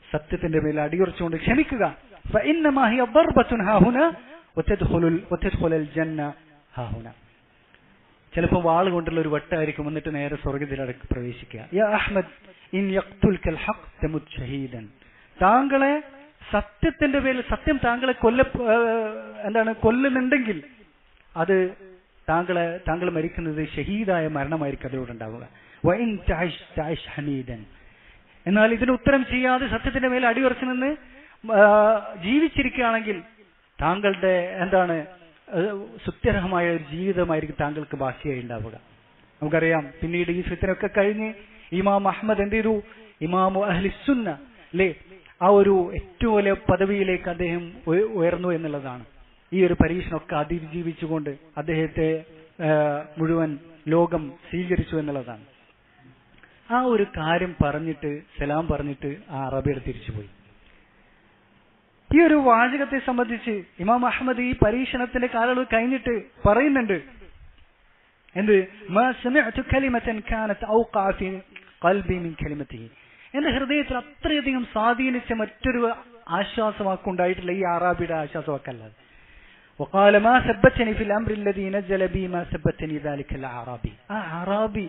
സത്യത്തിന്റെ മേൽ അടിയുറച്ചുകൊണ്ട് ക്ഷമിക്കുക. ഫഇന്നമാ ഹിയ ദർബത്തുൻ ഹാഹുനാ വതദ്ഖുലൽ ജന്ന ഹാഹുനാ, ചിലപ്പോൾ വാൾ കൊണ്ടുള്ള ഒരു വട്ടായിരിക്കും, എന്നിട്ട് നേരെ സ്വർഗത്തിലാണ് പ്രവേശിക്കുക. യാ അഹ്മദ് ഇൻ യഖ്തുൽകൽ ഹഖ് തമുത് ഷഹീദൻ, താങ്കളെ സത്യത്തിന്റെ പേരിൽ സത്യം താങ്കളെ കൊല്ലുന്നുണ്ടെങ്കിൽ അത് താങ്കൾ മരിക്കുന്നത് ഷഹീദായ മരണമായിരിക്കും അതിലൂടെ ഉണ്ടാവുക. വഇൻ തഅശ് ഹമീദൻ, എന്നാൽ ഇതിന് ഉത്തരം ചെയ്യാതെ സത്യത്തിന്റെ മേൽ അടിയുറച്ചു നിന്ന് ജീവിച്ചിരിക്കുകയാണെങ്കിൽ താങ്കളുടെ എന്താണ് സുത്യർഹമായ ഒരു ജീവിതമായിരിക്കും താങ്കൾക്ക് ബാക്കിയായി ഉണ്ടാവുക. നമുക്കറിയാം പിന്നീട് ഈ ഫിത്നയൊക്കെ കഴിഞ്ഞ് ഇമാം അഹ്മദ് എന്ത് ചെയ്തു, ഇമാമു അഹ്ലിസുന്ന അല്ലേ, ആ ഒരു ഏറ്റവും വലിയ പദവിയിലേക്ക് അദ്ദേഹം ഉയർന്നു എന്നുള്ളതാണ്. ഈ ഒരു പരീക്ഷണമൊക്കെ അതിജീവിച്ചുകൊണ്ട് അദ്ദേഹത്തെ മുഴുവൻ ലോകം സ്വീകരിച്ചു എന്നുള്ളതാണ്. ആ ഒരു കാര്യം പറഞ്ഞിട്ട് സലാം പറഞ്ഞിട്ട് ആ അറബിയുടെ തിരിച്ചുപോയി. ഈ ഒരു വാചകത്തെ സംബന്ധിച്ച് ഇമാം അഹ്മദ് ഈ പരീക്ഷണത്തിന്റെ കാലയളവ് കഴിഞ്ഞിട്ട് പറയുന്നുണ്ട്, എന്ത്, മാ സമിഅതു കലിമതൻ കാനത് ഔഖഅ ഫീ ഖൽബി മിൻ കലിമതിഹി, എന്റെ ഹൃദയത്തിൽ അത്രയധികം സ്വാധീനിച്ച മറ്റൊരു ആശ്വാസവാക്കുണ്ടായിട്ടില്ല ഈ അറാബിയുടെ ആശ്വാസവാക്കല്ലാതെ. വഖാല മാ സബ്ബതനി ഫിൽ അംരി അല്ലദീ നസല ബി മാ സബ്ബതനി ദാലികൽ അറാബി, ആ അറാബി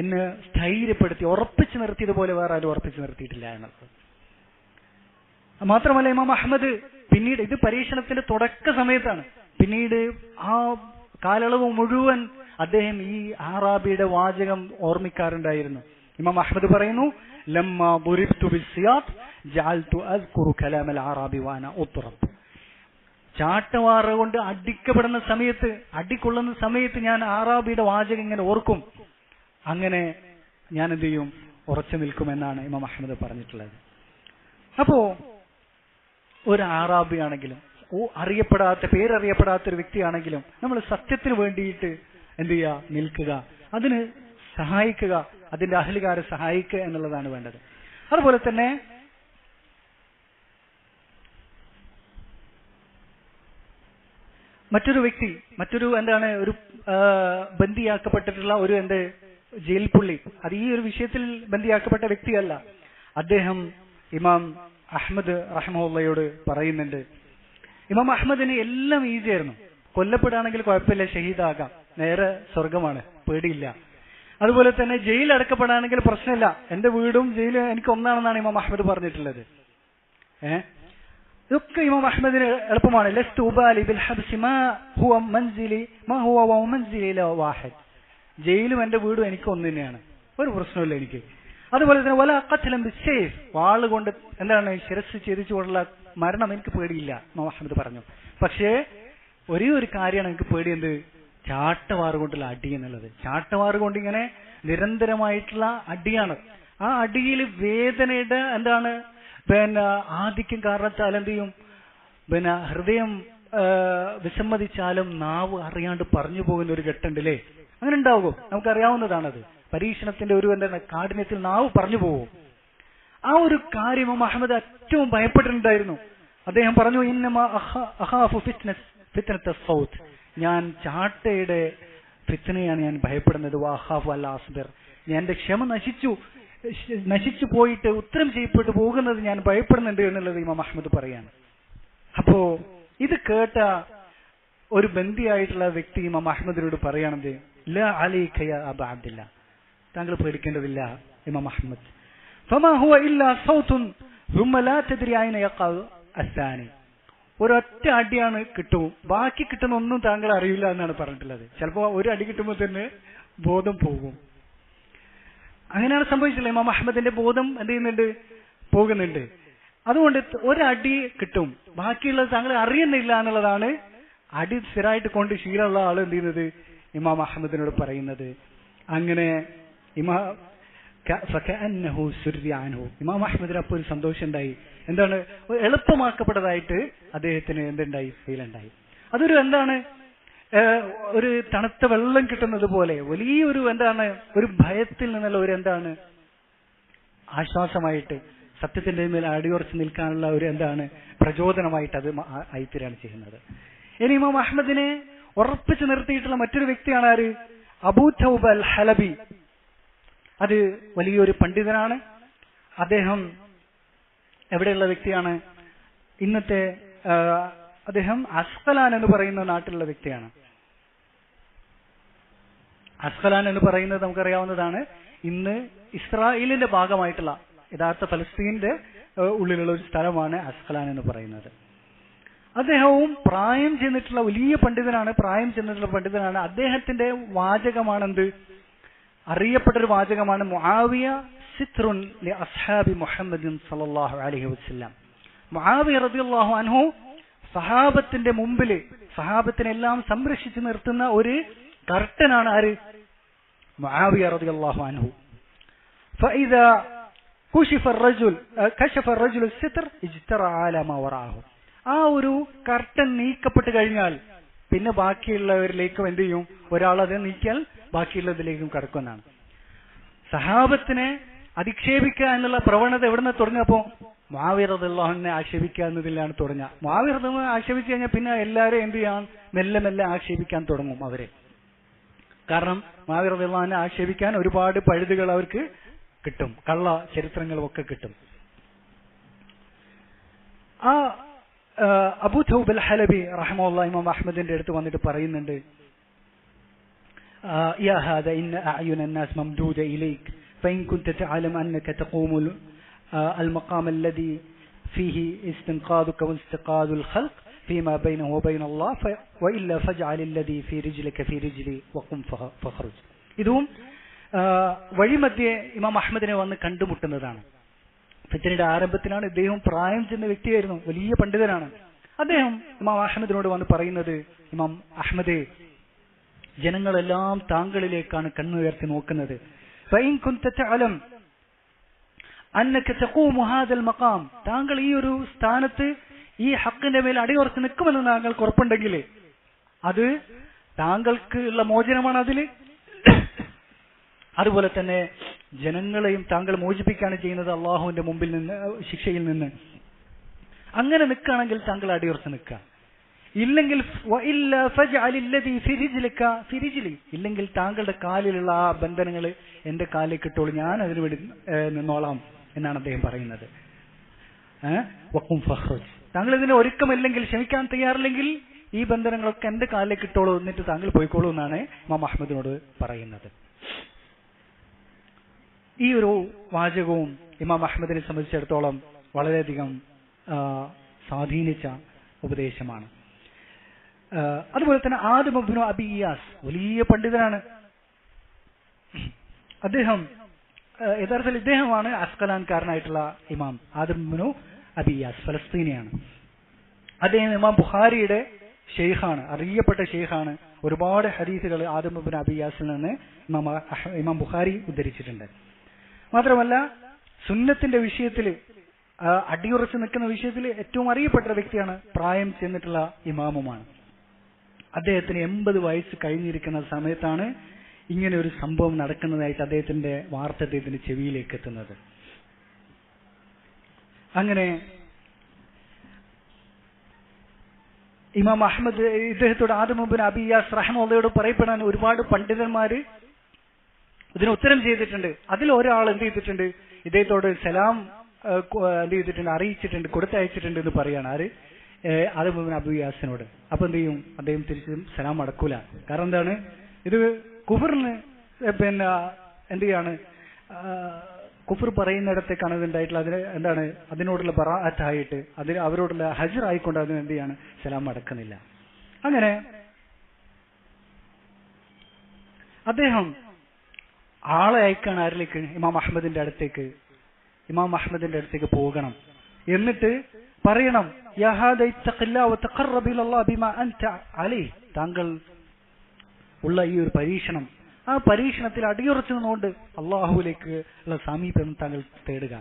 എന്നെ സ്ഥൈര്യപ്പെടുത്തി ഉറപ്പിച്ചു നിർത്തിയതുപോലെ വേറെ ആരും ഉറപ്പിച്ചു നിർത്തിയിട്ടില്ല എന്നുള്ളത്. മാത്രമല്ല ഇമാം അഹ്മദ് പിന്നീട്, ഇത് പരീക്ഷണത്തിന്റെ തുടക്ക സമയത്താണ്, പിന്നീട് ആ കാലയളവ് മുഴുവൻ അദ്ദേഹം ഈ അറാബിയുടെ വാചകം ഓർമ്മിക്കാറുണ്ടായിരുന്നു. ഇമാം അഹ്മദ് പറയുന്നു, ലമ്മാ ദുരിബ്തു ബിസ്സിയാത്ത് ജഅൽതു അസ്കുറു കലാമൽ അറാബി വഅന ഉത്റബ്, ചാട്ടവാറ കൊണ്ട് അടിക്കപ്പെടുന്ന സമയത്ത്, അടിക്കൊള്ളുന്ന സമയത്ത് ഞാൻ അറാബിയുടെ വാചകം ഇങ്ങനെ ഓർക്കും, അങ്ങനെ ഞാൻ എന്ത് ചെയ്യും, ഉറച്ചു നിൽക്കുമെന്നാണ് ഇമാം അഹ്മദ് പറഞ്ഞിട്ടുള്ളത്. അപ്പോ ഒരു അറാബിയാണെങ്കിലും പേരറിയപ്പെടാത്ത ഒരു വ്യക്തിയാണെങ്കിലും നമ്മൾ സത്യത്തിന് വേണ്ടിയിട്ട് എന്ത് ചെയ്യുക, നിൽക്കുക, അതിന് സഹായിക്കുക, അതിന്റെ അഹ്ലുകാരെ സഹായിക്കുക എന്നുള്ളതാണ് വേണ്ടത്. അതുപോലെ തന്നെ മറ്റൊരു വ്യക്തി, ഒരു ബന്ദിയാക്കപ്പെട്ടിട്ടുള്ള ഒരു ജയിൽ പുള്ളി, അത് ഈ ഒരു വിഷയത്തിൽ ബന്ദിയാക്കപ്പെട്ട വ്യക്തിയല്ല. അദ്ദേഹം ഇമാം അഹ്മദ് റഹ്മത്തുള്ളാഹിയോട് പറയുന്നുണ്ട്, ഇമാം അഹ്മദിന് എല്ലാം ഈസി ആയിരുന്നു. കൊല്ലപ്പെടുകയാണെങ്കിൽ കുഴപ്പമില്ല, ഷഹീദാകാം, നേരെ സ്വർഗമാണ്, പേടിയില്ല. അതുപോലെ തന്നെ ജയിൽ അടക്കപ്പെടാണെങ്കിൽ പ്രശ്നമില്ല, എന്റെ വീടും ജയിലും എനിക്ക് ഒന്നാണെന്നാണ് ഇമാം അഹ്മദ് പറഞ്ഞിട്ടുള്ളത്. ഇതൊക്കെ ഇമാം അഹ്മദിന് എളുപ്പമാണ്. ലസ്തു ഉബാലി ബിൽ ഹബ്സി മാ ഹുവ മൻസിലി മാ ഹുവ വമൻസിലി ല വാഹിദ്. ജയിലും എന്റെ വീടും എനിക്ക് ഒന്ന് തന്നെയാണ്, ഒരു പ്രശ്നമില്ല എനിക്ക്. അതുപോലെ തന്നെ വല ഖത്ലൻ ബിസ്സൈഫ്, വാള് കൊണ്ട് എന്താണ് ശിരസ് ഛേദിച്ചുകൊണ്ടുള്ള മരണം എനിക്ക് പേടിയില്ല ഇമാം അഹ്മദ് പറഞ്ഞു. പക്ഷേ ഒരേ ഒരു കാര്യമാണ് എനിക്ക് പേടി, എന്ത്? ചാട്ടവാറ് കൊണ്ടുള്ള അടി എന്നുള്ളത്. ചാട്ടവാറ് കൊണ്ട് ഇങ്ങനെ നിരന്തരമായിട്ടുള്ള അടിയാണ്. ആ അടിയിൽ വേദനയുടെ എന്താണ് ആധിക്യം കാരണത്താൽ എന്ത് ചെയ്യും, ഹൃദയം വിസമ്മതിച്ചാലും നാവ് അറിയാണ്ട് പറഞ്ഞു പോകുന്ന ഒരു ഘട്ടമുണ്ടല്ലേ, അങ്ങനെ ഉണ്ടാകും, നമുക്കറിയാവുന്നതാണത്. പരീക്ഷണത്തിന്റെ ഒരു എന്താണ് കാഠിന്യത്തിൽ നാവ് പറഞ്ഞു പോകും. ആ ഒരു കാര്യം ഇമാം അഹ്മദ് ഏറ്റവും ഭയപ്പെട്ടിട്ടുണ്ടായിരുന്നു. അദ്ദേഹം പറഞ്ഞു, ഇന്നമാ അഖാഫു ഫിത്നത സൗത്ത്, ഞാൻ ചാട്ടയുടെ ഫിത്നയാണ് ഞാൻ ഭയപ്പെടുന്നത്. വഅഖാഫു അല്ലാ അസ്ബിർ, ഞാൻ എന്റെ ക്ഷമ നശിച്ചു പോയിട്ട് ഉത്തരം ചെയ്യപ്പെട്ടു പോകുന്നത് ഞാൻ ഭയപ്പെടുന്നുണ്ട് എന്നുള്ളത് ഇമാം അഹ്മദ് പറയാണ്. അപ്പോ ഇത് കേട്ട ഒരു ബന്ദിയായിട്ടുള്ള വ്യക്തി ഇമാം അഹ്മദിനോട് പറയണത്, ലാ അലൈക യാ അബാ അബ്ദില്ലാ, താങ്കൾ പേടിക്കേണ്ടതില്ല ഇമാം അഹ്മദ്. ഫമാ ഹുവ ഇല്ലാ സൗത്തുൻ സുമ്മ ലാ തദ്രി അയ്ന യഖഉ അസ്സാനി, ഒരൊറ്റ അടിയാണ് കിട്ടും, ബാക്കി കിട്ടുന്ന ഒന്നും താങ്കൾ അറിയില്ല എന്നാണ് പറഞ്ഞിട്ടുള്ളത്. ചിലപ്പോ ഒരു അടി കിട്ടുമ്പോൾ തന്നെ ബോധം പോകും. അങ്ങനെയാണ് സംഭവിച്ചില്ല. ഇമാം അഹ്മദിന്റെ ബോധം എന്ത് ചെയ്യുന്നുണ്ട്, പോകുന്നുണ്ട്. അതുകൊണ്ട് ഒരടി കിട്ടും, ബാക്കിയുള്ളത് താങ്കൾ അറിയുന്നില്ല എന്നുള്ളതാണ് അടി സ്ഥിരമായിട്ട് കൊണ്ട് ശീലമുള്ള ആൾ എന്ത് ചെയ്യുന്നത് ഇമാം അഹ്മദിനോട് പറയുന്നത്. അങ്ങനെ ഇമാം അഹ്മദിന് അപ്പോൾ ഒരു സന്തോഷം ഉണ്ടായി. എന്താണ്, എളുപ്പമാക്കപ്പെട്ടതായിട്ട് അദ്ദേഹത്തിന് എന്തുണ്ടായി, ഫീലുണ്ടായി. അതൊരു എന്താണ്, ഒരു തണുത്ത വെള്ളം കിട്ടുന്നത് പോലെ വലിയൊരു എന്താണ്, ഒരു ഭയത്തിൽ നിന്നുള്ള ഒരു എന്താണ് ആശ്വാസമായിട്ട് സത്യത്തിന്റെ മേൽ അടിയുറച്ച് നിൽക്കാനുള്ള ഒരു എന്താണ് പ്രചോദനമായിട്ട് അത് ആയിത്തീരാണ് ചെയ്യുന്നത്. ഇനി ഇമാം അഹ്മദിനെ ഉറപ്പിച്ചു നിർത്തിയിട്ടുള്ള മറ്റൊരു വ്യക്തിയാണ് ആര്, അബൂ തൗബ അൽ ഹലബി. അത് വലിയൊരു പണ്ഡിതനാണ്. അദ്ദേഹം എവിടെയുള്ള വ്യക്തിയാണ്, ഇന്നത്തെ അദ്ദേഹം അസ്ഖലാൻ എന്ന് പറയുന്ന നാട്ടിലുള്ള വ്യക്തിയാണ്. അസ്ഖലാൻ എന്ന് പറയുന്നത് നമുക്കറിയാവുന്നതാണ്, ഇന്ന് ഇസ്രായേലിന്റെ ഭാഗമായിട്ടുള്ള യഥാർത്ഥ ഫലസ്തീന്റെ ഉള്ളിലുള്ള ഒരു സ്ഥലമാണ് അസ്ഖലാൻ എന്ന് പറയുന്നത്. അദ്ദേഹവും പ്രായം ചെന്നിട്ടുള്ള വലിയ പണ്ഡിതനാണ്. അദ്ദേഹത്തിന്റെ വാചകമാണെന്ത്, അറിയപ്പെട്ടൊരു വാചകമാണ്, മുആവിയ സിത്റുൻ ലി അസ്ഹാബി മുഹമ്മദിൻ സല്ലല്ലാഹു അലൈഹി വസല്ലം. മുആവിയ റളിയല്ലാഹു അൻഹു സഹാബത്തിന്റെ മുമ്പില് സഹാബത്തിനെല്ലാം സംരക്ഷിച്ചു നിർത്തുന്ന ഒരു കർട്ടനാണ് ആര്, മുആവിയ റളിയല്ലാഹു അൻഹു. ഫഇദാ കശഫ الرجل الستر اجترى على ما وراءه. ആ ഒരു കർട്ടൻ നീക്കപ്പെട്ട് കഴിഞ്ഞാൽ പിന്നെ ബാക്കിയുള്ളവരിലേക്കും എന്ത് ചെയ്യും, ഒരാൾ അത് നീക്കിയാൽ ബാക്കിയുള്ളതിലേക്കും കടക്കുന്നതാണ്. സഹാബത്തിനെ അധിക്ഷേപിക്കുക എന്നുള്ള പ്രവണത എവിടുന്ന് തുടങ്ങിയപ്പോ മുആവിയ റളിയല്ലാഹു അൻഹുവിനെ ആക്ഷേപിക്കുക എന്നതിലാണ് തുടങ്ങുക. മുആവിയ റളിയല്ലാഹു അൻഹു ആക്ഷേപിച്ചു കഴിഞ്ഞാൽ പിന്നെ എല്ലാവരും എന്ത് ചെയ്യാൻ, മെല്ലെ മെല്ലെ ആക്ഷേപിക്കാൻ തുടങ്ങും അവരെ. കാരണം മുആവിയ റളിയല്ലാഹു അൻഹുവിനെ ആക്ഷേപിക്കാൻ ഒരുപാട് പഴുതുകൾ അവർക്ക് കിട്ടും, കള്ള ചരിത്രങ്ങളും ഒക്കെ കിട്ടും. ആ അബൂ തൗബ അൽ ഹലബി റഹിമഹുല്ലാഹ് ഇമാം അഹ്മദിന്റെ അടുത്ത് വന്നിട്ട് പറയുന്നുണ്ട്, യാ ഹാദാ ഇന്ന അഅ്യുന الناس മംദൂദ ഇലൈക فإن كنت تعلم أنك تقوم المقام الذي فيه استنقاذك واستنقاذ الخلق فيما بينه وبين الله وإلا فاجعل الذي في رجلك في رجلي وقم فخرج. ഇതും വഴിമധ്യേ ഇമാം അഹ്മദിനെ വന്ന് കണ്ടുമുട്ടുന്നതാണ്. ഫിത്നയുടെ ആരംഭത്തിലാണ്. ഇദ്ദേഹം പ്രായം ചെന്ന വ്യക്തിയായിരുന്നു, വലിയ പണ്ഡിതനാണ്. അദ്ദേഹം ഇമാം അഹ്മദിനോട് വന്ന് പറയുന്നത്, ഇമാം അഹ്മദേ, ജനങ്ങളെല്ലാം താങ്കളിലേക്കാണ് കണ്ണുയർത്തി നോക്കുന്നത്. فإن كنت تعلم أنك تقوم هذا المقام, താങ്കൾ ഈ ഒരു സ്ഥാനത്ത് ഈ ഹക്കിന്റെ മേൽ അടിയുറച്ച് നിൽക്കുമെന്ന് താങ്കൾക്ക് ഉറപ്പുണ്ടെങ്കിൽ അത് താങ്കൾക്ക് ഉള്ള മോചനമാണ് അതില്. അതുപോലെ തന്നെ ജനങ്ങളെയും താങ്കൾ മോചിപ്പിക്കുകയാണ് ചെയ്യുന്നത് അള്ളാഹുവിന്റെ മുമ്പിൽ നിന്ന്, ശിക്ഷയിൽ നിന്ന്. അങ്ങനെ നിൽക്കുകയാണെങ്കിൽ താങ്കൾ അടിയുറച്ച് നിൽക്കുക. ഇല്ലെങ്കിൽ ഇല്ലെങ്കിൽ താങ്കളുടെ കാലിലുള്ള ആ ബന്ധനങ്ങൾ എന്റെ കാലിലേക്ക് ഇട്ടോളൂ, ഞാൻ അതിന് വേണ്ടി നിന്നോളാം എന്നാണ് അദ്ദേഹം പറയുന്നത്. താങ്കൾ ഇതിന് ഒരുക്കമില്ലെങ്കിൽ, ക്ഷമിക്കാൻ തയ്യാറില്ലെങ്കിൽ ഈ ബന്ധനങ്ങളൊക്കെ എന്റെ കാലിലേക്ക് ഇട്ടോളൂ, എന്നിട്ട് താങ്കൾ പോയിക്കോളൂ എന്നാണ് ഇമാം അഹ്മദിനോട് പറയുന്നത്. ഈ ഒരു വാചകവും ഇമാം അഹ്മദിനെ സംബന്ധിച്ചിടത്തോളം വളരെയധികം സ്വാധീനിച്ച ഉപദേശമാണ്. അതുപോലെ തന്നെ ആദം ഇബ്നു അബി ഇയാസ് വലിയ പണ്ഡിതനാണ്. അദ്ദേഹം യഥാർത്ഥത്തിൽ ഇദ്ദേഹമാണ് അസ്കലാൻകാരനായിട്ടുള്ള ഇമാം ആദം ഇബ്നു അബി ഇയാസ്, ഫലസ്തീനിയാണ്. അദ്ദേഹം ഇമാം ബുഖാരിയുടെ ഷെയ്ഖാണ്, അറിയപ്പെട്ട ഷെയ്ഖാണ്. ഒരുപാട് ഹദീസുകൾ ആദം ഇബ്നു അബി ഇയാസിൽ നിന്ന് ഇമാം ബുഖാരി ഉദ്ധരിച്ചിട്ടുണ്ട്. മാത്രമല്ല സുന്നത്തിന്റെ വിഷയത്തിൽ അടിയുറച്ച് നിൽക്കുന്ന വിഷയത്തിൽ ഏറ്റവും അറിയപ്പെട്ട വ്യക്തിയാണ്, പ്രായം ചെന്നിട്ടുള്ള ഇമാമുമാണ്. അദ്ദേഹത്തിന് 80 വയസ്സ് കഴിഞ്ഞിരിക്കുന്ന സമയത്താണ് ഇങ്ങനെ ഒരു സംഭവം നടക്കുന്നതായിട്ട് അദ്ദേഹത്തിന്റെ വാർത്ത അദ്ദേഹത്തിന്റെ ചെവിയിലേക്ക് എത്തുന്നത്. അങ്ങനെ ഇമാം അഹ്മദ് ഇദ്ദേഹത്തോട് ആദം ഇബ്നു അബി ഇയാസ് റഹ്മത്തുള്ളാഹിയോട് പറയപ്പെടാൻ ഒരുപാട് പണ്ഡിതന്മാര് ഇതിന് ഉത്തരം ചെയ്തിട്ടുണ്ട്. അതിൽ ഒരാൾ എന്ത് ചെയ്തിട്ടുണ്ട്, ഇദ്ദേഹത്തോട് സലാം എന്ത് ചെയ്തിട്ടുണ്ട്, അറിയിച്ചിട്ടുണ്ട്, കൊടുത്തയച്ചിട്ടുണ്ട് എന്ന് പറയാണ്. ആര്? ആദം ഇബ്നു അബി ഇയാസിനോട്. അപ്പൊ എന്ത് ചെയ്യും, അദ്ദേഹം തിരിച്ചും സലാം അടക്കൂല. കാരണം എന്താണ്, ഇത് കുഫറിന് പിന്നെ എന്ത് ചെയ്യാണ്, കുഫർ പറയുന്നിടത്തേക്കാണ് ഇതുണ്ടായിട്ടുള്ള, അതിന് എന്താണ് അതിനോടുള്ള ബറാഅത്തായിട്ട് അതിന് അവരോടുള്ള ഹജ്ർ ആയിക്കൊണ്ട് അതിന് എന്ത് ചെയ്യാണ്, സലാം അടക്കുന്നില്ല. അങ്ങനെ അദ്ദേഹം ആളെ അയക്കാണ് ആരിലേക്ക്, ഇമാം അഹ്മദിന്റെ അടുത്തേക്ക്. ഇമാം അഹ്മദിന്റെ അടുത്തേക്ക് പോകണം, എന്നിട്ട് പറയണം, താങ്കൾ ഉള്ള ഈ ഒരു പരീക്ഷണം, ആ പരീക്ഷണത്തിൽ അടിയുറച്ചു നിന്നുകൊണ്ട് അള്ളാഹുവിലേക്ക് ഉള്ള സമീപം താങ്കൾ തേടുക.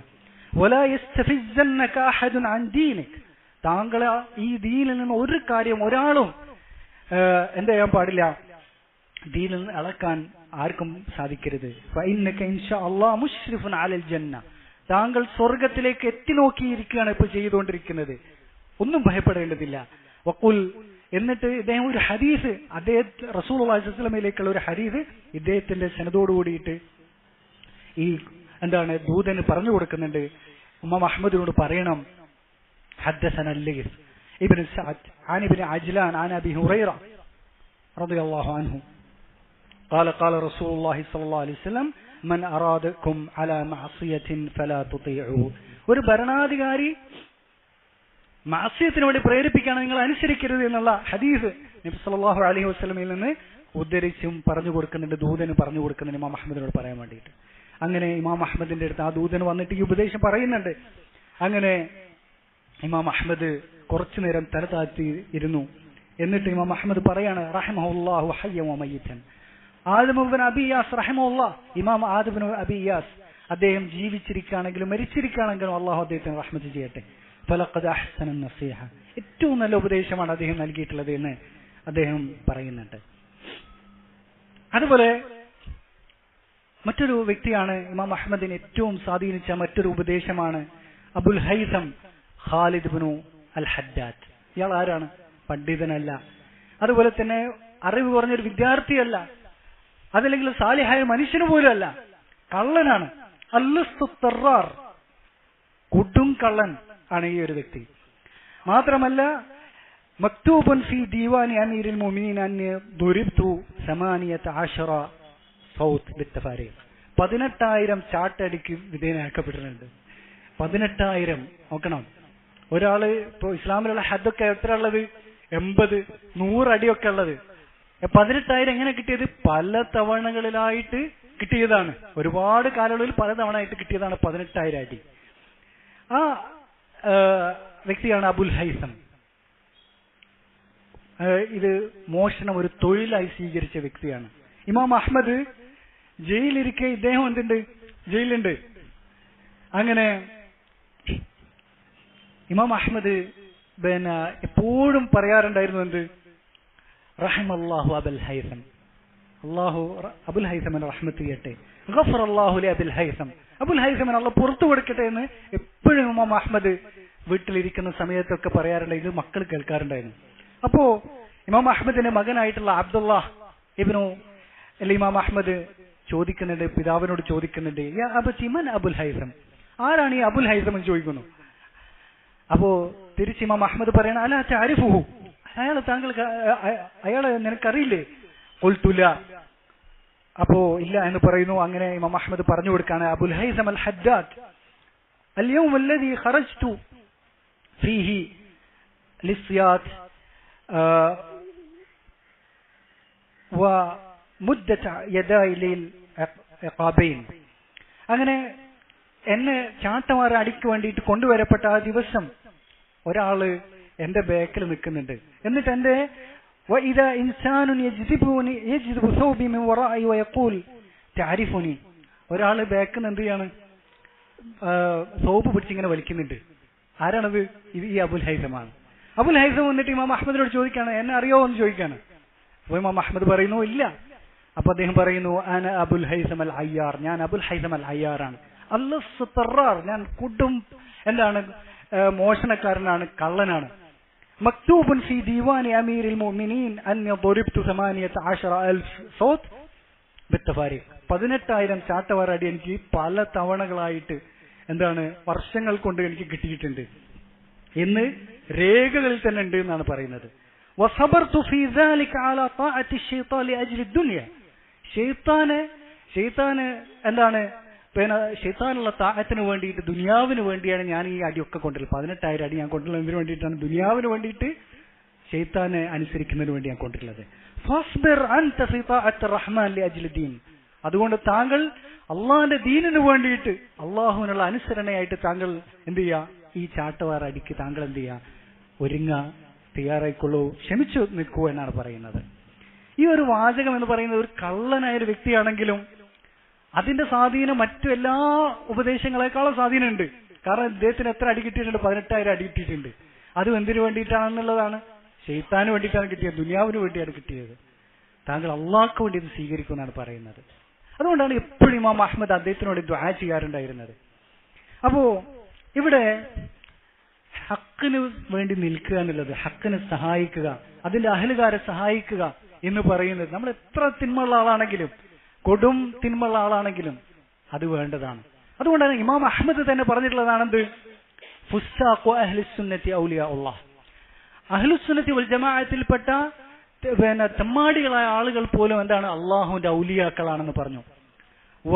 താങ്കളെ ഈ ദീനിൽ നിന്ന് ഒരു കാര്യം ഒരാളും എന്ത് ചെയ്യാൻ പാടില്ല, ദീനിൽ നിന്ന് അളക്കാൻ ആർക്കും സാധിക്കരുത്. താങ്കൾ സ്വർഗത്തിലേക്ക് എത്തി നോക്കിയിരിക്കുകയാണ് ഇപ്പോൾ ചെയ്തുകൊണ്ടിരിക്കുന്നത്, ഒന്നും ഭയപ്പെടേണ്ടതില്ല. വഖുൽ, എന്നിട്ട് ഇദ്ദേഹം ഒരു ഹദീസ്, അദ്ദേഹം റസൂലുള്ളാഹി സ്വല്ലല്ലാഹു അലൈഹി വസല്ലമയിലേക്കുള്ള ഒരു ഹദീസ് ഇദ്ദേഹത്തിന്റെ സനദോട് കൂടിയിട്ട് ഈ എന്താണ് ദൂതന് പറഞ്ഞു കൊടുക്കുന്നുണ്ട്. ഇമാം അഹ്മദിനോട് പറയണം, ഹദ്ദസന ലൈസ് ഇബ്നു സഅദ് അൻ ഇബ്നു അജ്ലാൻ അൻ അബി ഹുറൈറ റളിയല്ലാഹു അൻഹു قال قال رسول الله صلى الله عليه وسلم من أرادكم على معصية فلا تطيعوه. ഒരു ഭരണാധികാരി മഅസിയത്തിന് വേണ്ടി പ്രേരിപ്പിക്കുകയാണ്, നിങ്ങൾ അനുസരിക്കരുത് എന്നുള്ള ഹദീസ് നബി സല്ലല്ലാഹു അലൈഹി വസല്ലമയിൽ നിന്ന് ഉദ്ധരിച്ചും പറഞ്ഞു കൊടുക്കുന്നുണ്ട്, ദൂതന് പറഞ്ഞു കൊടുക്കുന്നുണ്ട് ഇമാം അഹ്മദിനോട് പറയാൻ വേണ്ടിയിട്ട്. അങ്ങനെ ഇമാം അഹ്മദിന്റെ അടുത്ത് ആ ദൂതന് വന്നിട്ട് ഈ ഉപദേശം പറയുന്നുണ്ട്. അങ്ങനെ ഇമാം അഹ്മദ് കുറച്ചു നേരം തല താഴ്ത്തി ഇരുന്നു. എന്നിട്ട് ഇമാം അഹ്മദ് പറയാണ്, റഹിമഹുല്ലാഹു ഹയ്യൻ വ മയ്യിതൻ. ആദം ഇബ്നു അബി ഇയാസ് റഹിമഹുല്ലാഹ്, ഇമാം ആദം ഇബ്നു അബി ഇയാസ് അദ്ദേഹം ജീവിച്ചിരിക്കുകയാണെങ്കിലും മരിച്ചിരിക്കുകയാണെങ്കിലും അള്ളാഹു അദ്ദേഹത്തിന് റഹ്മത്ത് ചെയ്യട്ടെ. ഫലഖദ് അഹ്സന നസീഹ, ഏറ്റവും നല്ല ഉപദേശമാണ് അദ്ദേഹം നൽകിയിട്ടുള്ളത് എന്ന് അദ്ദേഹം പറയുന്നുണ്ട്. അതുപോലെ മറ്റൊരു വ്യക്തിയാണ് ഇമാം അഹ്മദിനെ ഏറ്റവും സ്വാധീനിച്ച മറ്റൊരു ഉപദേശമാണ് അബുൽ ഹൈസം ഖാലിദ് ഇബ്നു അൽ ഹദ്ദാദ്. ഇയാൾ ആരാണ്? പണ്ഡിതനല്ല, അതുപോലെ തന്നെ അറിവ് കുറഞ്ഞൊരു വിദ്യാർത്ഥിയല്ല, അതല്ലെങ്കിൽ സാലിഹായ മനുഷ്യന് പോലും അല്ല, കള്ളനാണ്. അല്ലുസ്തുത്തറാർ, കൊടും കള്ളൻ ആണ് ഈ ഒരു വ്യക്തി. മാത്രമല്ല മക്തൂബുൻ ഫീ ദീവാനി അമീറുൽ മുഅ്മിനീൻ അന്നി ദുരിബ്തു 18 സൗത്ത് ബിത്തഫാരീഖ്, 18,000 ചാട്ടടിക്ക് വിധേയനാക്കപ്പെട്ടിട്ടുണ്ട്. 18,000 നോക്കണം. ഒരാള് ഇപ്പൊ ഇസ്ലാമിലുള്ള ഹദ്ദൊക്കെ എത്ര ഉള്ളത്? 80-100 അടിയൊക്കെ ഉള്ളത്. 18,000 എങ്ങനെ കിട്ടിയത്? പല തവണകളിലായിട്ട് കിട്ടിയതാണ്. ഒരുപാട് കാലയളവിൽ പല തവണ ആയിട്ട് കിട്ടിയതാണ് 18,000 അടി. ആ വ്യക്തിയാണ് അബുൽ ഹൈസം. ഇത് മോഷണം ഒരു തൊഴിലായി സ്വീകരിച്ച വ്യക്തിയാണ്. ഇമാം അഹ്മദ് ജയിലിരിക്കെ ഇദ്ദേഹം എന്തുണ്ട്? ജയിലുണ്ട്. അങ്ങനെ ഇമാം അഹ്മദ് പിന്നെ എപ്പോഴും പറയാറുണ്ടായിരുന്നു എന്ത്? റഹിമല്ലാഹു അബുൽ ഹൈസം, അള്ളാഹു അബുൽ ഹൈസമിന് റഹ്മത്ത് ചെയ്യട്ടെ, ഗഫറല്ലാഹു ലി അബുൽ ഹൈസം, അബുൽ ഹൈസമിന് അള്ളാഹു പുറത്തു കൊടുക്കട്ടെ എന്ന് എപ്പോഴും ഇമാം അഹ്മദ് വീട്ടിലിരിക്കുന്ന സമയത്തൊക്കെ പറയാറുണ്ട്. ഇത് മക്കൾ കേൾക്കാറുണ്ടായിരുന്നു. അപ്പോ ഇമാം അഹ്മദിന്റെ മകനായിട്ടുള്ള അബ്ദുള്ള ഇബ്നു ഇമാം അഹ്മദ് ചോദിക്കുന്നുണ്ട്, പിതാവിനോട് ചോദിക്കുന്നുണ്ട്, യാ അബതി മൻ അബുൽ ഹൈസം, ആരാണ് ഈ അബുൽ ഹൈസം എന്ന് ചോദിക്കുന്നു. അപ്പോ തിരിച്ച് ഇമാം അഹ്മദ് പറയണ, അലാ തഅരിഫുഹു, അയാളെ നിനക്കറിയില്ലേ? ഖുൽതു ലാ, അപ്പോ ഇല്ല എന്ന് പറയുന്നു. അങ്ങനെ ഇമാം അഹ്മദ് പറഞ്ഞു കൊടുക്കാണ്, അബുൽ ഹൈസം അൽ ഹദ്ദാദ് اليوم الذي خرجت فيه للصياد ومدة يداي للعقابين. അങ്ങനെ എന്നെ ചാട്ടമാറ അടിക്ക് വേണ്ടിയിട്ട് കൊണ്ടുവരപ്പെട്ട ആ ദിവസം ഒരാള് എന്റെ ബാക്കിൽ നിൽക്കുന്നുണ്ട്. എന്നിട്ട് എന്റെ وإذا إنسان يجذب ثوبي من ورائي ويقول تعرفني, ഒരാള് ബാക്കിൽ നിന്ന് എന്ത് ചെയ്യാണ്, സോപ്പ് പിടിച്ചിങ്ങനെ വലിക്കുന്നുണ്ട്. ആരാണത്? ഇത് ഈ അബുൽ ഹൈസമാണ്. അബുൽ ഹൈസം വന്നിട്ട് ഇമാം അഹ്മദിനോട് ചോദിക്കാണ്, എന്നെ അറിയോ എന്ന് ചോദിക്കാണ്. അപ്പൊ ഇമാം അഹ്മദ് പറയുന്നു, ഇല്ല. അപ്പൊ അദ്ദേഹം പറയുന്നു, അന അബുൽ ഹൈസം അൽ അയ്യാർ, ഞാൻ അബുൽ ഹൈസം അൽ അയ്യാറാണ്. അല്ലസ് തറാർ, ഞാൻ കൊടും എന്താണ് മോഷണക്കാരനാണ്, കള്ളനാണ്. മക്തൂബുൻ ഫി ദീവാനി അമീറിൽ മുഅ്മിനീൻ അന്നി ضربت 18,000 സൗത്ത് ബിത്തഫാരിഖ്, 18,000 ചാട്ടവാറ അടി എനിക്ക് പല തവണകളായിട്ട് എന്താണ് വർഷങ്ങൾ കൊണ്ട് എനിക്ക് കിട്ടിയിട്ടുണ്ട് എന്ന് രേഖകളിൽ തന്നെ ഉണ്ട് എന്നാണ് പറയുന്നത്. വസബർതു ഫീ ദാലിക അലാ ത്വാഅത്തി ശൈത്താൻ ലിഅജ്ലി ദുനിയ, ശൈത്താന് എന്താണ് പിന്നെ ശൈത്താനുള്ള താഅത്തിന് വേണ്ടിയിട്ട്, ദുനിയാവിന് വേണ്ടിയാണ് ഞാൻ ഈ അടിയൊക്കെ കൊണ്ടുള്ളത്. 18,000 അടി ഞാൻ കൊണ്ടുള്ളത് എന്തിനു വേണ്ടിയിട്ടാണ്? ദുനിയാവിന് വേണ്ടിയിട്ട്, ശൈത്താനെ അനുസരിക്കുന്നതിന് വേണ്ടി ഞാൻ കൊണ്ടുള്ളത്. ഫസ്ബിർ അൻത ഫീ ത്വാഅത്തി റഹ്മാൻ ലിഅജ്ലി ദീൻ, അതുകൊണ്ട് താങ്കൾ അള്ളാഹിന്റെ ദീനിന് വേണ്ടിയിട്ട്, അള്ളാഹുവിനുള്ള അനുസരണയായിട്ട് താങ്കൾ എന്ത് ചെയ്യാ, ഈ ചാട്ടവാറ അടിക്ക് താങ്കൾ എന്ത് ചെയ്യാ, തയ്യാറായിക്കൊള്ളൂ, ക്ഷമിച്ചു നിൽക്കൂ എന്നാണ് പറയുന്നത്. ഈ ഒരു വാചകം എന്ന് പറയുന്നത് ഒരു കള്ളനായ ഒരു വ്യക്തിയാണെങ്കിലും അതിന്റെ സ്വാധീനം മറ്റു എല്ലാ ഉപദേശങ്ങളെക്കാളും സ്വാധീനമുണ്ട്. കാരണം ഇദ്ദേഹത്തിന് എത്ര അടി കിട്ടിയിട്ടുണ്ട്? 18,000 അടി കിട്ടിയിട്ടുണ്ട്. അതും എന്തിനു വേണ്ടിയിട്ടാണെന്നുള്ളതാണ്? ശൈത്താന് വേണ്ടിയിട്ടാണ് കിട്ടിയത്, ദുനിയാവിന് വേണ്ടിയാണ് കിട്ടിയത്. താങ്കൾ അള്ളാഹ്ക്ക് വേണ്ടി ഇത് സ്വീകരിക്കുമെന്നാണ് പറയുന്നത്. അതുകൊണ്ടാണ് എപ്പോഴും ഇമാം അഹ്മദ് അദ്ദേഹത്തിനോട് ദുആ ചെയ്യാറുണ്ടായിരുന്നത്. അപ്പോ ഇവിടെ ഹക്കിന് വേണ്ടി നിൽക്കുക എന്നുള്ളത്, ഹക്കിനെ സഹായിക്കുക, അതിന്റെ അഹലുകാരെ സഹായിക്കുക എന്ന് പറയുന്നത്, നമ്മൾ എത്ര തിന്മയുള്ള ആളാണെങ്കിലും, കൊടും തിന്മയുള്ള ആളാണെങ്കിലും അത് വേണ്ടതാണ്. അതുകൊണ്ടാണ് ഇമാം അഹ്മദ് തന്നെ പറഞ്ഞിട്ടുള്ളതാണെന്ത്, ഫുസ്സാഖു അഹ്ലുസുന്നത്തി ഔലിയാഉല്ലാഹ്, അഹ്ലുസുന്നത്തി വൽ ജമാഅത്തിൽപ്പെട്ട പിന്നെ തെമ്മാടികളായ ആളുകൾ പോലും എന്താണ്, അള്ളാഹുവിന്റെ ഔലിയാക്കളാണെന്ന് പറഞ്ഞു. വ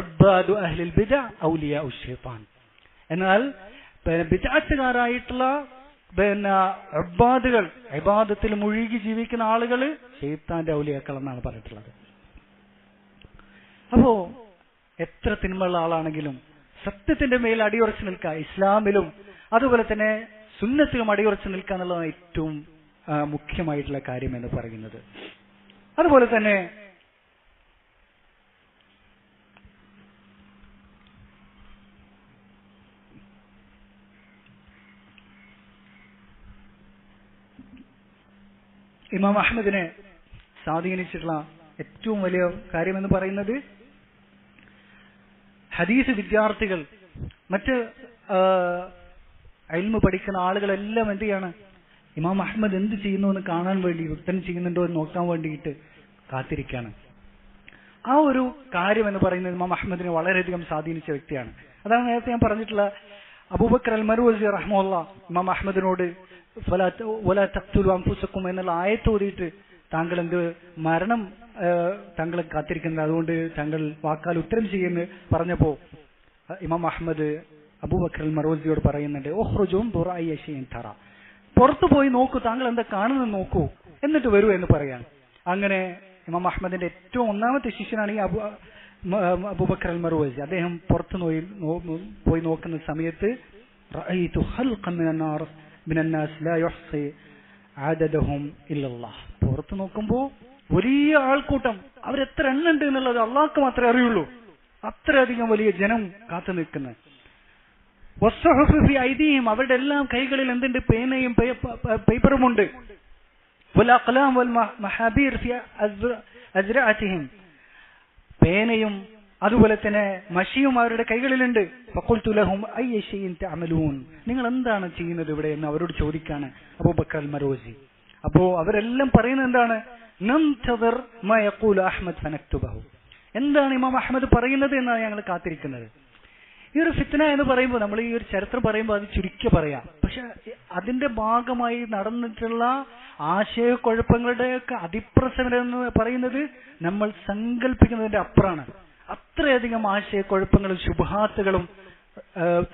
ഉബ്ബാദു അഹ്ലിൽ ബിദ്അ ഔലിയാഉ ശൈത്താൻ, എന്നാൽ പിന്നെ ബിദ്അത്തുകാരായിട്ടുള്ള പിന്നെ ഉബ്ബാദുകൾ, ഇബാദത്തിൽ മുഴുകി ജീവിക്കുന്ന ആളുകൾ ശൈത്താന്റെ ഔലിയാക്കൾ എന്നാണ് പറഞ്ഞിട്ടുള്ളത്. അപ്പോ എത്ര തിന്മയുള്ള ആളാണെങ്കിലും സത്യത്തിന്റെ മേൽ അടിയുറച്ചു നിൽക്കുക, ഇസ്ലാമിലും അതുപോലെ തന്നെ സുന്നത്തിലും അടിയുറച്ചു നിൽക്കുക എന്നുള്ളതാണ് ഏറ്റവും മുഖ്യമായിട്ടുള്ള കാര്യം എന്ന് പറയുന്നത്. അതുപോലെ തന്നെ ഇമാം അഹ്മദിനെ സ്വാധീനിച്ചിട്ടുള്ള ഏറ്റവും വലിയ കാര്യം എന്ന് പറയുന്നത്, ഹദീസ് വിദ്യാർത്ഥികൾ, മറ്റ് ഇൽമു പഠിക്കുന്ന ആളുകളെല്ലാം എന്ത് ചെയ്യാണ്, ഇമാം അഹ്മദ് എന്ത് ചെയ്യുന്നു എന്ന് കാണാൻ വേണ്ടി, ഉത്തരം ചെയ്യുന്നുണ്ടോ എന്ന് നോക്കാൻ വേണ്ടിയിട്ട് കാത്തിരിക്കുകയാണ്. ആ ഒരു കാര്യം എന്ന് പറയുന്നത് ഇമാം അഹ്മദിനെ വളരെയധികം സ്വാധീനിച്ച വ്യക്തിയാണ്. അതാണ് നേരത്തെ ഞാൻ പറഞ്ഞിട്ടുള്ള അബൂബക്കർ അൽ മർവസി റഹ്മത്തുള്ളാഹി ഇമാം അഹ്മദിനോട് വലാ തഖ്തുലു അൻഫുസകും എന്നുള്ള ആയത്ത് ഓതിയിട്ട്, താങ്കൾ എന്ത് മരണം താങ്കൾ കാത്തിരിക്കുന്നത്, അതുകൊണ്ട് താങ്കൾ വാക്കാൽ ഉത്തരം ചെയ്യുമെന്ന് പറഞ്ഞപ്പോ ഇമാം അഹ്മദ് അബൂബക്കർ അൽ മർവസിയോട് പറയുന്നുണ്ട്, ഓഹ്റുജും ദുറഅയ ഷൈഇൻ തറ, പുറത്തു പോയി നോക്കൂ, താങ്കൾ എന്താ കാണുന്നത് നോക്കൂ, എന്നിട്ട് വരൂ എന്ന് പറയാൻ. അങ്ങനെ ഇമാം അഹ്മദിന്റെ ഏറ്റവും ഒന്നാമത്തെ ശിഷ്യനാണ് ഈ അബൂബക്കർ അൽ മർവസി. അദ്ദേഹം പുറത്തു പോയി നോക്കുന്ന സമയത്ത് റഅയ്തു ഖൽഖൻ മിനന്നാസ് ലാ യുഹ്സി അദദഹും ഇല്ലല്ലാഹ്, പുറത്തു നോക്കുമ്പോ വലിയ ആൾക്കൂട്ടം, അവരെത്ര എണ്ണുണ്ട് എന്നുള്ളത് അള്ളാഹ്ക്ക് മാത്രമേ അറിയുള്ളൂ, അത്രയധികം വലിയ ജനം കാത്തു നിൽക്കുന്നത്. വസ്സുഹുഫു ഫി ഐദീഹിം, അവരുടെ എല്ലാം കൈകളിൽ എന്തുണ്ട്, പേനയും പേപ്പറുമുണ്ട്. വൽ അഖ്ലാം വൽ മഹാബീർ ഫി അസ്റഅതിഹിം, പേനയും അതുപോലെ തന്നെ മഷിയും അവരുടെ കൈകളിലുണ്ട്. ഫഖുൽതു ലഹും അയ്യ ഷൈഇൻ തഅമലൂൻ, നിങ്ങൾ എന്താണ് ചെയ്യുന്നത് ഇവിടെ എന്ന് അവരോട് ചോദിക്കാണ് അബൂബക്കർ അൽ മർവസി. അപ്പോ അവരെല്ലാം പറയുന്നത് എന്താണ്? നംതദിർ മാ യഖൂലു അഹ്മദ് ഫനക്തുബഹു. എന്താണ് ഇമാം അഹ്മദ് പറയുന്നത് എന്നാണ് ഞങ്ങൾ കാത്തിരിക്കുന്നത്. ഈ ഒരു ഫിത്ന എന്ന് പറയുമ്പോൾ, നമ്മൾ ഈ ഒരു ചരിത്രം പറയുമ്പോൾ അത് ചുരുക്കി പറയാം. പക്ഷെ അതിന്റെ ഭാഗമായി നടന്നിട്ടുള്ള ആശയക്കുഴപ്പങ്ങളുടെയൊക്കെ അതിപ്രസരം എന്ന് പറയുന്നത് നമ്മൾ സങ്കല്പിക്കുന്നതിന്റെ അപ്പുറമാണ്. അത്രയധികം ആശയക്കുഴപ്പങ്ങളും ശുബ്ഹാത്തുകളും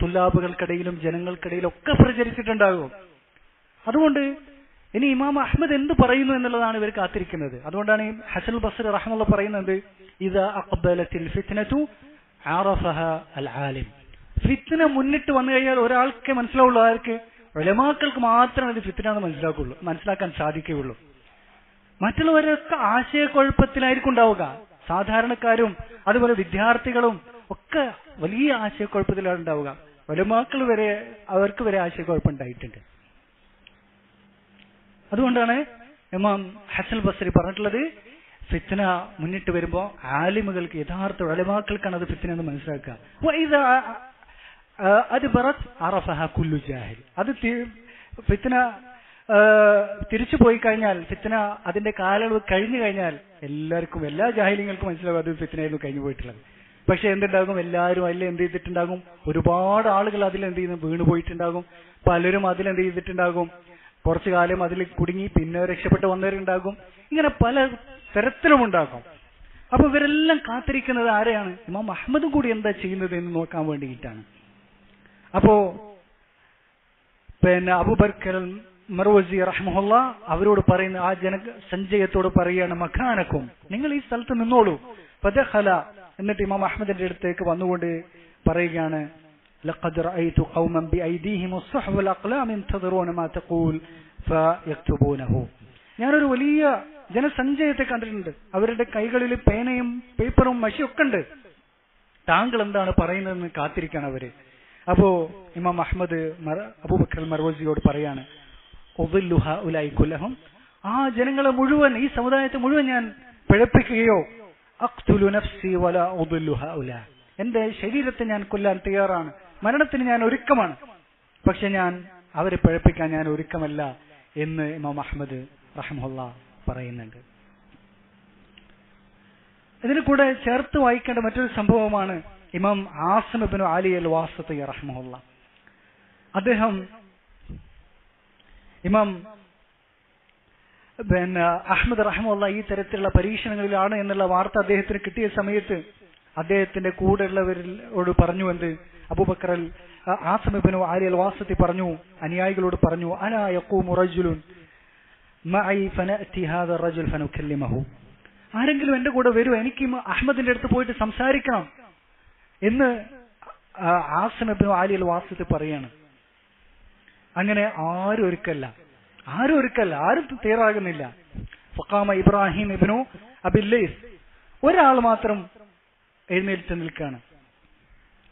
തുല്ലാബുകൾക്കിടയിലും ജനങ്ങൾക്കിടയിലും ഒക്കെ പ്രചരിച്ചിട്ടുണ്ടാകും. അതുകൊണ്ട് ഇനി ഇമാം അഹ്മദ് എന്ത് പറയുന്നു എന്നുള്ളതാണ് ഇവർ കാത്തിരിക്കുന്നത്. അതുകൊണ്ടാണ് ഈ ഹസനുൽ ബസ്രി റഹ്മത്തുള്ളാഹി പറയുന്നത്, ഇദാ അഖ്ബലത്തിൽ ഫിത്നതു അറഫഹ അൽ ആലിം. ഫിത്ന മുന്നിട്ട് വന്നു കഴിഞ്ഞാൽ ഒരാൾക്ക് മനസ്സിലാവുള്ളൂ. ആർക്ക്? ഉലമാക്കൾക്ക് മാത്രമേ ഇത് ഫിത്ന എന്ന് മനസ്സിലാക്കാൻ സാധിക്കുകയുള്ളൂ. മറ്റുള്ളവരൊക്കെ ആശയക്കുഴപ്പത്തിലായിരിക്കും ഉണ്ടാവുക. സാധാരണക്കാരും അതുപോലെ വിദ്യാർത്ഥികളും ഒക്കെ വലിയ ആശയക്കുഴപ്പത്തിലാണ് ഉണ്ടാവുക. ഉലമാക്കൾ വരെ, അവർക്ക് വരെ ആശയക്കുഴപ്പം ഉണ്ടായിട്ടുണ്ട്. അതുകൊണ്ടാണ് ഇമാം ഹസൻ ബസ്രി പറഞ്ഞിട്ടുള്ളത്, ഫിത്ന മുന്നിട്ട് വരുമ്പോൾ ആലിമുകൾക്ക്, യഥാർത്ഥ ഉലമാക്കൾക്കാണ് അത് ഫിത്ന എന്ന് മനസ്സിലാക്കുക. അത് ഫിത്ന തിരിച്ചു പോയി കഴിഞ്ഞാൽ, ഫിത്ന അതിന്റെ കാലയളവ് കഴിഞ്ഞു കഴിഞ്ഞാൽ എല്ലാവർക്കും, എല്ലാ ജാഹിലിങ്ങൾക്കും മനസ്സിലാവും അത് ഫിത്നയായിരുന്നു കഴിഞ്ഞു പോയിട്ടുള്ളത്. പക്ഷെ എന്തുണ്ടാകും? എല്ലാവരും അതിൽ എന്ത് ചെയ്തിട്ടുണ്ടാകും? ഒരുപാട് ആളുകൾ അതിൽ എന്ത് ചെയ്യുന്നു? വീണു പോയിട്ടുണ്ടാകും. പലരും അതിലെന്ത് ചെയ്തിട്ടുണ്ടാകും? കുറച്ചു കാലം അതിൽ കുടുങ്ങി പിന്നെ രക്ഷപ്പെട്ട് വന്നവരുണ്ടാകും. ഇങ്ങനെ പല തരത്തിലും ഉണ്ടാകും. അപ്പൊ ഇവരെല്ലാം കാത്തിരിക്കുന്നത് ആരെയാണ്? ഇമാം അഹ്മദും കൂടി എന്താ ചെയ്യുന്നത് എന്ന് നോക്കാൻ വേണ്ടിയിട്ടാണ്. അപ്പോ പിന്നെ അബൂബക്കർ മർവസി റഹ്മഹുല്ലാ അവരോട് പറയുന്ന, ആ സഞ്ജയത്തോട് പറയാണ്, മഖാനക്കും, നിങ്ങൾ ഈ സ്ഥലത്ത് നിന്നോളൂ. ഫദഖല, എന്നിട്ട് ഇമാം അഹ്മദിന്റെ അടുത്തേക്ക് വന്നുകൊണ്ട് പറയുകയാണ്, ലഖദ് റഅയ്തു ഖൗമൻ ബിഐദീഹിം അസ്സഹ്വ വൽ അഖ്ലാം യൻതദിറൂന മാ തഖൂൽ ഫയക്തുബൂനഹു. ഞാനൊരു വലിയ ജനസഞ്ചയത്തെ കണ്ടിട്ടുണ്ട്. അവരുടെ കൈകളിൽ പേനയും പേപ്പറും മഷിയൊക്കെ ഉണ്ട്. താങ്കൾ എന്താണ് പറയുന്നതെന്ന് കാത്തിരിക്കാണ് അവര്. അപ്പോ ഇമാം അഹ്മദ് അബൂബക്കർ മർവസിയോട് പറയാണ്, ഉദില്ലു ഹഉലൈ കുല്ലഹും, ആ ജനങ്ങളെ മുഴുവൻ, ഈ സമുദായത്തെ മുഴുവൻ ഞാൻ പിഴപ്പിക്കുകയോ, അഖ്തുലു നഫ്സി വലാ ഉദില്ലു ഹഉലാ, എന്റെ ശരീരത്തെ ഞാൻ കൊല്ലാൻ തയ്യാറാണ്, മരണത്തിന് ഞാൻ ഒരുക്കമാണ്, പക്ഷെ ഞാൻ അവരെ പിഴപ്പിക്കാൻ ഞാൻ ഒരുക്കമല്ല എന്ന് ഇമാം അഹ്മദ് റഹ്മത്തുള്ളാഹി പറയുന്നുണ്ട്. ഇതിന് കൂടെ ചേർത്ത് വായിക്കേണ്ട മറ്റൊരു സംഭവമാണ് ഇമാം ആസിം ഇബ്നു അലി അൽ വാസിതി റഹ്മത്തുള്ളാഹി. അദ്ദേഹം ഇമാം അഹ്മദ് റഹ്മത്തുള്ളാഹി ഈ തരത്തിലുള്ള പരീക്ഷണങ്ങളിലാണ് എന്നുള്ള വാർത്ത അദ്ദേഹത്തിന് കിട്ടിയ സമയത്ത് അദ്ദേഹത്തിന്റെ കൂടെയുള്ളവരോട് പറഞ്ഞു, എന്ത്? അബൂബക്കർ ആസിം ഇബ്നു അലി അൽ വാസിതി പറഞ്ഞു, അനുയായികളോട് പറഞ്ഞു, അലാ യഖൂമു റജുലുൻ മഅി ഫനഅതി ഹാദാ റജുൽ ഫനുകല്ലിമഹു, ആരെങ്കിലും എന്റെ കൂടെ വരൂ, എനിക്ക് അഹ്മദിന്റെ അടുത്ത് പോയിട്ട് സംസാരിക്കണം എന്ന് ആസിം ഇബ്നു അലി അൽ വാസിതി പറയാണ്. അങ്ങനെ ആരും ഒരുക്കല്ല, ആരും തയ്യാറാകുന്നില്ല. ഫഖാമ ഇബ്രാഹിം ഇബ്നു അബില്ലൈസ്, ഒരാൾ മാത്രം എഴുന്നേറ്റ് നിൽക്കുകയാണ്.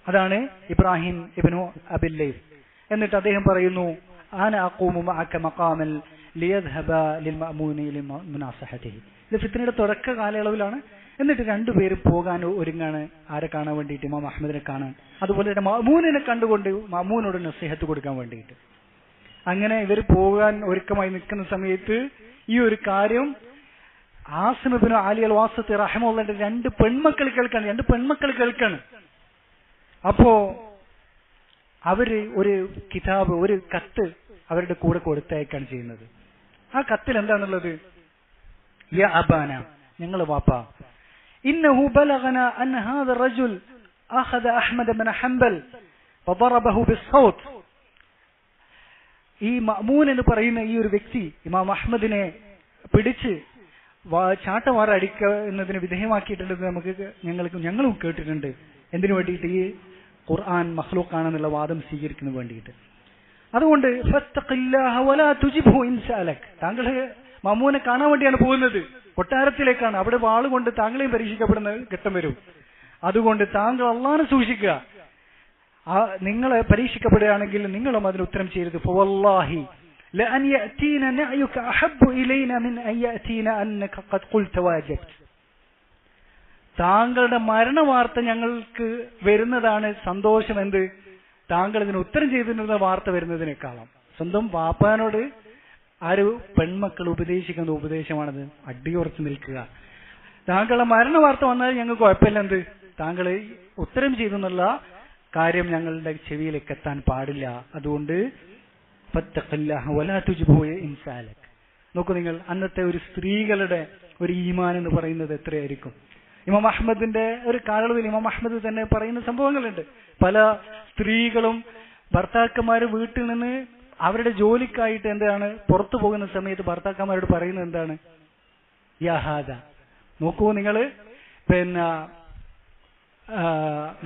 അതാണ് ഇബ്രാഹിം ഇബ്നു അബില്ലൈസ്. എന്നിട്ട് അദ്ദേഹം പറയുന്നു, അന അഖൂമു മഅക മഖാമൽ ലിയദ്ഹബ ലിൽമഅമൂനി ലിമുനാസഹതിഹി. ഇത് ഫിത്നയുടെ തുടക്ക കാലയളവിലാണ്. എന്നിട്ട് രണ്ടുപേരും പോകാൻ ഒരുങ്ങാണ്. ആരെ കാണാൻ വേണ്ടിയിട്ട്? ഇമാം അഹ്മദിനെ കാണാൻ. അതുപോലെ തന്നെ മഅമൂനിനെ കണ്ടുകൊണ്ട് മഅമൂനോട് നസീഹത്ത് കൊടുക്കാൻ വേണ്ടിയിട്ട്. അങ്ങനെ ഇവർ പോകാൻ ഒരുക്കമായി നിൽക്കുന്ന സമയത്ത് ഈ ഒരു കാര്യം ആസിം ഇബ്നു അലി അൽ വാസിതി റഹ്മത്തുള്ളാഹിന്റെ രണ്ട് പെൺമക്കൾ കേൾക്കാണ്. അപ്പോ അവര് ഒരു കിതാബ്, ഒരു കത്ത് അവരുടെ കൂടെ കൊടുത്തയക്കാണ് ചെയ്യുന്നത്. ആ കത്തിൽ എന്താണുള്ളത്? യാ അബാന, ഞങ്ങൾ വാപ്പ, ഇന്നഹു ബലഗന അൻ ഹാദ റജുൽ അഖദ അഹ്മദ് ഇബ്നു ഹംബൽ ഫദറബഹു ബിസ്സൗത്ത്. ഈ മഅമൂൻ എന്ന് പറയുന്ന ഈ ഒരു വ്യക്തി ഇമാം അഹ്മദിനെ പിടിച്ച് ചാട്ടവാറടിക്കുന്നതിന് വിധേയമാക്കിയിട്ടുണ്ടെന്ന് ഞങ്ങളും കേട്ടിട്ടുണ്ട്. എന്തിനു വേണ്ടിയിട്ട്? ഈ ഖുർആൻ മഖ്ലൂഖാണെന്നുള്ള വാദം സ്വീകരിക്കുന്നതിന് വേണ്ടിയിട്ട്. അതുകൊണ്ട് ഫത്തഖില്ലാഹ വലാ തുജിബ്ഹു ഇൻ സഅലക, താങ്കൾ മഅമൂനെ കാണാൻ വേണ്ടിയാണ് പോകുന്നത്, കൊട്ടാരത്തിലേക്കാണ്. അവിടെ വാളുകൊണ്ട് താങ്കളെയും പരീക്ഷിക്കപ്പെടുന്ന ഘട്ടം വരും. അതുകൊണ്ട് താങ്കൾ അല്ലാഹുവിനെ സൂക്ഷിക്കുക. നിങ്ങളെ പരീക്ഷിക്കപ്പെടുകയാണെങ്കിൽ നിങ്ങളും അതിന് ഉത്തരം ചെയ്യരുത്. ഫവല്ലാഹി ലഅൻ യഅതീന നഅയുക അഹബ്ബു ഇലൈന മിൻ അൻ യഅതീന അന്നക ഖദ് ഖുൽത വജബ്ത, താങ്കളുടെ മരണവാർത്ത ഞങ്ങൾക്ക് വരുന്നതാണ് സന്തോഷം. താങ്കൾ ഇതിന് ഉത്തരം ചെയ്തിരുന്ന വാർത്ത വരുന്നതിനേക്കാളും. സ്വന്തം വാപ്പാനോട് ആര് പെൺമക്കൾ ഉപദേശിക്കുന്ന ഉപദേശമാണത്. അടിയുറച്ചു നിൽക്കുക. താങ്കളുടെ മരണ വാർത്ത വന്നാൽ ഞങ്ങൾക്ക് കുഴപ്പമില്ല, എന്ത് താങ്കൾ ഉത്തരം ചെയ്തെന്നുള്ള കാര്യം ഞങ്ങളുടെ ചെവിയിലേക്ക് എത്താൻ പാടില്ല. അതുകൊണ്ട് നോക്കൂ നിങ്ങൾ, അന്നത്തെ ഒരു സ്ത്രീകളുടെ ഒരു ഈമാൻ എന്ന് പറയുന്നത് എത്രയായിരിക്കും. ഇമാം അഹമ്മദിന്റെ ഒരു കാലയളവിൽ ഇമാം അഹമ്മദ് തന്നെ പറയുന്ന സംഭവങ്ങളുണ്ട്. പല സ്ത്രീകളും ഭർത്താക്കന്മാര് വീട്ടിൽ നിന്ന് അവരുടെ ജോലിക്കായിട്ട് എന്താണ് പുറത്തു പോകുന്ന സമയത്ത് ഭർത്താക്കന്മാരോട് പറയുന്നത് എന്താണ്? യഹാദ, നോക്കൂ നിങ്ങൾ, പിന്നെ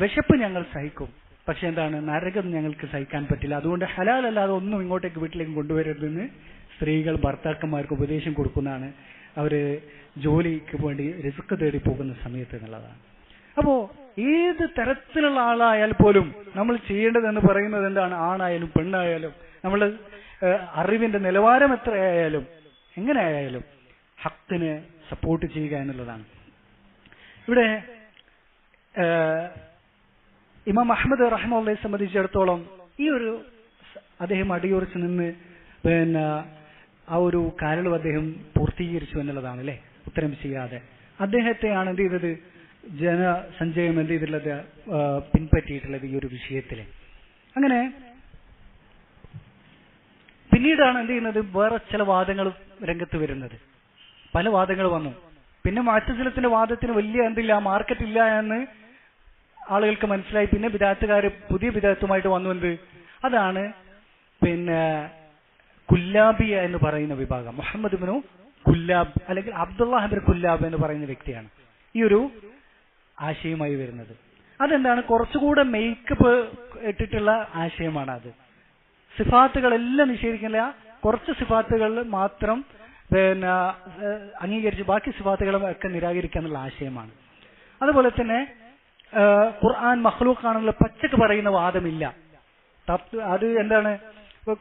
വിശപ്പ് ഞങ്ങൾ സഹിക്കും, പക്ഷെ എന്താണ് നരകം ഞങ്ങൾക്ക് സഹിക്കാൻ പറ്റില്ല. അതുകൊണ്ട് ഹലാൽ അല്ലാതെ ഒന്നും ഇങ്ങോട്ടേക്ക് വീട്ടിലേക്ക് കൊണ്ടുവരരുതെന്ന് സ്ത്രീകൾ ഭർത്താക്കന്മാർക്ക് ഉപദേശം കൊടുക്കുന്നതാണ് അവര് ജോലിക്ക് വേണ്ടി റിസ്ക് തേടി പോകുന്ന സമയത്ത് എന്നുള്ളതാണ്. അപ്പോ ഏത് തരത്തിലുള്ള ആളായാൽ പോലും നമ്മൾ ചെയ്യേണ്ടതെന്ന് പറയുന്നത് എന്താണ്? ആണായാലും പെണ്ണായാലും നമ്മൾ അറിവിന്റെ നിലവാരം എത്രയായാലും എങ്ങനെയായാലും ഹക്കിന് സപ്പോർട്ട് ചെയ്യുക എന്നുള്ളതാണ്. ഇവിടെ ഇമാം അഹ്മദ് റഹ്മത്തുള്ളാഹിയെ സംബന്ധിച്ചിടത്തോളം ഈ ഒരു അദ്ദേഹം അടിയുറച്ച് നിന്ന് പിന്നെ ആ ഒരു കാലയളവ് അദ്ദേഹം പൂർത്തീകരിച്ചു എന്നുള്ളതാണ് അല്ലെ, ഉത്തരം ചെയ്യാതെ. അദ്ദേഹത്തെയാണ് എന്ത് ചെയ്തത്, ജനസഞ്ചയം എന്ത് ചെയ്തിട്ടുള്ളത്, പിൻപറ്റിയിട്ടുള്ളത് ഈ ഒരു വിഷയത്തില്. അങ്ങനെ പിന്നീടാണ് എന്ത് ചെയ്യുന്നത്, വേറെ ചില വാദങ്ങൾ രംഗത്ത് വരുന്നത്. പല വാദങ്ങൾ വന്നു. പിന്നെ മുഅ്തസിലത്തിന്റെ വാദത്തിന് വലിയ എന്തില്ല, മാർക്കറ്റ് ഇല്ല എന്ന് ആളുകൾക്ക് മനസ്സിലായി. പിന്നെ ബിദഅത്തുകാർ പുതിയ ബിദഅത്തുമായിട്ട് വന്നു. എന്ത് അതാണ് പിന്നെ കുല്ലാബിയ എന്ന് പറയുന്ന വിഭാഗം. മുഹമ്മദ് ഇബ്നു കുല്ലാബ് അല്ലെങ്കിൽ അബ്ദുല്ലാഹ് ഇബ്നു കുല്ലാബ് എന്ന് പറയുന്ന വ്യക്തിയാണ് ഈ ഒരു ആശയമായി വരുന്നത്. അതെന്താണ്, കുറച്ചുകൂടെ മേക്കപ്പ് ഇട്ടിട്ടുള്ള ആശയമാണ് അത്. സിഫാത്തുകളെല്ലാം നിഷേധിക്കില്ല, കുറച്ച് സിഫാത്തുകൾ മാത്രം പിന്നെ അംഗീകരിച്ച് ബാക്കി സിഫാത്തുകളും ഒക്കെ നിരാകരിക്കാനുള്ള ആശയമാണ്. അതുപോലെ തന്നെ ഖുർആൻ മഖ്ലൂഖാണെന്നുള്ള പച്ചക്ക് പറയുന്ന വാദമില്ല. അത് എന്താണ്,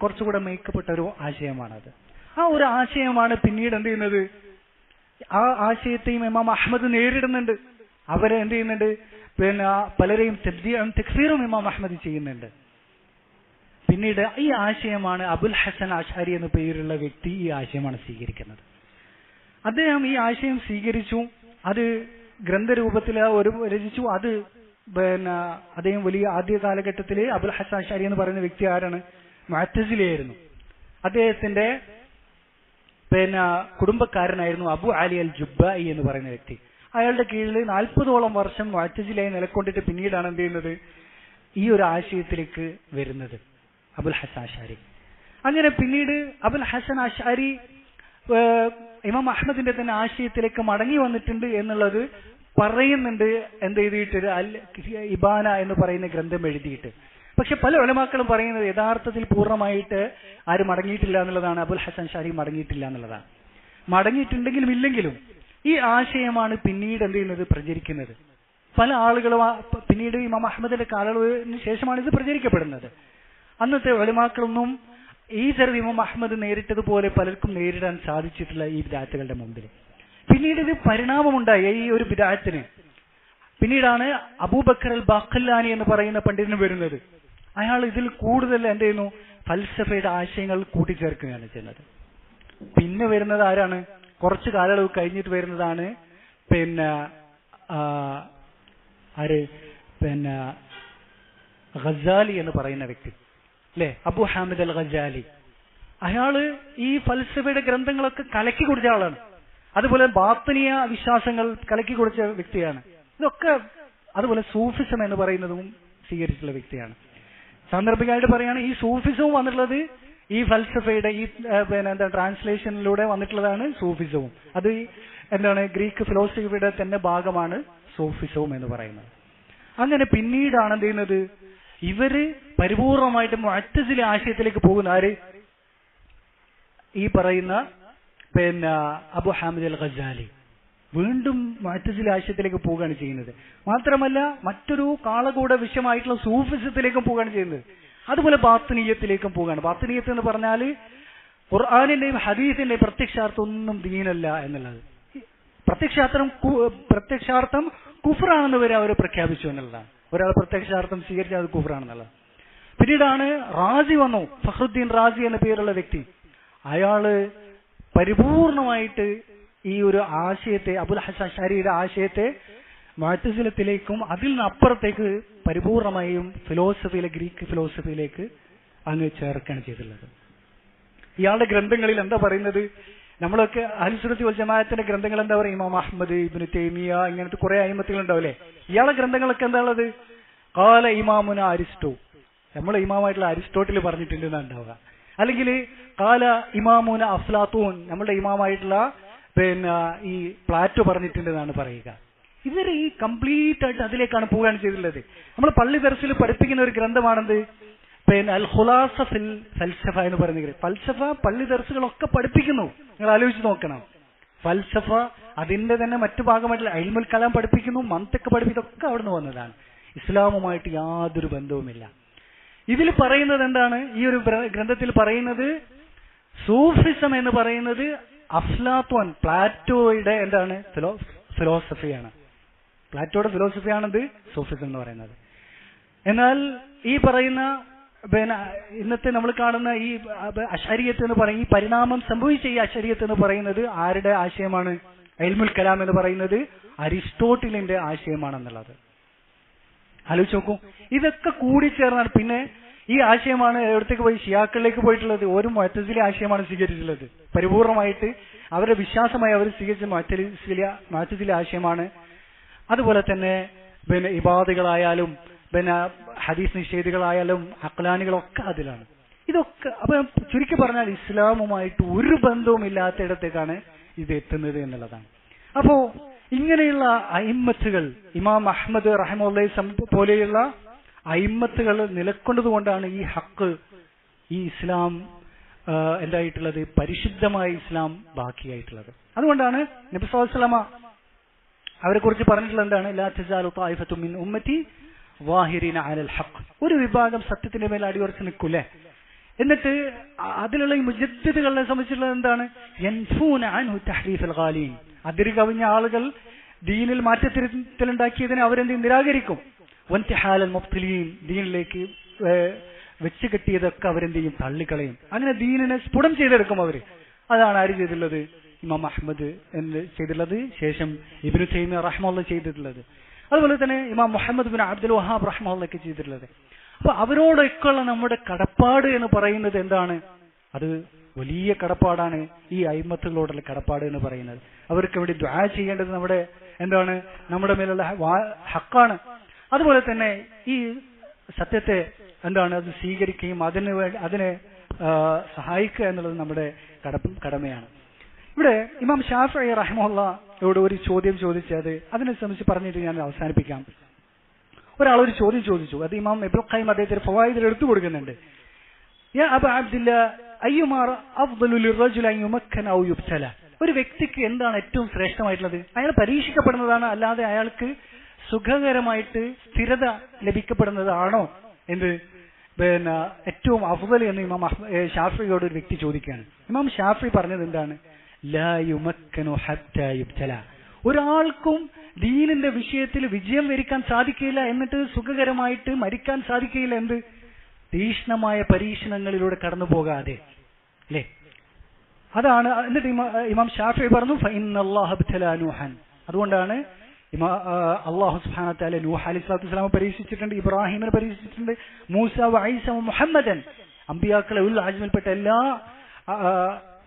കുറച്ചുകൂടെ മേക്കപ്പെട്ട ഒരു ആശയമാണത്. ആ ഒരു ആശയമാണ് പിന്നീട് എന്ത് ചെയ്യുന്നത്, ആ ആശയത്തെയും ഇമാം അഹ്മദ് നേരിടുന്നുണ്ട്. അവരെ എന്ത് ചെയ്യുന്നുണ്ട്, പിന്നെ പലരെയും തക്ഫീറും ഇമാം അഹ്മദ് ചെയ്യുന്നുണ്ട്. പിന്നീട് ഈ ആശയമാണ് അബുൽ ഹസൻ അശ്അരി എന്ന പേരുള്ള വ്യക്തി ഈ ആശയമാണ് സ്വീകരിക്കുന്നത്. അദ്ദേഹം ഈ ആശയം സ്വീകരിച്ചു, അത് ഗ്രന്ഥരൂപത്തിൽ ഒരു രചിച്ചു. അത് പിന്നെ അദ്ദേഹം വലിയ ആദ്യ കാലഘട്ടത്തിൽ അബുൽ ഹസൻ അശ്അരി എന്ന് പറയുന്ന വ്യക്തി ആരാണ്, മുഅ്തസിലിയായിരുന്നു. അദ്ദേഹത്തിന്റെ പിന്നെ കുടുംബക്കാരനായിരുന്നു അബു അലി അൽ ജുബ്ബായി എന്ന് പറയുന്ന വ്യക്തി. അയാളുടെ കീഴിൽ 40ഓളം വർഷം മുഅ്തസിലിയായി നിലക്കൊണ്ടിട്ട് പിന്നീടാണ് എന്ത് ചെയ്യുന്നത്, ഈ ഒരു ആശയത്തിലേക്ക് വരുന്നത് അബുൽ ഹസൻ അശ്അരി. അങ്ങനെ പിന്നീട് അബുൽ ഹസൻ അശ്അരി ഇമാം അഹ്മദിന്റെ തന്നെ ആശയത്തിലേക്ക് മടങ്ങി വന്നിട്ടുണ്ട് എന്നുള്ളത് പറയുന്നുണ്ട്. എന്ത് എഴുതിയിട്ട്, അൽ ഇബാന എന്ന് പറയുന്ന ഗ്രന്ഥം എഴുതിയിട്ട്. പക്ഷെ പല ഉലമാക്കളും പറയുന്നത് യഥാർത്ഥത്തിൽ പൂർണ്ണമായിട്ട് ആരും മടങ്ങിയിട്ടില്ല എന്നുള്ളതാണ്. അബുൽ ഹസൻ അശ്അരി മടങ്ങിയിട്ടില്ല എന്നുള്ളതാണ്. മടങ്ങിയിട്ടുണ്ടെങ്കിലും ഇല്ലെങ്കിലും ഈ ആശയമാണ് പിന്നീട് എന്ത് ചെയ്യുന്നത്, പ്രചരിക്കുന്നത്. പല ആളുകളും പിന്നീട് ഇമാം അഹ്മദിന്റെ കാലയളവിന് ശേഷമാണ് ഇത് പ്രചരിക്കപ്പെടുന്നത്. അന്നത്തെ ഉലമാക്കളൊന്നും ഈ തരം ഇമാം അഹ്മദ് നേരിട്ടതുപോലെ പലർക്കും നേരിടാൻ സാധിച്ചിട്ടില്ല ഈ ബിദഅത്തുകളുടെ മുമ്പിൽ. പിന്നീട് ഇത് പരിണാമമുണ്ടായി ഈ ഒരു ബിദഅത്തിന്. പിന്നീടാണ് അബൂബക്കർ അൽ ബാഖല്ലാനി എന്ന് പറയുന്ന പണ്ഡിതന് വരുന്നത്. അയാൾ ഇതിൽ കൂടുതൽ എന്ത് ചെയ്യുന്നു, ഫൽസഫയുടെ ആശയങ്ങൾ കൂട്ടിച്ചേർക്കുകയാണ് ചെയ്യുന്നത്. പിന്നെ വരുന്നത് ആരാണ്, കുറച്ച് കാലയളവ് കഴിഞ്ഞിട്ട് വരുന്നതാണ് പിന്നെ ആര്, പിന്നെ ഗസാലി എന്ന് പറയുന്ന വ്യക്തി അല്ലെ, അബു ഹാമിദ് അൽ ഗസാലി. അയാള് ഈ ഫൽസഫയുടെ ഗ്രന്ഥങ്ങളൊക്കെ കലക്കി കുടിച്ച ആളാണ്. അതുപോലെ ബാത്തിനിയ വിശ്വാസങ്ങൾ കലക്കി കുടിച്ച വ്യക്തിയാണ്. ഇതൊക്കെ അതുപോലെ സൂഫിസം എന്ന് പറയുന്നതും സ്വീകരിച്ചിട്ടുള്ള വ്യക്തിയാണ്. സാന്ദർഭികമായിട്ട് പറയുകയാണ്, ഈ സൂഫിസവും വന്നിട്ടുള്ളത് ഈ ഫൽസഫയുടെ ഈ പിന്നെ എന്താ ട്രാൻസ്ലേഷനിലൂടെ വന്നിട്ടുള്ളതാണ് സൂഫിസവും. അത് എന്താണ്, ഗ്രീക്ക് ഫിലോസഫിയുടെ തന്നെ ഭാഗമാണ് സൂഫിസവും എന്ന് പറയുന്നത്. അങ്ങനെ പിന്നീടാണ് എന്ത് ചെയ്യുന്നത്, ഇവര് പരിപൂർണമായിട്ട് മുഅ്തസിലി ആശയത്തിലേക്ക് പോകുന്ന ആര്, ഈ പറയുന്ന പിന്നെ അബു ഹാമിദ് അൽ ഗസാലി വീണ്ടും മുഅ്തസിലി ആശയത്തിലേക്ക് പോവുകയാണ് ചെയ്യുന്നത്. മാത്രമല്ല മറ്റൊരു കാളകൂട വിഷയമായിട്ടുള്ള സൂഫിസത്തിലേക്കും പോവുകയാണ് ചെയ്യുന്നത്. അതുപോലെ ബാത്തിനിയത്തിലേക്കും പോവുകയാണ്. ബാത്തിനിയത്ത് എന്ന് പറഞ്ഞാൽ ഖുർആനിന്റെയും ഹദീസിന്റെയും പ്രത്യക്ഷാർത്ഥം ഒന്നും ദീനല്ല എന്നുള്ളത്. പ്രത്യക്ഷാർത്ഥം കുഫ്റാണെന്ന് വരെ അവർ പ്രഖ്യാപിച്ചു എന്നുള്ളതാണ്. ഒരാൾ പ്രത്യക്ഷാർത്ഥം സ്വീകരിച്ചാൽ അത് കുഫ്റാണെന്നുള്ളത്. പിന്നീടാണ് റാസി വന്നു, ഫഖ്റുദ്ദീൻ റാസി എന്ന പേരുള്ള വ്യക്തി. അയാള് പരിപൂർണമായിട്ട് ഈ ഒരു ആശയത്തെ, അബുൽ ഹസൻ അശ്അരിയുടെ ആശയത്തെ മുഅ്തസിലത്തിലേക്കും അതിൽ നിന്ന് അപ്പുറത്തേക്ക് പരിപൂർണമായും ഗ്രീക്ക് ഫിലോസഫിയിലേക്ക് അങ്ങ് ചേർക്കുകയാണ് ചെയ്തിട്ടുള്ളത്. ഇയാളുടെ ഗ്രന്ഥങ്ങളിൽ എന്താ പറയുന്നത്? നമ്മളൊക്കെ അഹ്ലുസ് സുന്നത്തി വൽ ജമാഅത്തിന്റെ ഗ്രന്ഥങ്ങൾ എന്താ പറയുക? ഇമാം അഹ്മദ്, ഇബ്നു തൈമിയ, ഇങ്ങനത്തെ കുറെ അയിമത്തുകൾ ഉണ്ടാവില്ലേ? ഇയാളുടെ ഗ്രന്ഥങ്ങളൊക്കെ എന്താ ഉള്ളത്? ഖാല ഇമാമുന അരിസ്റ്റോ, നമ്മളെ ഇമാമായിട്ടുള്ള അരിസ്റ്റോട്ടിൽ പറഞ്ഞിട്ടുണ്ട് എന്നാ ഉണ്ടാവുക. അല്ലെങ്കിൽ ഖാല ഇമാമുന അഫ്ലാത്തൂൻ, നമ്മുടെ ഇമാമായിട്ടുള്ള ഈ പ്ലാറ്റോ പറഞ്ഞിട്ടുണ്ട് എന്നാണ് പറയുക. ഇവർ ഈ കംപ്ലീറ്റ് ആയിട്ട് അതിലേക്കാണ് പോവുകയാണ് ചെയ്തിട്ടുള്ളത്. നമ്മൾ പള്ളി ദർസിൽ പഠിപ്പിക്കുന്ന ഒരു ഗ്രന്ഥമാണെന്ത്? അൽ ഖുലാസ ഫിൽ ഫൽസഫ എന്ന് പറയുന്നത്. ഫൽസഫ പള്ളി ദർസുകളൊക്കെ പഠിപ്പിക്കുന്നു. നിങ്ങൾ ആലോചിച്ച് നോക്കണം. ഫൽസഫ അതിന്റെ തന്നെ മറ്റു ഭാഗമായിട്ടുള്ള ഇൽമുൽ കലാം പഠിപ്പിക്കുന്നു, മന്തിഖ് പഠിപ്പിക്കുന്നതൊക്കെ അവിടുന്ന് വന്നതാണ്. ഇസ്ലാമുമായിട്ട് യാതൊരു ബന്ധവുമില്ല. ഇതിൽ പറയുന്നത് എന്താണ്? ഈ ഒരു ഗ്രന്ഥത്തിൽ പറയുന്നത് സൂഫിസം എന്ന് പറയുന്നത് അഫ്ലാത്തോൻ, പ്ലാറ്റോയുടെ എന്താണ് ഫിലോസഫിയാണ്. പ്ലാറ്റോയുടെ ഫിലോസഫിയാണത് സൂഫിസം എന്ന് പറയുന്നത്. എന്നാൽ ഈ പറയുന്ന ഇന്നത്തെ നമ്മൾ കാണുന്ന ഈ അശരീയത്ത് എന്ന് പറയും, ഈ പരിണാമം സംഭവിച്ച ഈ അശരീയത്ത് എന്ന് പറയുന്നത് ആരുടെ ആശയമാണ്? ഇൽമുൽ കലാം എന്ന് പറയുന്നത് അരിസ്റ്റോട്ടിലിന്റെ ആശയമാണെന്നുള്ളത് ആലോചിച്ച് നോക്കൂ. ഇതൊക്കെ കൂടിച്ചേർന്നാണ് പിന്നെ ഈ ആശയമാണ് എവിടത്തേക്ക് പോയി? ഷിയാക്കളിലേക്ക് പോയിട്ടുള്ളത്. ഒരു മുഅ്തസിലി ആശയമാണ് സ്വീകരിച്ചിട്ടുള്ളത്. പരിപൂർണമായിട്ട് അവരുടെ വിശ്വാസമായി അവർ സ്വീകരിച്ച മുഅ്തസിലി ആശയമാണ്. അതുപോലെ തന്നെ ഇബാദുകളായാലും ഹദീസ് നിഷേധികളായാലും അഖ്ലാനികളൊക്കെ അതിലാണ്. ഇതൊക്കെ അപ്പൊ ചുരുക്കി പറഞ്ഞാൽ ഇസ്ലാമുമായിട്ട് ഒരു ബന്ധവും ഇല്ലാത്തയിടത്തേക്കാണ് ഇത് എത്തുന്നത് എന്നുള്ളതാണ്. അപ്പോ ഇങ്ങനെയുള്ള അയിമ്മത്തുകൾ, ഇമാം അഹ്മദ് റഹിമഹുല്ലാഹി പോലെയുള്ള അയിമ്മത്തുകൾ നിലക്കൊണ്ടതുകൊണ്ടാണ് ഈ ഹക്ക്, ഈ ഇസ്ലാം എന്തായിട്ടുള്ളത്? പരിശുദ്ധമായ ഇസ്ലാം ബാക്കിയായിട്ടുള്ളത്. അതുകൊണ്ടാണ് നബി സല്ലല്ലാഹു അലൈഹി വസല്ലമ അവരെ കുറിച്ച് പറഞ്ഞിട്ടുള്ളത് എന്താണ്? ലാ തസാലു ത്വായിഫത്തു മിൻ ഉമ്മത്തി വാഹിരീന അലൽ ഹഖ്. ഒരു വിഭാഗം സത്യത്തിന്റെ മേൽ അടിയുറച്ച് നിൽക്കൂലേ. എന്നിട്ട് അതിലുള്ള ഈ മുജദ്ദിദുകളെ സംബന്ധിച്ചുള്ളത് എന്താണ്? യൻഫൂന അൻഹു തഹ്രീഫൽ ഖാലീൻ. അതിര് കവിഞ്ഞ ആളുകൾ ദീനിൽ മാറ്റത്തിലുണ്ടാക്കിയതിനെ അവരെന്ത് നിരാകരിക്കും. വൻതിഹാലൽ മുബ്തിലീൻ, ദീനിലേക്ക് വെച്ച് കെട്ടിയതൊക്കെ അവരെന്ത് ചെയ്യും? തള്ളിക്കളയും. അങ്ങനെ ദീനിനെ സ്ഫുടം ചെയ്തെടുക്കും അവര്. അതാണ് ആര് ചെയ്തിട്ടുള്ളത്? ഇമാം അഹ്മദ് എന്ന് ചെയ്തിട്ടുള്ളത്, ശേഷം ഇബ്നു തൈമിയ റഹ്മത്തുള്ളാഹി ചെയ്തിട്ടുള്ളത്, അതുപോലെ തന്നെ ഇമാം മുഹമ്മദ് ബിൻ അബ്ദുൽ വഹാബ് റഹ്മത്തുള്ളാഹി ചെയ്തിട്ടുള്ളത്. അപ്പൊ അവരോടൊക്കെയുള്ള നമ്മുടെ കടപ്പാട് എന്ന് പറയുന്നത് എന്താണ്? അത് വലിയ കടപ്പാടാണ്. ഈ അയിമ്മത്തുകളോടുള്ള കടപ്പാട് എന്ന് പറയുന്നത് അവർക്ക് വേണ്ടി ദുആ ചെയ്യേണ്ടത് നമ്മുടെ എന്താണ്? നമ്മുടെ മേലുള്ള ഹക്കാണ്. അതുപോലെ തന്നെ ഈ സത്യത്തെ എന്താണ്? അത് സ്വീകരിക്കുകയും അതിനെ സഹായിക്കുക എന്നുള്ളത് നമ്മുടെ കടമയാണ്. ഇവിടെ ഇമാം ഷാഫിഈ റഹിമഹുല്ലാഹയോട് ഒരു ചോദ്യം ചോദിച്ചത് അതിനെ സംബന്ധിച്ച് പറഞ്ഞിട്ട് ഞാൻ അവസാനിപ്പിക്കാം. ഒരാൾ ഒരു ചോദ്യം ചോദിച്ചു. അത് ഇമാം ഇബ്നുൽ ഖയ്യിം അദ്ദേഹത്തിന്റെ ഫവായിദിൽ എടുത്തു കൊടുക്കുന്നുണ്ട്. യാ അബാ അബ്ദില്ലാ അയ്യുമാ അഫ്ദലു ലിർറജുലി അൻ യുമക്കന ഔ യുബ്തല. ഒരു വ്യക്തിക്ക് എന്താണ് ഏറ്റവും ശ്രേഷ്ഠമായിട്ടുള്ളത്? അയാൾ പരീക്ഷിക്കപ്പെടുന്നതാണ്, അല്ലാതെ അയാൾക്ക് സുഖകരമായിട്ട് സ്ഥിരത ലഭിക്കപ്പെടുന്നതാണോ എന്ത് ഏറ്റവും അഫ്ദൽ എന്ന് ഇമാം ഷാഫിഈയോട് ഒരു വ്യക്തി ചോദിക്കുകയാണ്. ഇമാം ഷാഫിഈ പറഞ്ഞത് എന്താണ്? ലാ യുമക്കനു ഹത്താ യുബ്തല. ഒരാൾക്കും ദീനിന്റെ വിഷയത്തിൽ വിജയം വരിക്കാൻ സാധിക്കില്ല, എന്നിട്ട് സുഖകരമായിട്ട് മരിക്കാൻ സാധിക്കില്ല. എന്ത്? തീക്ഷ്ണമായ പരീക്ഷണങ്ങളിലൂടെ കടന്നു പോകാതെ, അല്ലേ? അതാണ്. എന്നിട്ട് ഇമാം ഷാഫിഈ പറഞ്ഞു ഫഇന്നല്ലാഹ ഇബ്തലാ നൂഹൻ. അതുകൊണ്ടാണ് അല്ലാഹു സുബ്ഹാനഹു വ തആല നൂഹ് അലൈഹിസ്സലാത്തു വസ്സലാം പരീക്ഷിച്ചിട്ടുണ്ട്, ഇബ്രാഹിമിനെ പരീക്ഷിച്ചിട്ടുണ്ട്, മൂസ വഈസ മുഹമ്മദൻ, അമ്പിയാക്കളെ ഉൽ അജ്മിൽപ്പെട്ട എല്ലാ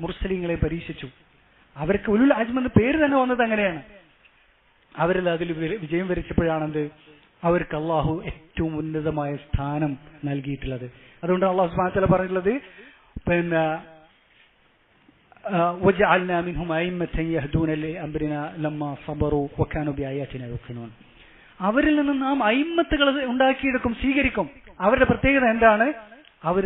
മുർസലീങ്ങളെ പരീക്ഷിച്ചു. അവർക്ക് ഉലുൽ അജ്മ് എന്ന പേര് തന്നെ വന്നത് അങ്ങനെയാണ്. അവരെല്ലാം അതിൽ വിജയം വരിച്ചപ്പോഴാണെന്ത്? അവർക്ക് അള്ളാഹു ഏറ്റവും ഉന്നതമായ സ്ഥാനം നൽകിയിട്ടുള്ളത്. അതുകൊണ്ട് അള്ളാഹു സുബ്ഹാനഹു വ തആല പറഞ്ഞിട്ടുള്ളത് وجعلنا منهم أئمة يهدون لأمرنا لما صبروا وكانوا بآياتنا يوقنون. അവരിൽ നിന്ന് നാം അയിമ്മത്തുകൾ ഉണ്ടാക്കിയെടുക്കും, സ്വീകരിക്കും. അവരുടെ പ്രത്യേകത എന്താണ്? അവർ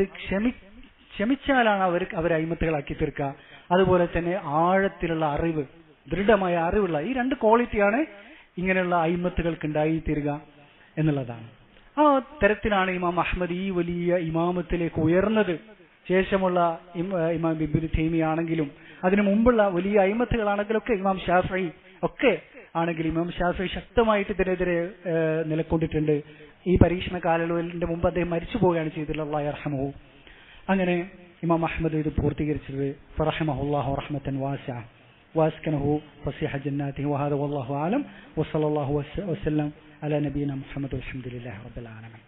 ക്ഷമിച്ചാലാണ് അവരെ അയിമ്മത്തുകളാക്കി തീർക്കുക. അതുപോലെ തന്നെ ആഴത്തിലുള്ള അറിവ്, ദൃഢമായ അറിവുള്ള ഈ രണ്ട് ക്വാളിറ്റിയാണ് ഇങ്ങനെയുള്ള അയിമ്മത്തുകൾക്ക് ഉണ്ടായിത്തീരുക എന്നുള്ളതാണ്. ആ തരത്തിലാണ് ഇമാം അഹ്മദ് ഈ വലിയ ഇമാമത്തിലേക്ക് ഉയർന്നത്. ശേഷമുള്ള ഇമാം ഇബ്നു തൈമിയ ആണെങ്കിലും അതിനു മുമ്പുള്ള വലിയ അയിമ്മത്തുകളാണെങ്കിലും ഒക്കെ, ഇമാം ഷാഫിഈ ഒക്കെ ആണെങ്കിൽ ഇമാം ഷാഫിഈ ശക്തമായിട്ട് ഇതിനെതിരെ നിലകൊണ്ടിട്ടുണ്ട്. ഈ പരീക്ഷണ കാലയളവിന്റെ മുമ്പ് അദ്ദേഹം മരിച്ചു പോവുകയാണ് ചെയ്തിട്ടുള്ളത്, അല്ലാഹു യർഹമുഹു. അങ്ങനെ ഇമാം അഹ്മദ് ഇത് പൂർത്തീകരിച്ചത് ഫറഹമഹുല്ലാഹു റഹ്മത്തൻ വാസിഅ വഅസ്കനഹു ഫസീഹ ജന്നാതിഹി വഹദാ വല്ലാഹു അലം വസല്ലല്ലാഹു വസല്ലം അലാ നബിയിന മുഹമ്മദ് വൽഹംദുലില്ലാഹി റബ്ബിൽ ആലമീൻ.